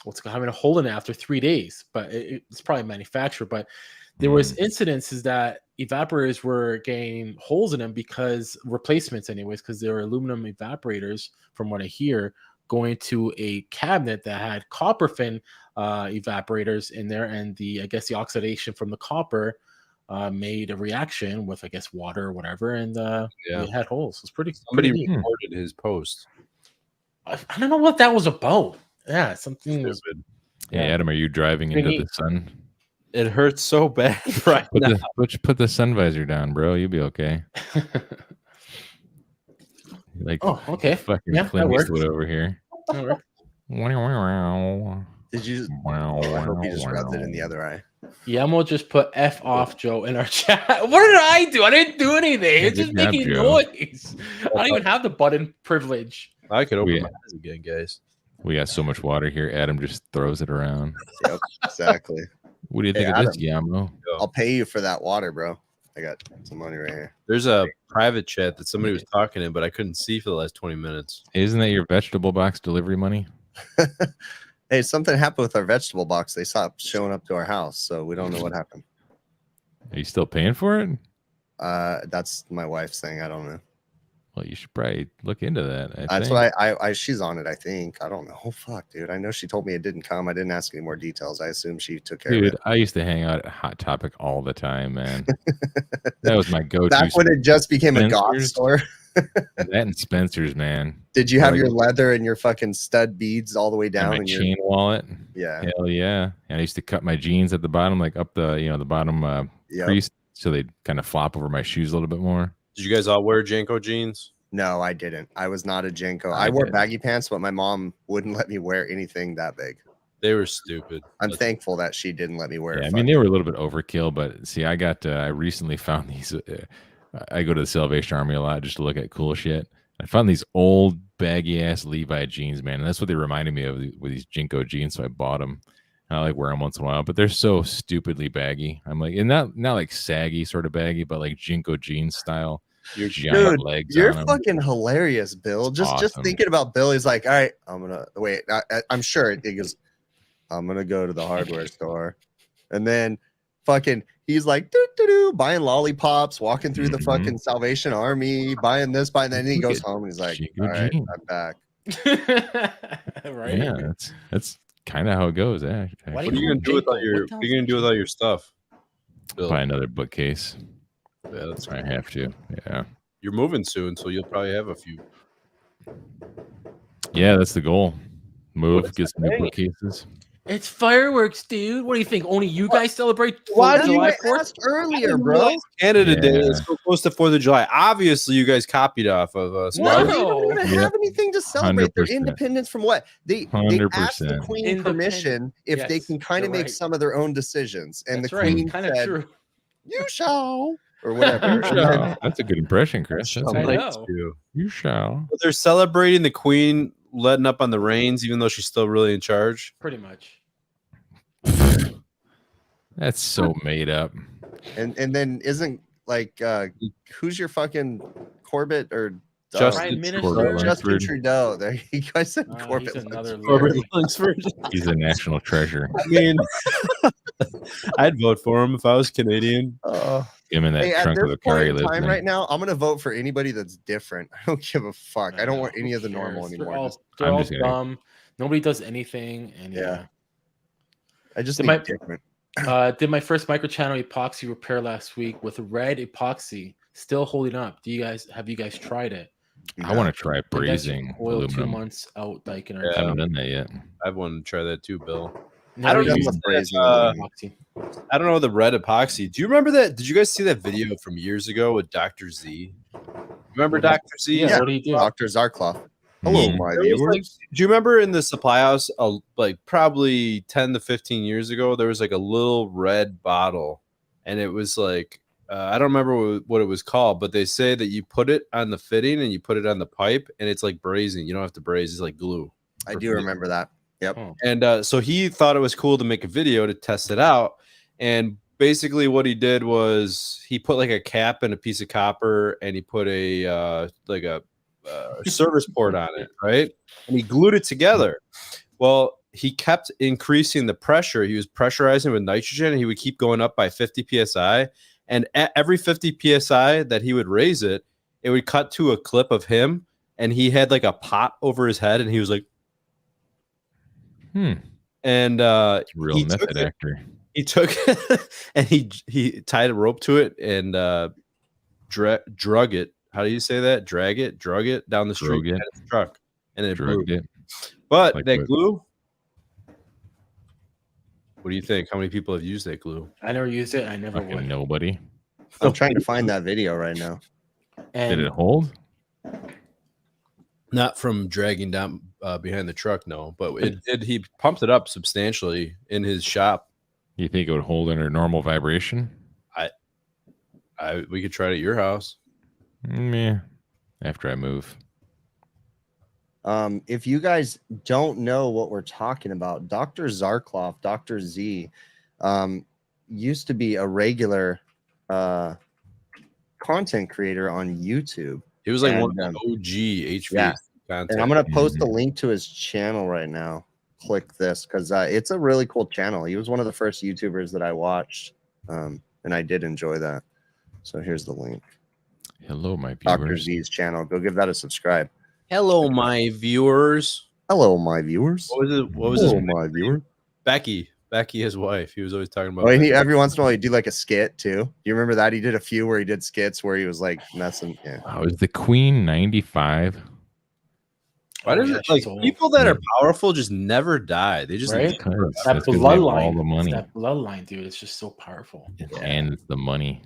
[SPEAKER 4] What's having a hole in it after 3 days, but it's probably manufactured. But there was incidences that evaporators were getting holes in them because replacements, anyways, because they were aluminum evaporators, from what I hear, going to a cabinet that had copper fin evaporators in there, and I guess the oxidation from the copper made a reaction with, I guess, water or whatever, and it had holes. It's pretty.
[SPEAKER 3] Somebody
[SPEAKER 4] pretty neat.
[SPEAKER 3] reported his post.
[SPEAKER 4] I don't know what that was about. Yeah, something was.
[SPEAKER 3] Stupid.
[SPEAKER 2] Hey, Adam, are you driving into the sun?
[SPEAKER 3] It hurts so bad right now.
[SPEAKER 2] Put the sun visor down, bro. You'll be okay. Like,
[SPEAKER 4] Oh, okay.
[SPEAKER 2] Fucking
[SPEAKER 4] Yeah,
[SPEAKER 2] Clint
[SPEAKER 4] that works.
[SPEAKER 2] Eastwood over here.
[SPEAKER 4] All right.
[SPEAKER 1] Did you? I hope you just rubbed it in the other eye.
[SPEAKER 4] Yamo just put F off Joe in our chat. What did I do? I didn't do anything. It's just
[SPEAKER 2] good job,
[SPEAKER 4] making
[SPEAKER 2] Joe.
[SPEAKER 4] noise. I don't even have the button privilege.
[SPEAKER 3] I could open
[SPEAKER 2] We-
[SPEAKER 3] my eyes again, guys.
[SPEAKER 2] We got so much water here. Adam just throws it around.
[SPEAKER 1] Yep, exactly.
[SPEAKER 2] What do you think
[SPEAKER 1] Hey,
[SPEAKER 2] of this, Yamo?
[SPEAKER 1] I'll pay you for that water, bro. I got some money right here.
[SPEAKER 3] There's a private chat that somebody was talking in, but I couldn't see for the last 20 minutes.
[SPEAKER 2] Isn't that your vegetable box delivery money?
[SPEAKER 1] Hey, something happened with our vegetable box. They stopped showing up to our house, so we don't know what happened.
[SPEAKER 2] Are you still paying for it?
[SPEAKER 1] That's my wife's thing. I don't know.
[SPEAKER 2] Well, you should probably look into that.
[SPEAKER 1] That's
[SPEAKER 2] think.
[SPEAKER 1] why I she's on it, I think. I don't know. Oh fuck, dude. I know she told me it didn't come. I didn't ask any more details. I assume she took care of
[SPEAKER 2] Dude,
[SPEAKER 1] it.
[SPEAKER 2] I used to hang out at Hot Topic all the time, man. That was my go-to.
[SPEAKER 1] Back when it just became a goth
[SPEAKER 2] Spencer's.
[SPEAKER 1] store.
[SPEAKER 2] That and Spencer's, man.
[SPEAKER 1] Did you have
[SPEAKER 2] Like-
[SPEAKER 1] your leather and your fucking stud beads all the way
[SPEAKER 2] And
[SPEAKER 1] down?
[SPEAKER 2] my
[SPEAKER 1] And your,
[SPEAKER 2] chain wallet.
[SPEAKER 1] yeah.
[SPEAKER 2] Hell yeah. And I used to cut my jeans at the bottom, like up the, the bottom
[SPEAKER 1] Yep.
[SPEAKER 2] crease, so they'd kind of flop over my shoes a little bit more.
[SPEAKER 3] Did you guys all wear Janko jeans?
[SPEAKER 1] No, I didn't. I was not a Jenko.
[SPEAKER 2] I
[SPEAKER 1] I wore
[SPEAKER 2] did.
[SPEAKER 1] baggy pants, but my mom wouldn't let me wear anything that big.
[SPEAKER 3] They were stupid.
[SPEAKER 1] I'm thankful that she didn't let me wear.
[SPEAKER 2] Yeah, I
[SPEAKER 1] a
[SPEAKER 2] mean, they were a little bit overkill, but see, I recently found these. I go to the Salvation Army a lot just to look at cool shit. I found these old baggy ass Levi jeans, man, and that's what they reminded me of with these Jinko jeans. So I bought them. I like wear them once in a while, but they're so stupidly baggy. I'm like, and not like saggy sort of baggy, but like Jinko jeans style.
[SPEAKER 3] You're
[SPEAKER 2] Giant
[SPEAKER 1] Dude,
[SPEAKER 2] legs.
[SPEAKER 1] You're
[SPEAKER 2] on 'em.
[SPEAKER 1] fucking hilarious, Bill. Just
[SPEAKER 2] awesome.
[SPEAKER 1] thinking about Bill, he's like, all right, I'm gonna wait. I'm sure it goes. I'm gonna go to the hardware store, and then fucking he's like buying lollipops, walking through the
[SPEAKER 2] Mhm.
[SPEAKER 1] fucking Salvation Army, buying this, buying that, and he
[SPEAKER 2] Look
[SPEAKER 1] goes
[SPEAKER 2] at
[SPEAKER 1] home and he's like,
[SPEAKER 2] Jinko
[SPEAKER 1] all right,
[SPEAKER 2] jeans.
[SPEAKER 1] I'm back.
[SPEAKER 4] Right.
[SPEAKER 2] Yeah, that's kind of how it goes.
[SPEAKER 4] Why
[SPEAKER 3] What
[SPEAKER 4] do
[SPEAKER 3] are you gonna do with all your?
[SPEAKER 4] What the
[SPEAKER 3] What are you gonna do with all your stuff? Bill?
[SPEAKER 2] Buy another bookcase.
[SPEAKER 3] Yeah, that's
[SPEAKER 2] I have to. Yeah.
[SPEAKER 3] You're moving soon, so you'll probably have a few.
[SPEAKER 2] Yeah, that's the goal. Move,
[SPEAKER 3] What's
[SPEAKER 2] get some new
[SPEAKER 3] that?
[SPEAKER 2] bookcases.
[SPEAKER 4] It's fireworks, dude. What do you think? Only you guys celebrate
[SPEAKER 3] Why
[SPEAKER 1] That's
[SPEAKER 3] do you
[SPEAKER 1] what
[SPEAKER 4] July
[SPEAKER 1] I
[SPEAKER 4] 4th?
[SPEAKER 1] asked earlier, bro.
[SPEAKER 3] Canada Day
[SPEAKER 2] Yeah.
[SPEAKER 3] is so close to 4th of July. Obviously, you guys copied off of us.
[SPEAKER 1] No,
[SPEAKER 3] Why
[SPEAKER 1] they
[SPEAKER 3] would-
[SPEAKER 1] don't even
[SPEAKER 2] Yep.
[SPEAKER 1] have anything to celebrate. Their
[SPEAKER 2] 100%.
[SPEAKER 1] independence from what? They asked the
[SPEAKER 2] 100%.
[SPEAKER 1] queen
[SPEAKER 4] Independent.
[SPEAKER 1] permission if they
[SPEAKER 4] Yes,
[SPEAKER 1] can kind of
[SPEAKER 4] you're
[SPEAKER 1] make
[SPEAKER 4] right.
[SPEAKER 1] some of their own decisions, and
[SPEAKER 4] That's
[SPEAKER 1] the
[SPEAKER 4] right.
[SPEAKER 1] queen
[SPEAKER 4] Kind of
[SPEAKER 1] said,
[SPEAKER 4] true.
[SPEAKER 1] "You shall," or whatever.
[SPEAKER 2] You shall. That's a good impression, Chris. That's
[SPEAKER 4] I
[SPEAKER 2] nice.
[SPEAKER 4] know.
[SPEAKER 2] You shall.
[SPEAKER 3] But they're celebrating the queen letting up on the reins, even though she's still really in charge.
[SPEAKER 4] Pretty much.
[SPEAKER 2] That's so made up.
[SPEAKER 1] and then isn't like who's your fucking Corbett or
[SPEAKER 3] Justin
[SPEAKER 4] Prime Minister.
[SPEAKER 2] Corbett
[SPEAKER 1] Justin
[SPEAKER 2] Langford.
[SPEAKER 1] Trudeau? There you guys said
[SPEAKER 4] He's
[SPEAKER 1] Corbett.
[SPEAKER 4] another
[SPEAKER 1] Langford.
[SPEAKER 4] Larry.
[SPEAKER 2] He's a national treasure.
[SPEAKER 3] I mean, I'd vote for him if I was Canadian.
[SPEAKER 2] Him in that
[SPEAKER 1] Hey, at
[SPEAKER 2] trunk of
[SPEAKER 1] this
[SPEAKER 2] the car
[SPEAKER 1] point
[SPEAKER 2] he
[SPEAKER 1] in
[SPEAKER 2] lives
[SPEAKER 1] time
[SPEAKER 2] in.
[SPEAKER 1] right now, I'm gonna vote for anybody that's different. I don't give a fuck. I don't want
[SPEAKER 4] Who
[SPEAKER 1] any of the normal
[SPEAKER 4] cares?
[SPEAKER 1] anymore.
[SPEAKER 4] They're all,
[SPEAKER 1] Just-
[SPEAKER 4] they're
[SPEAKER 2] I'm
[SPEAKER 4] all
[SPEAKER 2] just gonna-
[SPEAKER 4] dumb. Nobody does anything. And
[SPEAKER 1] Yeah. I just
[SPEAKER 4] They
[SPEAKER 1] need
[SPEAKER 4] might-
[SPEAKER 1] different.
[SPEAKER 4] Did my first microchannel epoxy repair last week with red epoxy. Still holding up. Have you guys tried it?
[SPEAKER 2] I want to try
[SPEAKER 4] Like, that's
[SPEAKER 2] brazing
[SPEAKER 4] oil 2
[SPEAKER 2] aluminum.
[SPEAKER 4] months out, like in our
[SPEAKER 3] Yeah.
[SPEAKER 2] I haven't done that yet.
[SPEAKER 3] I want to try that too, Bill.
[SPEAKER 4] Never
[SPEAKER 3] I don't know
[SPEAKER 4] used
[SPEAKER 3] what
[SPEAKER 1] the phrasing
[SPEAKER 3] that,
[SPEAKER 4] epoxy.
[SPEAKER 3] I don't know the red epoxy. Do you remember that? Did you guys see that video from years ago with Dr. Z? Remember Dr. Z?
[SPEAKER 4] Yeah,
[SPEAKER 1] Yeah.
[SPEAKER 4] what do you do?
[SPEAKER 1] Dr. Zarkloff. Hello,
[SPEAKER 2] Mhm.
[SPEAKER 1] my
[SPEAKER 3] There was, like,
[SPEAKER 1] viewers.
[SPEAKER 3] do you remember in the supply house, like probably 10 to 15 years ago, there was like a little red bottle, and it was like I don't remember what it was called, but they say that you put it on the fitting and you put it on the pipe, and it's like brazing. You don't have to braze; it's like glue.
[SPEAKER 1] I do remember that. Yep.
[SPEAKER 3] And so he thought it was cool to make a video to test it out. And basically, what he did was he put like a cap and a piece of copper, and he put a service port on it, right? And he glued it together. Well, he kept increasing the pressure. He was pressurizing with nitrogen, and he would keep going up by 50 psi. And at every 50 psi that he would raise it, it would cut to a clip of him, and he had like a pot over his head, and he was like, And
[SPEAKER 2] real method actor.
[SPEAKER 3] He took and he tied a rope to it and drug it. How do you say that? Drug it down the street in his truck, and it moved it. But like that glue. What do you think? How many people have used that glue?
[SPEAKER 4] I never used it. I never would.
[SPEAKER 2] Nobody.
[SPEAKER 1] I'm trying to find that video right now.
[SPEAKER 4] And
[SPEAKER 2] did it hold?
[SPEAKER 3] Not from dragging down behind the truck, no. But it did. He pumped it up substantially in his shop.
[SPEAKER 2] You think it would hold under normal vibration?
[SPEAKER 3] We could try it at your house.
[SPEAKER 2] Yeah. After I move.
[SPEAKER 1] If you guys don't know what we're talking about, Dr. Zarkloff, Dr. Z, used to be a regular content creator on YouTube.
[SPEAKER 3] He was like one of the OG HVAC content.
[SPEAKER 1] And I'm going to post a link to his channel right now. Click this because it's a really cool channel. He was one of the first YouTubers that I watched, and I did enjoy that. So here's the link.
[SPEAKER 2] Hello, my viewers.
[SPEAKER 1] Dr. Z's channel. Go give that a subscribe.
[SPEAKER 3] Hello, my viewers.
[SPEAKER 1] Hello, my viewers.
[SPEAKER 3] What was this?
[SPEAKER 1] My viewer?
[SPEAKER 3] Becky, his wife. He was always talking about.
[SPEAKER 1] Oh, and every once in a while he'd do like a skit too. Do you remember that? He did a few where he did skits where he was like messing. Yeah.
[SPEAKER 2] Wow, is the Queen 95?
[SPEAKER 3] Why does it like people that are powerful just never die? They just
[SPEAKER 4] that bloodline. All the money. That bloodline, dude. It's just so powerful.
[SPEAKER 2] And it's the money.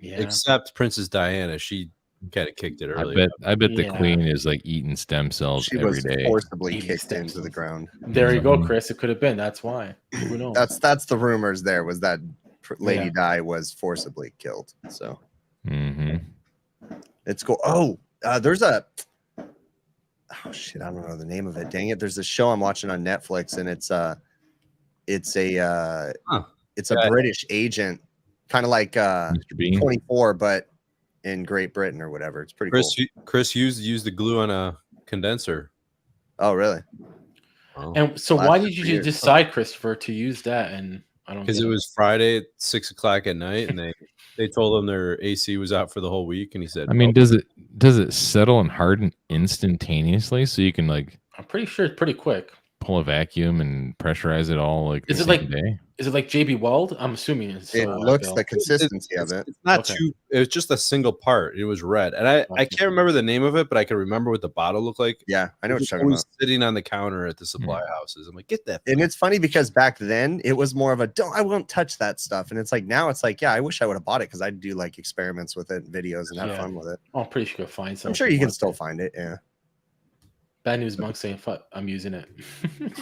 [SPEAKER 4] Yeah.
[SPEAKER 3] Except Princess Diana, she kind of kicked it early.
[SPEAKER 2] I bet the Queen is like eating stem cells every day.
[SPEAKER 1] Forcibly kicked into the ground.
[SPEAKER 4] There you go, Chris. It could have been. That's why. Who knows?
[SPEAKER 1] That's the rumors. There was that Lady Di was forcibly killed. So it's cool. Oh, there's a. Oh shit! I don't know the name of it. Dang it! There's a show I'm watching on Netflix, and it's a British agent, kind of like
[SPEAKER 2] Mr. Bean.
[SPEAKER 1] 24, but in Great Britain or whatever. It's pretty cool.
[SPEAKER 3] Chris used the glue on a condenser.
[SPEAKER 1] Oh, really?
[SPEAKER 3] Oh.
[SPEAKER 4] And so, why did you decide, Christopher, to use that? And I don't.
[SPEAKER 3] Because it was Friday at 6 o'clock at night, and they told him their AC was out for the whole week, and he said,
[SPEAKER 2] I mean, does it settle and harden instantaneously so you can like?
[SPEAKER 4] I'm pretty sure it's pretty quick.
[SPEAKER 2] Pull a vacuum and pressurize it all like.
[SPEAKER 4] Is it like JB Weld? I'm assuming
[SPEAKER 1] it looks the consistency of it.
[SPEAKER 3] It's not too. It was just a single part. It was red, and I can't remember the name of it, but I can remember what the bottle looked like.
[SPEAKER 1] Yeah, I know what you're talking about.
[SPEAKER 3] Sitting on the counter at the supply houses. I'm like, get that.
[SPEAKER 1] And it's funny because back then it was more of a I won't touch that stuff, and it's like now it's like I wish I would have bought it because I'd do like experiments with it, videos, and have fun with it.
[SPEAKER 4] I'm pretty sure you can find some.
[SPEAKER 1] I'm sure you can still find it. Yeah.
[SPEAKER 4] Bad News Monk saying, "Fuck, I'm using it."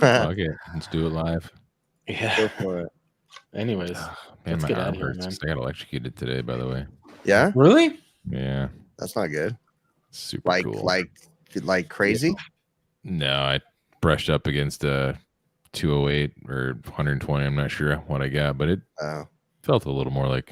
[SPEAKER 2] Okay, let's do it live.
[SPEAKER 4] Yeah.
[SPEAKER 1] Go for it.
[SPEAKER 4] Anyways,
[SPEAKER 2] man, my arm hurts. I got electrocuted today, by the way.
[SPEAKER 1] Yeah.
[SPEAKER 4] Really?
[SPEAKER 2] Yeah.
[SPEAKER 1] That's not good.
[SPEAKER 2] Super cool.
[SPEAKER 1] Like crazy.
[SPEAKER 2] No, I brushed up against a 208 or 120. I'm not sure what I got, but it felt a little more than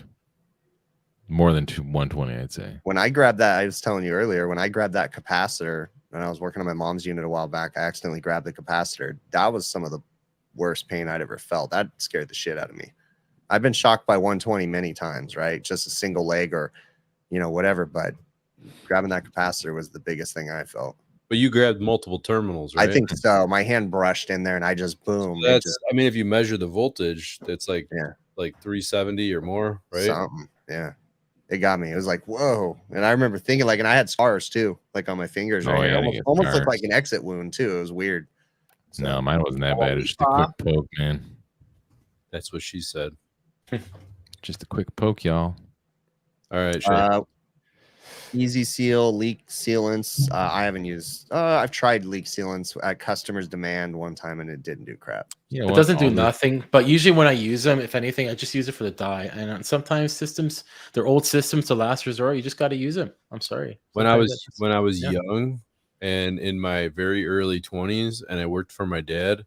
[SPEAKER 2] 120, I'd say.
[SPEAKER 1] When I grabbed that, I was telling you earlier, when I grabbed that capacitor, when I was working on my mom's unit a while back, I accidentally grabbed the capacitor. That was some of the worst pain I'd ever felt. That scared the shit out of me. I've been shocked by 120 many times, right? Just a single leg or, whatever. But grabbing that capacitor was the biggest thing I felt.
[SPEAKER 3] But you grabbed multiple terminals, right?
[SPEAKER 1] I think so. My hand brushed in there and I just boom.
[SPEAKER 3] So if you measure the voltage, that's like 370 or more, right?
[SPEAKER 1] Something. Yeah. It got me. It was like, whoa. And I remember thinking and I had scars too, like on my fingers. Right? It almost looked like an exit wound too. It was weird.
[SPEAKER 2] So, no, mine wasn't that bad. It's just a quick poke, man.
[SPEAKER 3] That's what she said.
[SPEAKER 2] Just a quick poke, y'all.
[SPEAKER 3] All right.
[SPEAKER 1] Easy Seal, leak sealants. I haven't used. I've tried leak sealants at customers' demand one time, and it didn't do crap.
[SPEAKER 2] Yeah,
[SPEAKER 4] It doesn't do nothing, but usually when I use them, if anything, I just use it for the dye. And sometimes systems, they're old systems to last resort. You just got to use them. I'm sorry.
[SPEAKER 3] When I
[SPEAKER 4] Sometimes
[SPEAKER 3] was
[SPEAKER 4] yeah.
[SPEAKER 3] young and in my very early 20s, and I worked for my dad,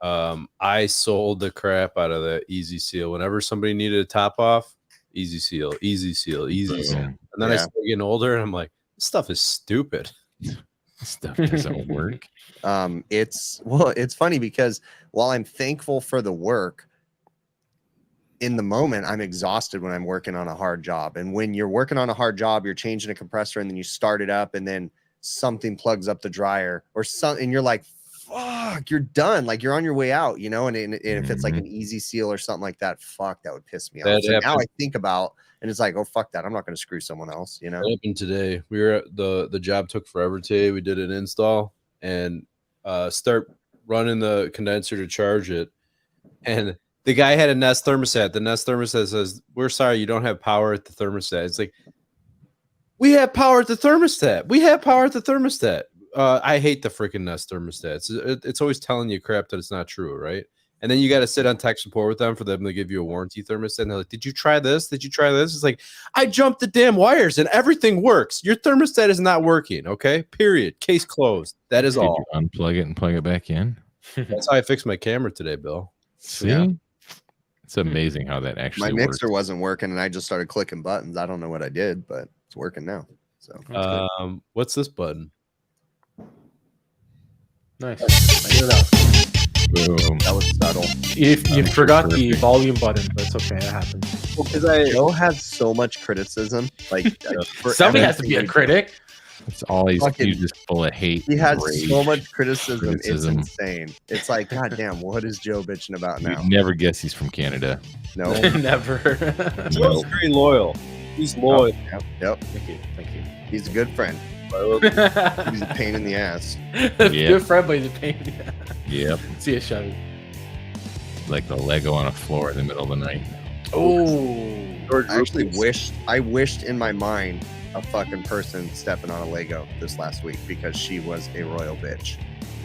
[SPEAKER 3] I sold the crap out of the Easy Seal. Whenever somebody needed a top off, Easy Seal, Easy Seal, Easy Seal. And then I started getting older, and I'm like, this stuff is stupid.
[SPEAKER 2] This stuff doesn't work.
[SPEAKER 1] It's funny because while I'm thankful for the work, in the moment I'm exhausted when I'm working on a hard job. And when you're working on a hard job, you're changing a compressor and then you start it up and then something plugs up the dryer or something, and you're like, fuck, you're done. Like you're on your way out, you know? And if it's like an Easy Seal or something like that, fuck, that would piss me off. So now I think about, and it's like, oh, fuck that. I'm not going to screw someone else, you know?
[SPEAKER 3] That happened today. We were at the job took forever today. We did an install and start running the condenser to charge it. And the guy had a Nest thermostat. The Nest thermostat says, we're sorry, you don't have power at the thermostat. It's like, we have power at the thermostat. We have power at the thermostat. I hate the freaking Nest thermostats. It's always telling you crap that it's not true, right? And then you got to sit on tech support with them for them to give you a warranty thermostat. And they're like, did you try this? Did you try this? It's like, I jumped the damn wires and everything works. Your thermostat is not working. Okay. Period. Case closed. That is all.
[SPEAKER 2] You unplug it and plug it back in.
[SPEAKER 3] That's how I fixed my camera today, Bill.
[SPEAKER 2] See? It's amazing how that actually
[SPEAKER 1] My mixer wasn't working and I just started clicking buttons. I don't know what I did, but it's working now. So
[SPEAKER 3] what's this button?
[SPEAKER 4] Nice. I knew that.
[SPEAKER 2] Boom.
[SPEAKER 1] That was subtle.
[SPEAKER 4] You forgot the volume button, but it's okay. That happens.
[SPEAKER 1] Well, because Joe has so much criticism. Like
[SPEAKER 4] somebody has to be a critic.
[SPEAKER 2] It's all he's just full of hate.
[SPEAKER 1] He has so much criticism. It's insane. It's like, God damn, what is Joe bitching about now?
[SPEAKER 2] You'd never guess he's from Canada.
[SPEAKER 1] No.
[SPEAKER 4] Never.
[SPEAKER 3] Joe's very loyal. He's loyal.
[SPEAKER 1] Yep.
[SPEAKER 4] Thank you.
[SPEAKER 1] He's a good friend. He's a pain in the ass.
[SPEAKER 2] Good
[SPEAKER 4] friend, but he's a pain in the ass.
[SPEAKER 2] Yep.
[SPEAKER 4] See you, Shady.
[SPEAKER 2] Like the Lego on a floor in the middle of the night.
[SPEAKER 4] Oh.
[SPEAKER 1] I wished in my mind a fucking person stepping on a Lego this last week because she was a royal bitch.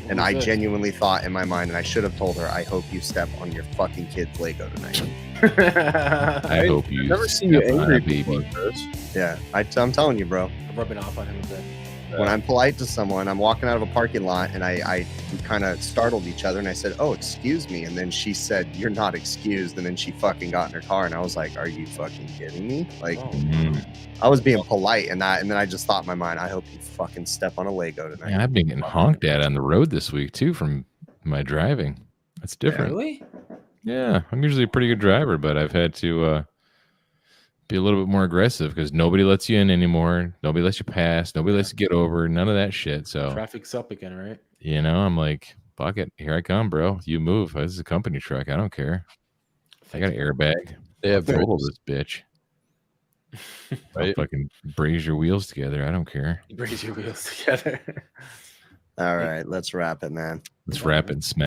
[SPEAKER 1] And I genuinely thought in my mind, and I should have told her, I hope you step on your fucking kid's Lego tonight.
[SPEAKER 2] I hope you.
[SPEAKER 3] I've never seen you angry,
[SPEAKER 2] baby.
[SPEAKER 1] Yeah, I'm telling you, bro.
[SPEAKER 4] I'm rubbing off on him a bit.
[SPEAKER 1] When I'm polite to someone, I'm walking out of a parking lot and we kind of startled each other and I said, oh, excuse me. And then she said, you're not excused. And then she fucking got in her car and I was like, are you fucking kidding me? Like, I was being polite and then I just thought in my mind, I hope you fucking step on a Lego tonight.
[SPEAKER 2] Man, I've been getting honked at on the road this week too from my driving. That's different.
[SPEAKER 4] Really?
[SPEAKER 2] Yeah, I'm usually a pretty good driver, but I've had to be a little bit more aggressive because nobody lets you in anymore. Nobody lets you pass. Nobody lets you get over. None of that shit. So
[SPEAKER 4] traffic's up again, right?
[SPEAKER 2] You know, I'm like, fuck it. Here I come, bro. You move. This is a company truck. I don't care. I got an airbag.
[SPEAKER 3] They have
[SPEAKER 2] roll this bitch.
[SPEAKER 3] Right?
[SPEAKER 2] I'll fucking braze your wheels together. I don't care.
[SPEAKER 4] Braze your wheels together.
[SPEAKER 1] All right, let's wrap it, man.
[SPEAKER 2] Let's wrap it and smash.